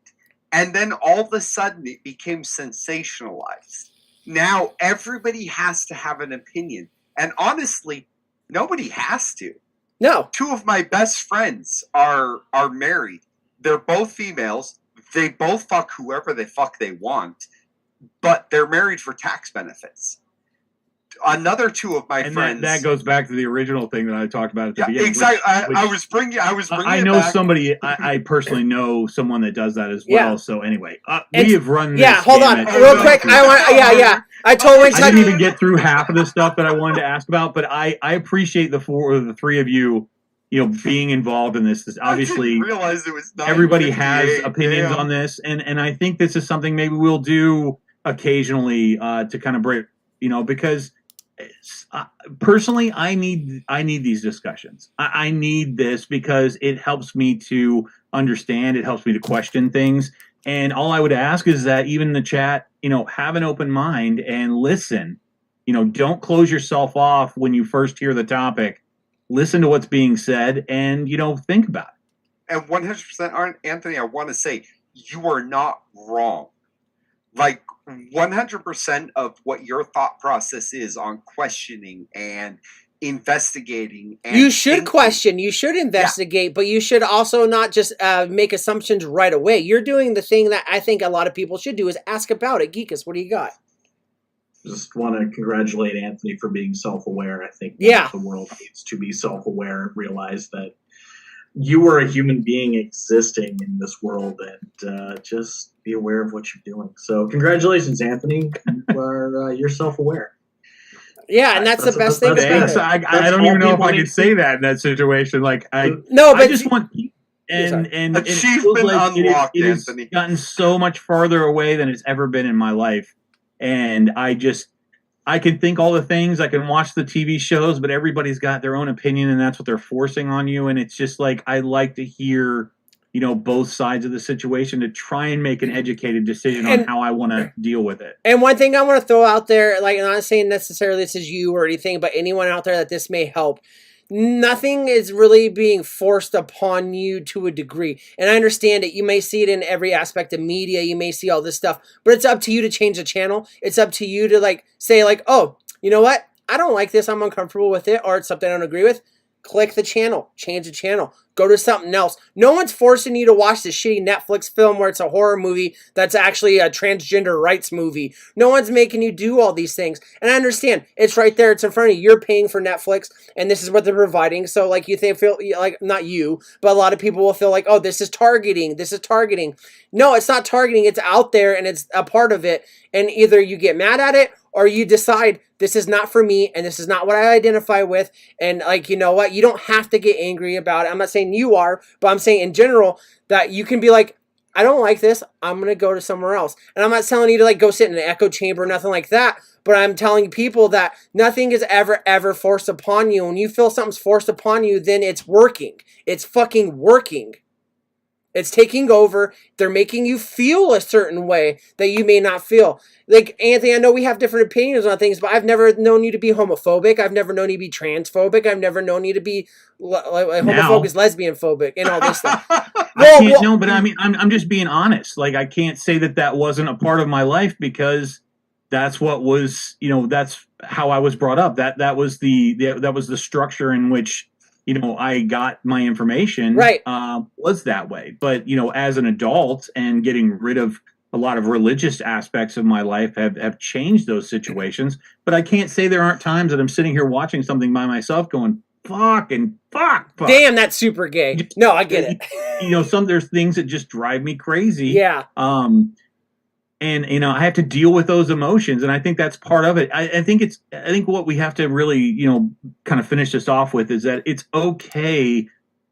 And then all of a sudden it became sensationalized. Now everybody has to have an opinion. And honestly, nobody has to. No. Two of my best friends are married. They're both females. They both fuck whoever they want, but they're married for tax benefits. Another two of my And friends. that goes back to the original thing that I talked about at the yeah, beginning. exactly. which- I was bringing. I it know back. somebody. I personally know someone that does that as well. Yeah. So anyway, And- we have run. This Yeah, hold on. gamut. Real quick. I want, yeah. I totally I touched. didn't even get through half of the stuff that I wanted to ask about, but I appreciate the three of you, being involved in this. Obviously, I didn't realize it was everybody has 9:58. opinions Damn. on this, and I think this is something maybe we'll do occasionally to kind of break, because personally, I need these discussions. I need this because it helps me to understand. It helps me to question things. And all I would ask is that even in the chat, have an open mind and listen. Don't close yourself off when you first hear the topic. Listen to what's being said and, think about it. And 100%, Anthony, I want to say you are not wrong. Like 100% of what your thought process is on questioning and investigating. And You should thinking- question, you should investigate, but you should also not just make assumptions right away. You're doing the thing that I think a lot of people should do is ask about it. Geekus, what do you got? Just want to congratulate Anthony for being self-aware. I think Yeah. the world needs to be self-aware and realize that you are a human being existing in this world, and just be aware of what you're doing. So congratulations, Anthony. You're self-aware. Yeah, and that's the best thing. that's about Thanks. it. I That's don't all even know if people I need could to say that in that situation. Like No, I but just want and it Achievement feels like unlocked, it has Anthony. gotten so much farther away than it's ever been in my life, and I can think all the things, I can watch the TV shows, but everybody's got their own opinion, and that's what they're forcing on you. And it's just like I like to hear, both sides of the situation to try and make an educated decision on And- how I want to deal with it. And one thing I want to throw out there, like, I'm not saying necessarily this is you or anything, but anyone out there that this may help. Nothing is really being forced upon you to a degree. And I understand it. You may see it in every aspect of media. You may see all this stuff, but it's up to you to change the channel. It's up to you to say oh, you know what? I don't like this. I'm uncomfortable with it, or it's something I don't agree with. Click the channel, change the channel, go to something else. No one's forcing you to watch this shitty Netflix film where it's a horror movie that's actually a transgender rights movie. No one's making you do all these things. And I understand, it's right there, it's in front of you. You're paying for Netflix, and this is what they're providing. So, feel like, not you, but a lot of people will feel like, oh, this is targeting. No, it's not targeting. It's out there, and it's a part of it. And either you get mad at it, or you decide this is not for me and this is not what I identify with. And you know what? You don't have to get angry about it. I'm not saying you are, but I'm saying in general that you can be like, I don't like this. I'm going to go to somewhere else. And I'm not telling you to go sit in an echo chamber or nothing like that. But I'm telling people that nothing is ever forced upon you. When you feel something's forced upon you, then it's working. It's fucking working. It's taking over. They're making you feel a certain way that you may not feel. Like, Anthony, I know we have different opinions on things, but I've never known you to be homophobic. I've never known you to be transphobic. I've never known you to be homophobic, lesbian phobic, and all this stuff. No, but I mean, I'm just being honest. Like, I can't say that wasn't a part of my life because that's what was, that's how I was brought up. That was the structure in which, I got my information. Right. Was that way. But, as an adult and getting rid of a lot of religious aspects of my life have changed those situations. But I can't say there aren't times that I'm sitting here watching something by myself going, fuck. Damn, that's super gay. No, I get it. There's things that just drive me crazy. Yeah. And I have to deal with those emotions, and I think that's part of it. I think what we have to really, kind of finish this off with is that it's okay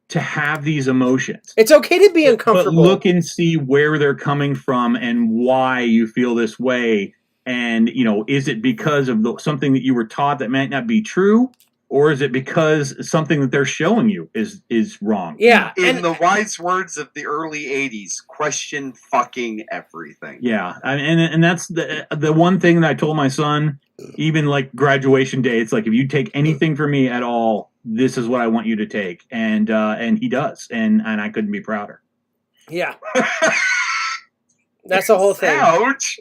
to have these emotions. It's okay to be uncomfortable. But look and see where they're coming from and why you feel this way. And is it because of something that you were taught that might not be true? Or is it because something that they're showing you is wrong? Yeah. In the wise words of the early 80s, question fucking everything. Yeah. And that's the one thing that I told my son, even like graduation day, it's like, if you take anything from me at all, this is what I want you to take. And he does. And I couldn't be prouder. Yeah. That's the whole thing. Ouch.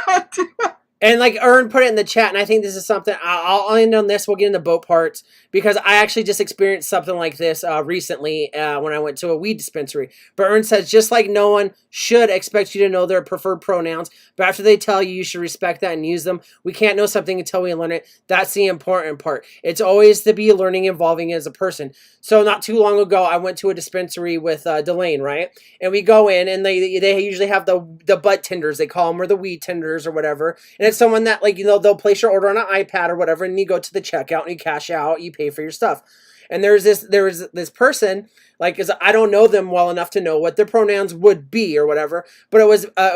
God damn. And like Ern put it in the chat, and I think this is something, I'll end on this, we'll get into boat parts, because I actually just experienced something like this recently when I went to a weed dispensary. But Ern says, just like no one should expect you to know their preferred pronouns, but after they tell you, you should respect that and use them. We can't know something until we learn it. That's the important part. It's always to be learning, evolving as a person. So not too long ago, I went to a dispensary with Delane, right? And we go in, and they usually have the butt tenders, they call them, or the weed tenders or whatever. And it's someone that, like, they'll place your order on an iPad or whatever, and you go to the checkout and you cash out, you pay for your stuff. And there was this person, like, I don't know them well enough to know what their pronouns would be or whatever, but it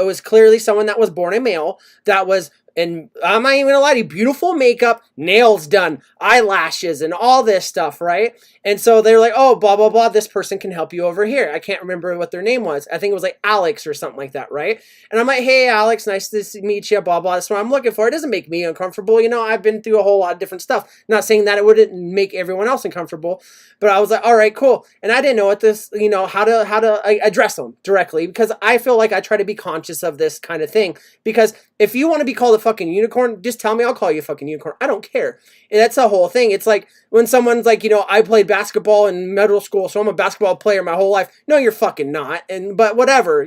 was clearly someone that was born a male, that was, and I'm not even gonna lie to you, beautiful makeup, nails done, eyelashes, and all this stuff, right? And so they're like, oh, blah, blah, blah, this person can help you over here. I can't remember what their name was. I think it was like Alex or something like that, right? And I'm like, hey, Alex, nice to meet you, blah, blah. That's what I'm looking for. It doesn't make me uncomfortable. I've been through a whole lot of different stuff. Not saying that it wouldn't make everyone else uncomfortable, but I was like, all right, cool. And I didn't know what this, how to address them directly, because I feel like I try to be conscious of this kind of thing. Because if you want to be called a fucking unicorn, just tell me, I'll call you a fucking unicorn. I don't care. And that's the whole thing. It's like when someone's like, I played basketball in middle school, so I'm a basketball player my whole life. No, you're fucking not. But whatever,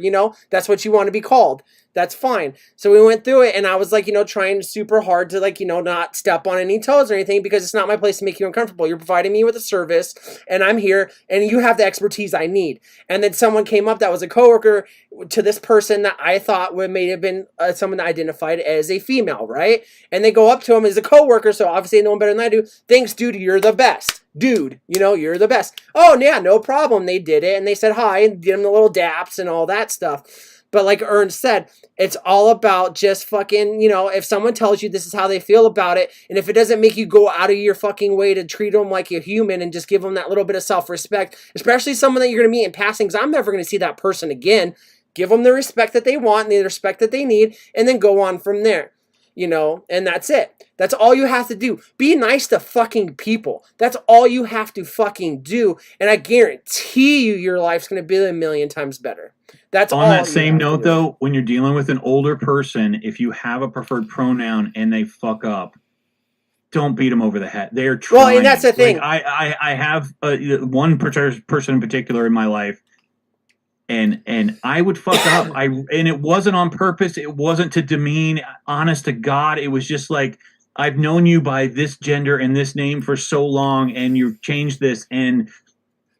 that's what you want to be called. That's fine. So we went through it, and I was like, trying super hard to, like, not step on any toes or anything, because it's not my place to make you uncomfortable. You're providing me with a service, and I'm here, and you have the expertise I need. And then someone came up that was a coworker to this person that I thought may have been someone that identified as a female, right? And they go up to him as a coworker, so obviously they know him better than I do. Thanks, dude, you're the best. Dude, you're the best. Oh, yeah, no problem. They did it, and they said hi, and did him the little daps and all that stuff. But like Ern said, it's all about just fucking, if someone tells you this is how they feel about it, and if it doesn't make you go out of your fucking way to treat them like a human and just give them that little bit of self-respect, especially someone that you're going to meet in passing, because I'm never going to see that person again, give them the respect that they want and the respect that they need, and then go on from there. And that's it. That's all you have to do. Be nice to fucking people. That's all you have to fucking do. And I guarantee you your life's going to be a million times better. That's on that same note, though, when you're dealing with an older person, if you have a preferred pronoun and they fuck up, don't beat them over the head. They're trying. Well, and that's the thing. Like, I have one person in particular in my life, and I would fuck up. And it wasn't on purpose. It wasn't to demean. Honest to God, it was just like, I've known you by this gender and this name for so long, and you've changed this, and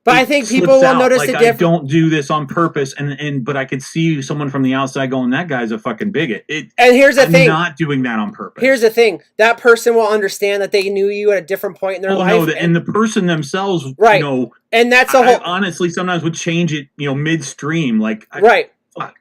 but I think people will notice the difference. I don't do this on purpose, but I could see someone from the outside going, "That guy's a fucking bigot." And here's the thing: I'm not doing that on purpose. Here's the thing: that person will understand that they knew you at a different point in their life. No, and the person themselves, right? And that's the whole. I honestly, sometimes would change it, midstream. Like, right?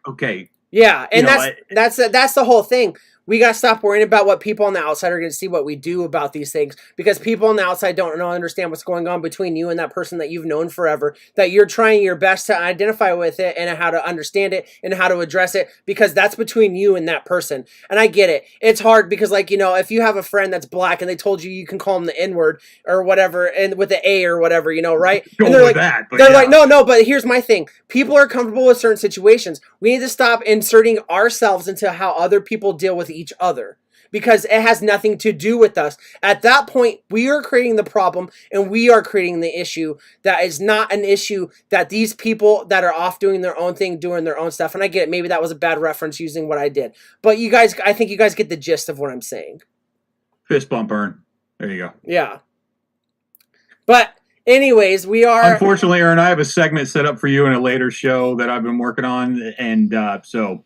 Okay. Yeah, and that's the whole thing. we got to stop worrying about what people on the outside are going to see what we do about these things, because people on the outside don't understand what's going on between you and that person that you've known forever, that you're trying your best to identify with it and how to understand it and how to address it, because that's between you and that person. And I get it. It's hard because, like, you know, if you have a friend that's black and they told you can call them the N-word or whatever, and with the A or whatever, you know, right? Go And they're with like, that, but they're yeah. like, no, but here's my thing. People are comfortable with certain situations. We need to stop inserting ourselves into how other people deal with each other, because it has nothing to do with us. At that point, we are creating the problem and we are creating the issue that is not an issue that these people that are off doing their own thing, doing their own stuff. And I get it. Maybe that was a bad reference using what I did. But you guys, I think you guys get the gist of what I'm saying. Fist bump, Ern. There you go. Yeah. But anyways, we are... Unfortunately, Ern, I have a segment set up for you in a later show that I've been working on. And so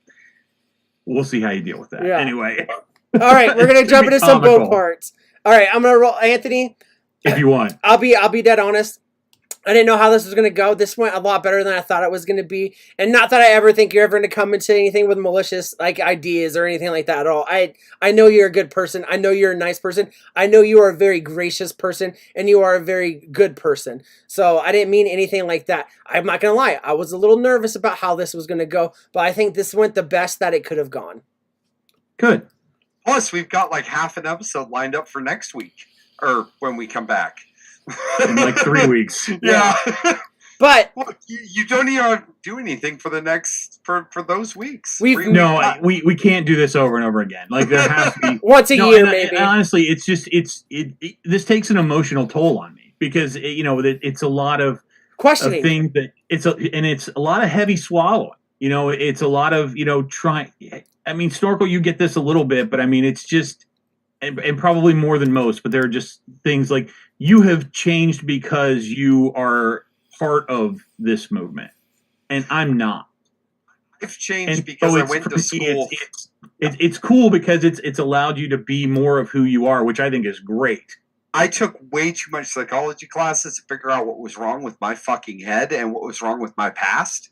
we'll see how you deal with that. Yeah. Anyway. All right, we're gonna jump into some comical. boat parts. All right, I'm gonna roll, Anthony. If you want. I'll be dead honest. I didn't know how this was gonna go. This went a lot better than I thought it was gonna be, and not that I ever think you're ever gonna come into anything with malicious like ideas or anything like that at all. I know you're a good person. I know you're a nice person. I know you are a very gracious person, and you are a very good person. So I didn't mean anything like that. I'm not gonna lie. I was a little nervous about how this was gonna go, but I think this went the best that it could have gone. Good. Plus, we've got like half an episode lined up for next week, or when we come back. In like 3 weeks. Yeah. But Well, you don't even do anything for the next for those weeks. We've- No, we can't do this over and over again. Like there has to be once a No, year, and maybe. honestly, it's just this takes an emotional toll on me because you know it's a lot of Questioning. things that it's a lot of heavy swallowing. You know, it's a lot of trying. I mean, Snorkel, you get this a little bit, but I mean, it's just and probably more than most. But there are just things like you have changed because you are part of this movement, and I'm not. I've changed And because so I it's went for to me, school. It's cool because it's allowed you to be more of who you are, which I think is great. I took way too much psychology classes to figure out what was wrong with my fucking head and what was wrong with my past.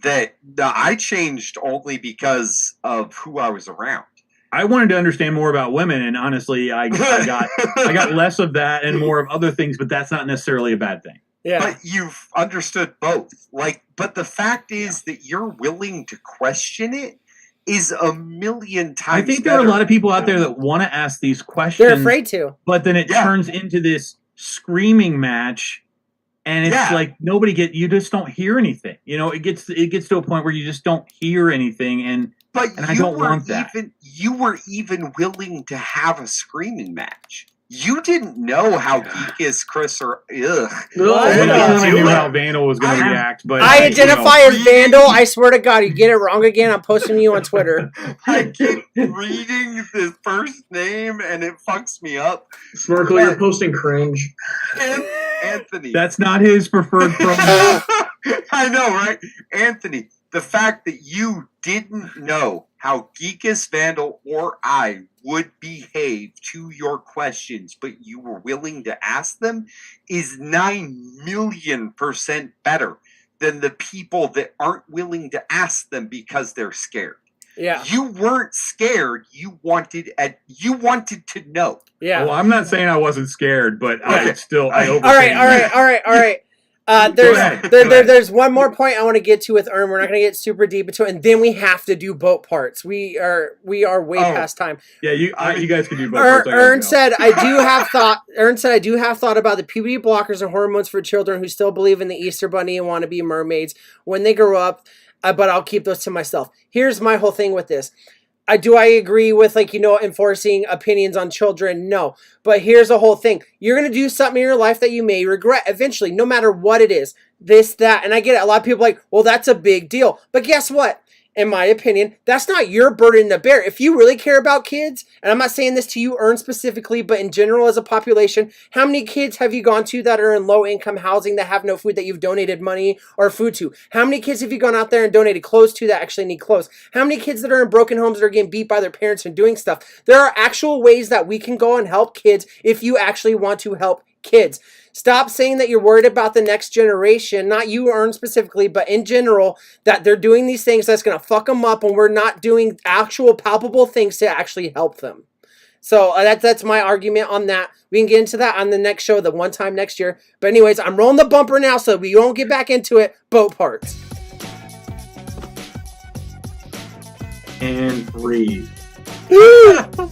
That I changed only because of who I was around. I wanted to understand more about women, and honestly, I got less of that and more of other things, but that's not necessarily a bad thing. Yeah. But you've understood both. But the fact is that you're willing to question it is a million times. I think there are a lot of people out there that want to ask these questions, They're afraid to. but then it Yeah. turns into this screaming match, and it's Yeah. like you just don't hear anything. You know, it gets to a point where you just don't hear anything, and But I don't want that. You were even willing to have a screaming match. You didn't know how geekish Chris or ugh. What? I Yeah. only knew how Vandal was going to I- react. But I identify know. as Vandal. I swear to God, you get it wrong again, I'm posting you on Twitter. I keep reading this first name and it fucks me up. Snorkel, you're posting cringe. Anthony. that's not his preferred pronoun. I know, right? Anthony, the fact that you didn't know how Geekus, Vandal, or I would behave to your questions, but you were willing to ask them, is 9,000,000% better than the people that aren't willing to ask them because they're scared. Yeah. You weren't scared. You wanted to know. Yeah. Well, I'm not saying I wasn't scared, but I Okay. still I All overcame right. Go There's ahead. there's one more point I want to get to with Ern. We're not going to get super deep into it, and then we have to do boat parts. We are way past time. Yeah, you guys can do both. parts. I gotta Ern go. said I do have thought. Ern said I do have thought about the puberty blockers and hormones for children who still believe in the Easter Bunny and want to be mermaids when they grow up. But I'll keep those to myself. Here's my whole thing with this. I agree with enforcing opinions on children. No, but here's the whole thing. You're going to do something in your life that you may regret eventually, no matter what it is, this, that. And I get it. A lot of people are like, well, that's a big deal. But guess what? In my opinion, that's not your burden to bear. If you really care about kids, and I'm not saying this to you, Ern, specifically, but in general as a population, how many kids have you gone to that are in low-income housing that have no food that you've donated money or food to? How many kids have you gone out there and donated clothes to that actually need clothes? How many kids that are in broken homes that are getting beat by their parents and doing stuff? There are actual ways that we can go and help kids if you actually want to help kids. Stop saying that you're worried about the next generation, not you, Ern, specifically, but in general, that they're doing these things that's going to fuck them up, and we're not doing actual palpable things to actually help them. So that's my argument on that. We can get into that on the next show, the one time next year. But anyways, I'm rolling the bumper now, so we won't get back into it. Boat parts. And breathe. Oh,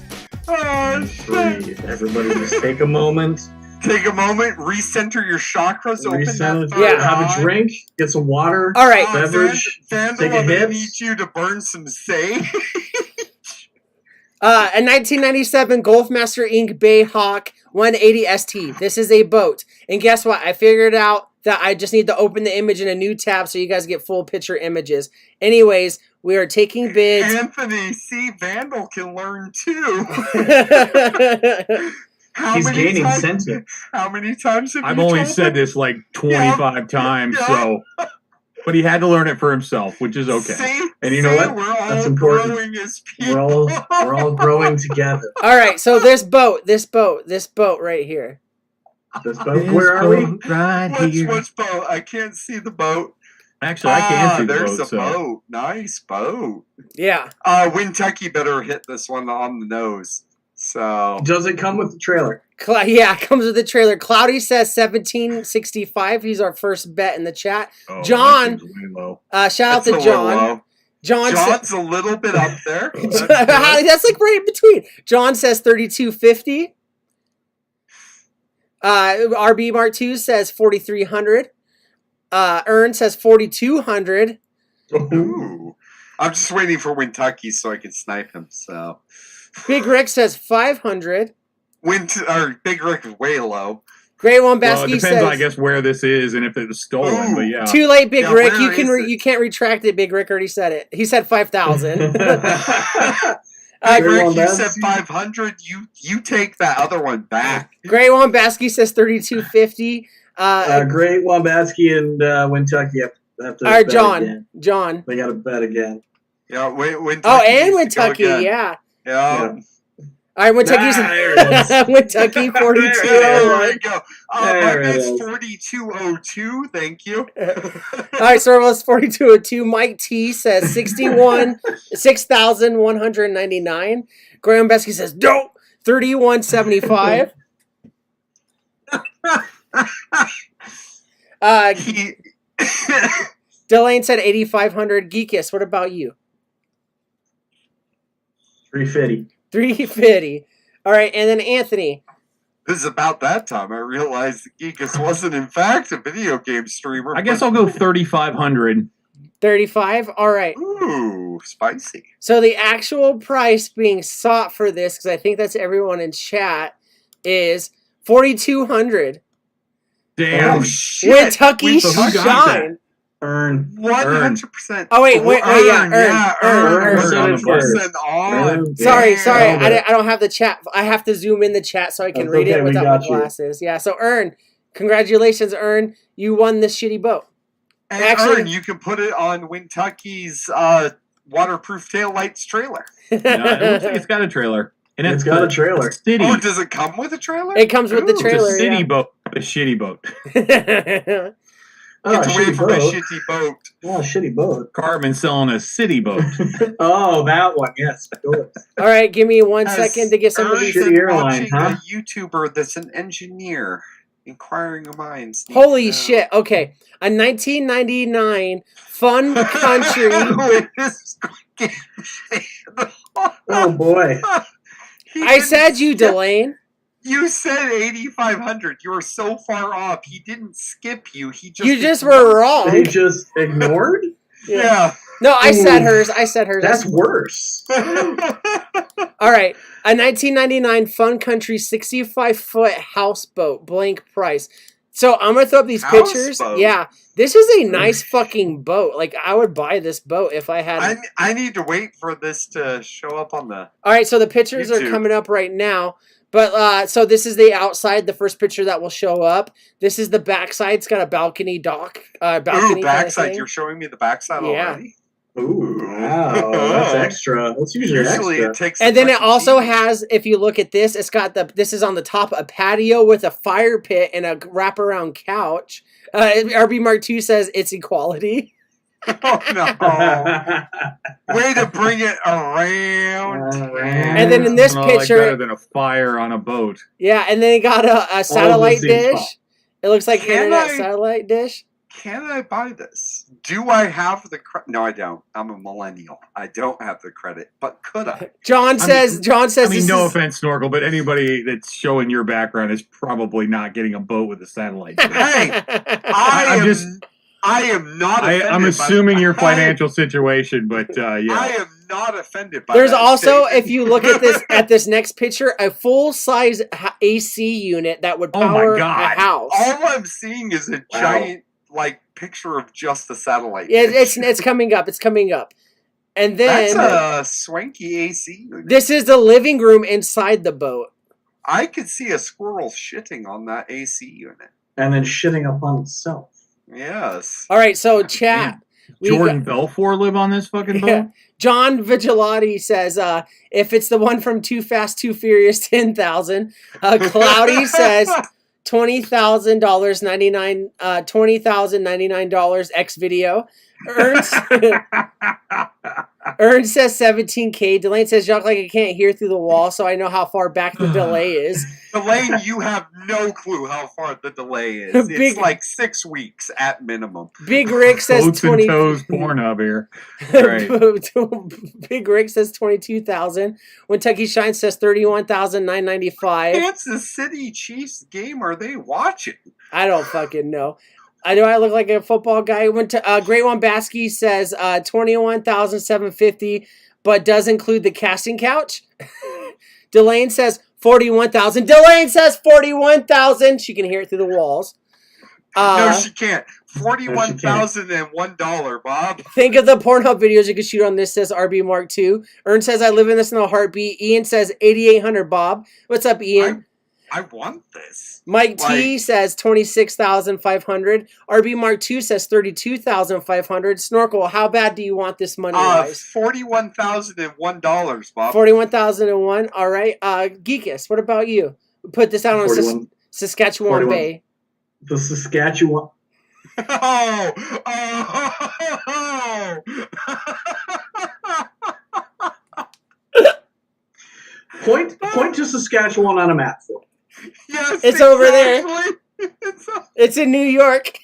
And shit. breathe. Everybody just take a moment. Take a moment, recenter your chakras, open Reset. that third Yeah. Have eye. a drink. Get some water. All right. Beverage. Vandal, Take a I'm gonna hit. need you to burn some sage. A 1997 Golfmaster Inc. Bay Hawk 180 ST. This is a boat. And guess what? I figured out that I just need to open the image in a new tab so you guys get full picture images. Anyways, we are taking bids. Anthony, see, Vandal can learn too. How He's many gaining times- sentiment. How many times have I've you only told said him? this like 25 times, Yeah. so. But he had to learn it for himself, which is okay. See? And you know See, what? We're all That's important. growing as people. We're all growing together. All right, so this boat right here. This boat. Where are we? Right here. Which boat? I can't see the boat. Actually, I can see the there's boat. a So. boat. Nice boat. Yeah. Kentucky better hit this one on the nose. So Does it come with the trailer? Yeah, comes with the trailer. Cloudy says 1765. He's our first bet in the chat. Oh, that John. seems way low. Shout out that's a to little John. low. John John's a little bit up there. That's good. That's like right in between. John says 3250. RB Mark 2 says 4300. Ern says 4200. Ooh. I'm just waiting for Kentucky so I can snipe him. So Big Rick says 500. Big Rick is way low. Great Well, it Wombasky depends, says I guess, where this is and if it was stolen. Ooh. But yeah. too late, Big Yeah, Rick. where is it? You can't retract it. Big Rick already said it. He said 5,000. Big Great Rick, you Wombasky. said 500. You take that other one back. Great Wombasky says 3250. Great Wombatsky and Kentucky have to All right, bet John. again. John. They got to bet again. Yeah, Kentucky Oh, and needs to go Kentucky, again. yeah. Yeah. All right, Kentucky's there it is. Kentucky 42. There we go. My There it bet's is. 4202. Thank you. All right, Servos 4202. Mike T says 6,199. Graham Besky says dope 3175. He, Delane said 8,500. Geekus, what about you? 350. 350. All right, and then Anthony. it was about that time I realized that Geekus wasn't in fact a video game streamer. I guess but- I'll go 3,500. 35. All right. Ooh, spicy. So the actual price being sought for this, because I think that's everyone in chat, is 4,200. Damn. Oh shit! Kentucky So who got Shine. Earn. 100%. Oh wait, yeah, Earn. Earn. Percent on. Earn. Sorry, Damn. I don't have the chat. I have to zoom in the chat so I can That's read okay, it we without got my you. glasses. Yeah, so Earn, congratulations, Earn. You won this shitty boat. And Actually- Earn, you can put it on Kentucky's waterproof taillights trailer. Yeah, it looks like it's got a trailer. And It's got a trailer. City. Oh, does it come with a trailer? It comes with the Ooh, It's trailer. a city boat. A shitty boat. Yeah. Oh, Get away shitty from a boat. shitty boat. Oh, shitty boat. Cartman selling a city boat. Oh, that one. Yes. Good. All right, give me 1 As second to get some of Earn's these. Shitty been airline, watching huh? a YouTuber that's an engineer. Inquiring minds. need Holy to know. shit. Okay. A 1999 Fun Country. Wait, this is Oh, boy. He I didn't said you, skip- Delane. You said 8,500. You were so far off. He didn't skip you. He just. You just were wrong. They just ignored? Yeah. No, I said Ooh. hers. I said hers. That's worse. All right. A 1999 Fun Country 65-foot houseboat, blank price. So I'm going to throw up these pictures. Houseboat? Yeah. This is a nice fucking boat. Like, I would buy this boat if I had. I need to wait for this to show up on the. All right. So the pictures are YouTube. coming up right now. But so this is the outside, the first picture that will show up. This is the backside. It's got a balcony dock. Balcony Ooh, kinda backside. thing. You're showing me the backside Yeah. already? Ooh, wow, that's extra. That's usually Usually extra. it takes. And a then it touch of also cheese. has, if you look at this, it's got this is on the top, a patio with a fire pit and a wraparound couch. RB Mark II says it's equality. Oh no! Way to bring it around. And then in this I like picture- better than a fire on a boat. Yeah, and then he got a satellite seems dish. fine. It looks like Can internet I- satellite dish. Can I buy this? Do I have the credit? No, I don't. I'm a millennial. I don't have the credit. But could I? John says. John says. I mean, this no is- offense, Snorkel, but anybody that's showing your background is probably not getting a boat with a satellite. dish. Hey, I am not. Offended I'm by assuming the- your I- financial situation, but I yeah. am not offended by. There's that also, statement. if you look at this next picture, a full size AC unit that would Oh my power a God. house. all I'm seeing is a giant picture of just the satellite. Yeah, dish. it's coming up. It's coming up. And then That's a swanky AC unit. this is the living room inside the boat. I could see a squirrel shitting on that AC unit. And then shitting upon itself. Yes. All right, so chat. we Jordan got- Belfort live on this fucking boat? Yeah. John Vigilati says, if it's the one from Too Fast, Too Furious, 10,000. Cloudy says $20,000, $20,099 X video. Ern says 17K. Delane says, Jacques, like I can't hear through the wall, so I know how far back the delay is. Delane, you have no clue how far the delay is. Big- It's like 6 weeks at minimum. Big Rick says Boats 20. and toes Pornhub here. Right. Big Rick says 22,000. Kentucky Shine says 31,995. Kansas City Chiefs game are they watching? I don't fucking know. I know I look like a football guy. Went to Great One Basky says 21,750, but does include the casting couch. Delane says 41,000. Delane says 41,000. She can hear it through the walls. No, she can't. $41,001, Bob. Think of the Pornhub videos you can shoot on this, says RB Mark II. Ern says, I live in this in a heartbeat. Ian says, 8,800, Bob. What's up, Ian? I want this. Mike T says 26,500. RB Mark II says 32,500. Snorkel, how bad do you want this money wise? $41,001, Bob. 41,001. All right. Geekus, what about you? Put this out on 41. Saskatchewan 41. Bay. The Saskatchewan. Point to Saskatchewan on a map. Yes, It's over there. exactly. It's o- It's in New York.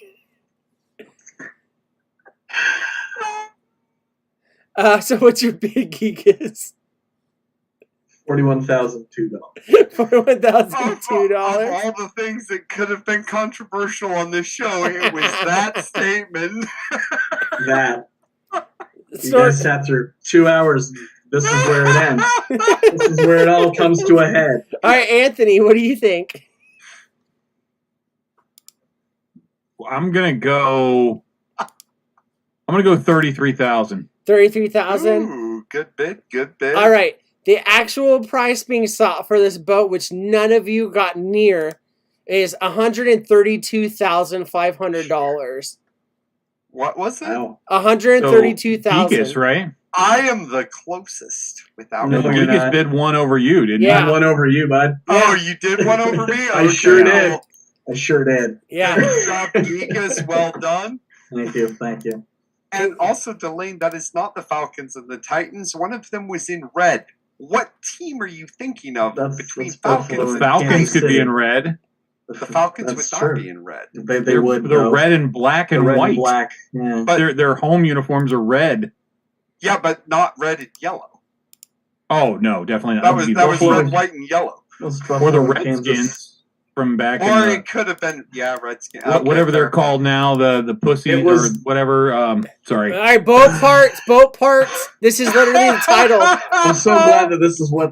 So what's your big Geekus? $41,002. $41,002. Of all the things that could have been controversial on this show, it was that statement. That. You Snort- guys sat through 2 hours. This is where it ends. This is where it all comes to a head. All right, Anthony, what do you think? I'm gonna go 33,000. 33,000. Ooh, good bid, good bid. All right. The actual price being sought for this boat, which none of you got near, is $132,500. What was it? Wow. $132,000. Geekus, right? I am the closest without No, looking. you're Geekus not. bid one over you, didn't Yeah. I won over you, bud. Oh, you did one over me? I sure Okay. did. I sure did. Yeah. Good job, Geekus. Well done. Thank you. Thank you. And also, Delane, that is not the Falcons and the Titans. One of them was in red. What team are you thinking of between that's Buffalo Falcons and and Falcons Kansas could be City. in red. The Falcons That's would true. not be in red. They They're, would. they're though. red and black and They're red white. and black. Yeah. But- Their home uniforms are red. Yeah, but not red and yellow. Oh no, definitely not. That was Buffalo. red, white, and yellow. Those or the Buffalo and Kansas. Redskins from back Or in it could have been, Redskins. whatever they're called now, the pussy It was- or whatever. Sorry. All right, boat parts, boat parts. This is literally the title. I'm so glad that this is what.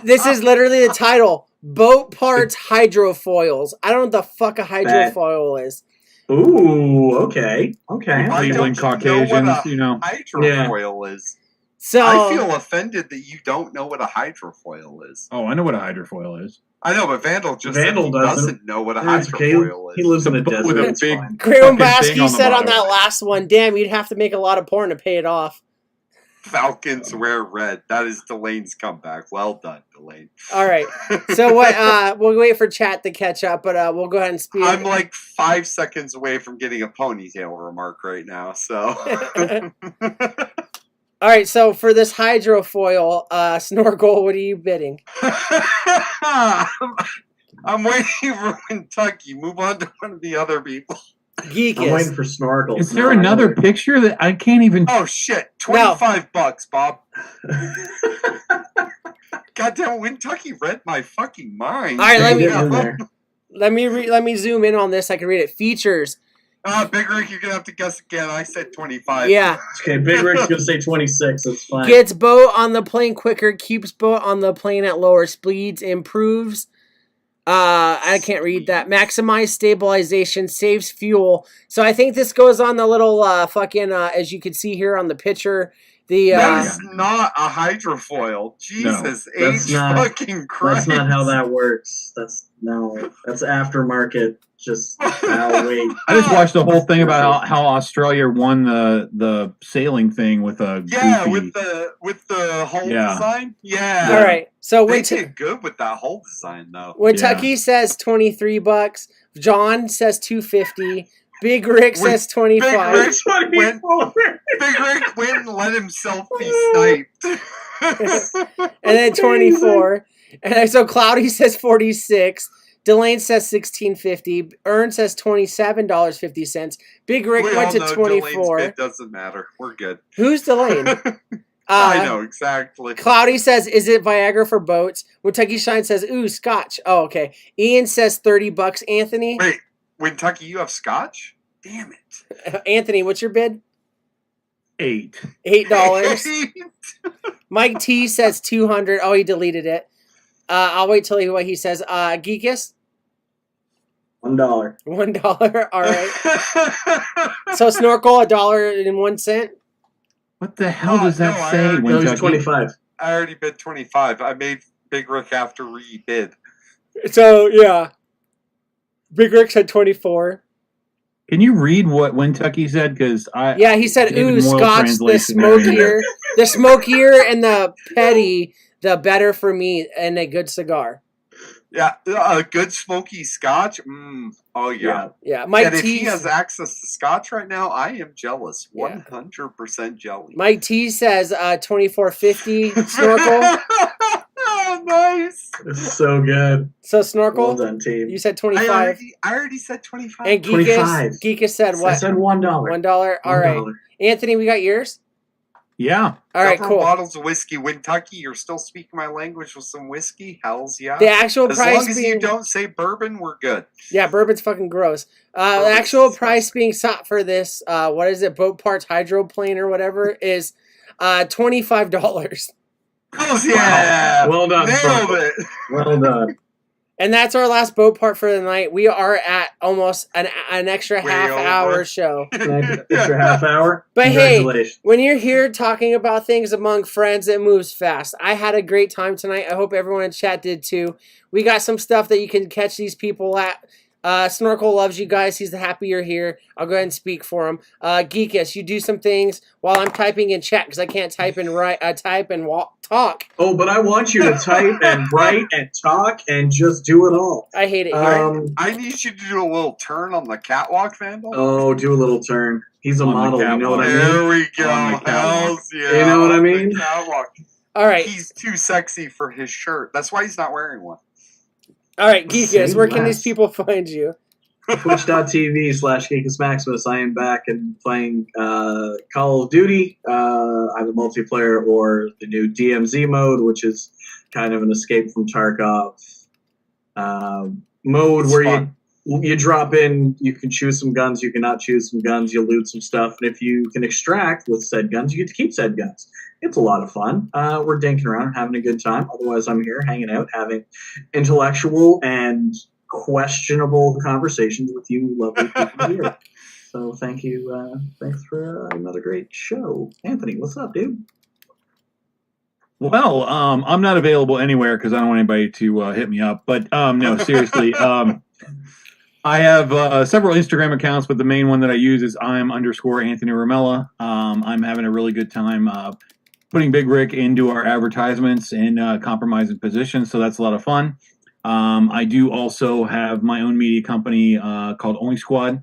This is literally the title. Boat parts hydrofoils. I don't know what the fuck a hydrofoil is. Ooh. Okay. Okay. Why Cleveland don't you know what Caucasians, a you know. Hydrofoil is. So I feel offended that you don't know what a hydrofoil is. Oh, I know what a hydrofoil is. I know, but Vandal just Vandal said he doesn't know what a It's okay. hydrofoil He is. lives in a With desert. a It's big- fine. Graham fucking thing Basky on the said on bottom. that last one, damn, you'd have to make a lot of porn to pay it off. Falcons wear red. That is Delane's comeback. Well done, Delane. All right. So what? We'll wait for chat to catch up, but we'll go ahead and speak. I'm like 5 seconds away from getting a ponytail remark right now, so. All right. So for this hydrofoil snorkel, what are you bidding? I'm waiting for Kentucky. Move on to one of the other people. I'm waiting Geekus. for Snorkel. Is there another picture that I can't even? Oh shit! $25, Bob. Goddamn, Kentucky read my fucking mind. All right, let me- Get in there. Let me zoom in on this. I can read it. Features. Big Rick, you're gonna have to guess again. I said 25. Yeah. Okay, Big Rick's gonna say 26. That's fine. Gets boat on the plane quicker. Keeps boat on the plane at lower speeds. Improves. I can't read that. Maximize stabilization. Saves fuel. So I think this goes on the little fucking as you can see here on the picture. The That is not a hydrofoil. Jesus that's H not- fucking Christ. That's not how that works. That's aftermarket. Just wait. I just watched the whole thing about how Australia won the sailing thing with a Yeah, goofy. with the hull Yeah. design. Yeah. all right. So They when did good with that hull design though. when Tucky says $23, John says $250. Big Rick says Big 25. Rick went, Big Rick went and let himself be sniped. And then 24. And then, so Cloudy says 46. Delane says $16.50. Ern says $27.50. Big Rick We went all to know 24. Delane's bid doesn't matter. We're good. Who's Delane? I know exactly. Cloudy says, "Is it Viagra for boats?" Kentucky Shine says, "Ooh, Scotch." Oh, okay. Ian says $30. Anthony. Wait, Kentucky, you have Scotch? Damn it. Anthony, what's your bid? 8. $8. Mike T says 200. Oh, he deleted it. I'll wait till what he says. Geekus, $1. $1. All right. So snorkel $1.01. What the hell No, does that no, I say? already- No, he's Kentucky? 25. I already bid 25. I made Big Rick have to re-bid. So yeah, Big Rick said 24. Can you read what Kentucky said? Because I Yeah, he said, David "Ooh, Moyle Scotch, the translation there. smokier, the smokier and the petty, the better for me, and a good cigar." Yeah, a good smoky Scotch. Oh yeah. Yeah, Mike And if he T. has access to Scotch right now, I am jealous. Yeah. 100% jelly. Mike T says $24.50 snorkel. Nice. This is so good. So snorkel, Well done, team. you said I 25, already said 25. and 25. Geekus said I what? said $1. $1. All right, $1. Anthony, we got yours. Yeah. All right, Several cool. bottles of whiskey. Kentucky, you're still speaking my language with some whiskey? Hells yeah. The actual As price long as being you don't say bourbon, we're good. yeah, bourbon's fucking gross. The Bourbon's actual disgusting. price being sought for this, what is it, boat parts hydroplane or whatever, is $25. Hells yeah. Well done, Nailed Snorkel. it. Well done. And that's our last boat part for the night. We are at almost an extra Way half over. hour show. Extra half hour. But hey, Congratulations. when you're here talking about things among friends, it moves fast. I had a great time tonight. I hope everyone in chat did too. We got some stuff that you can catch these people at. Snorkel loves you guys. He's happy you're here. I'll go ahead and speak for him. Geekus, you do some things while I'm typing in chat because I can't type and write, type and talk. Oh, but I want you to type and write and talk and just do it all. I hate it here. I need you to do a little turn on the catwalk, Vandal. Oh, do a little turn. He's a On the model. You know what I mean? There we go. On the catwalk. Hells yeah. You know what I on the mean? catwalk. All right. He's too sexy for his shirt. That's why he's not wearing one. All right, Geekus, Say where can less. these people find you? Twitch.tv/GeekusMaximus. I am back and playing Call of Duty. Either multiplayer or the new DMZ mode, which is kind of an escape from Tarkov mode It's where fun. you drop in, you can choose some guns, you cannot choose some guns, you loot some stuff, and if you can extract with said guns, you get to keep said guns. It's a lot of fun. We're dinking around, having a good time. Otherwise, I'm here hanging out, having intellectual and questionable conversations with you lovely people here. So thank you. Thanks for another great show. Anthony, what's up, dude? Well, I'm not available anywhere because I don't want anybody to hit me up. But no, seriously, I have several Instagram accounts, but the main one that I use is I'm_Anthony Ramella. I'm having a really good time putting Big Rick into our advertisements and compromising positions, so that's a lot of fun. I do also have my own media company called Only Squad.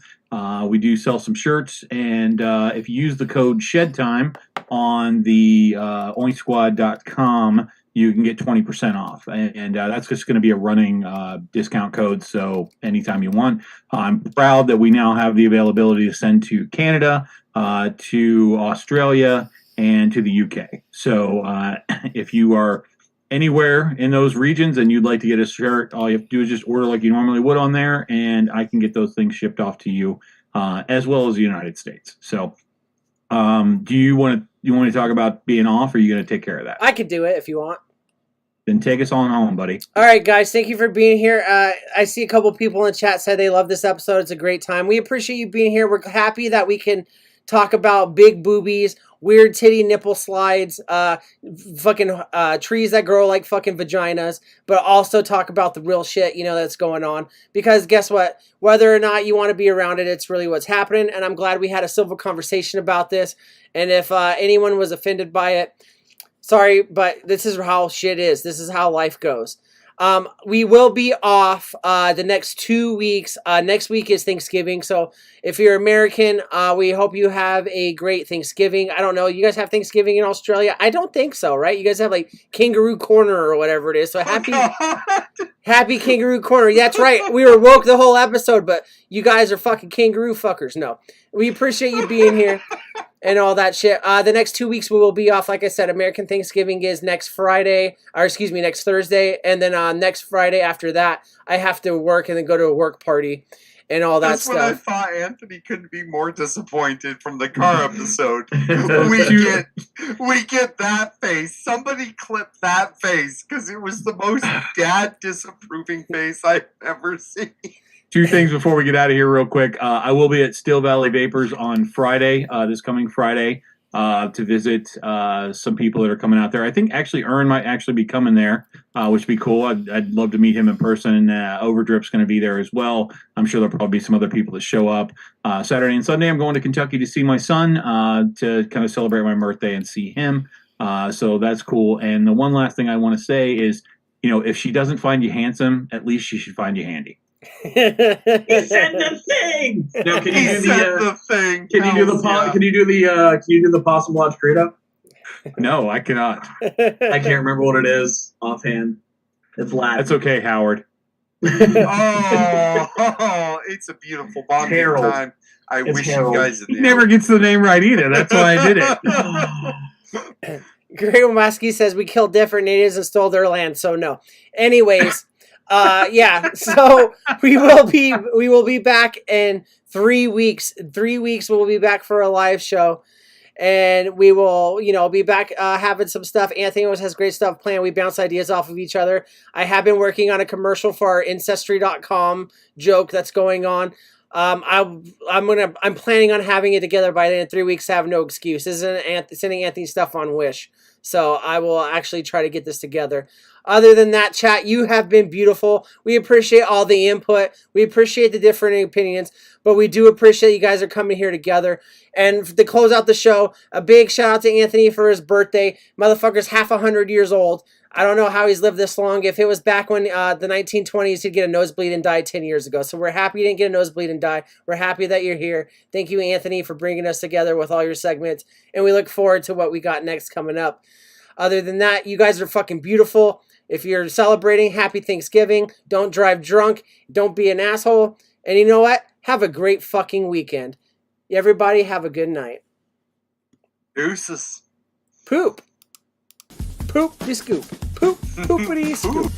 We do sell some shirts, and if you use the code SHEDTIME on the onlysquad.com, you can get 20% off. And that's just going to be a running discount code, so anytime you want. I'm proud that we now have the availability to send to Canada, to Australia, and to the UK. So if you are anywhere in those regions and you'd like to get a shirt, all you have to do is just order like you normally would on there, and I can get those things shipped off to you, as well as the United States. So do you want to talk about being off, or are you going to take care of that? I could do it if you want. Then take us on home, buddy. All right, guys, thank you for being here. I see a couple people in the chat said they love this episode. It's a great time. We appreciate you being here. We're happy that we can talk about big boobies, weird titty nipple slides, fucking trees that grow like fucking vaginas, but also talk about the real shit, that's going on. Because guess what? Whether or not you want to be around it, it's really what's happening. And I'm glad we had a civil conversation about this. And if anyone was offended by it, sorry, but this is how shit is. This is how life goes. We will be off the next 2 weeks. Next week is Thanksgiving, so if you're American, we hope you have a great Thanksgiving. I don't know, you guys have Thanksgiving in Australia? I don't think so, right? You guys have like Kangaroo Corner or whatever it is, so happy Kangaroo Corner. That's right, we were woke the whole episode, but you guys are fucking kangaroo fuckers. No, we appreciate you being here and all that shit. The next 2 weeks we will be off. Like I said, American Thanksgiving is next Thursday, and then next Friday after that, I have to work and then go to a work party and all that That's when I stuff. thought Anthony couldn't be more disappointed from the car episode. we get that face. Somebody clip that face, because it was the most dad disapproving face I've ever seen. Two things before we get out of here real quick. I will be at Still Valley Vapors on Friday, this coming Friday, to visit some people that are coming out there. I think actually Ern might actually be coming there, which would be cool. I'd love to meet him in person. Overdrip's going to be there as well. I'm sure there'll probably be some other people that show up. Saturday and Sunday, I'm going to Kentucky to see my son, to kind of celebrate my birthday and see him. So that's cool. And the one last thing I want to say is, if she doesn't find you handsome, at least she should find you handy. He said the thing. Now, can you do the thing? Can you do the possum watch Credo? No, I cannot. I can't remember what it is offhand. It's Latin. That's okay, Howard. Oh, it's a beautiful bonding time. I wish Harold. you guys. He never gets the name right either. That's why I did it. Greg Womaski says we killed different natives and stole their land, so no. Anyways. Yeah, so we will be back in 3 weeks. 3 weeks we'll be back for a live show, and we will, be back having some stuff. Anthony always has great stuff planned. We bounce ideas off of each other. I have been working on a commercial for our Ancestry.com joke that's going on. I'm planning on having it together by the end of 3 weeks. Have no excuse. This isn't sending Anthony stuff on Wish, so I will actually try to get this together. Other than that, chat, you have been beautiful. We appreciate all the input. We appreciate the different opinions, but we do appreciate you guys are coming here together. And to close out the show, a big shout out to Anthony for his birthday. Motherfucker's half 100 years old. I don't know how he's lived this long. If it was back when the 1920s, he'd get a nosebleed and die 10 years ago. So we're happy you didn't get a nosebleed and die. We're happy that you're here. Thank you, Anthony, for bringing us together with all your segments. And we look forward to what we got next coming up. Other than that, you guys are fucking beautiful. If you're celebrating, happy Thanksgiving. Don't drive drunk. Don't be an asshole. And you know what? Have a great fucking weekend. Everybody have a good night. Deuces. Poop. Poop-de scoop. Poop. Poopity scoop.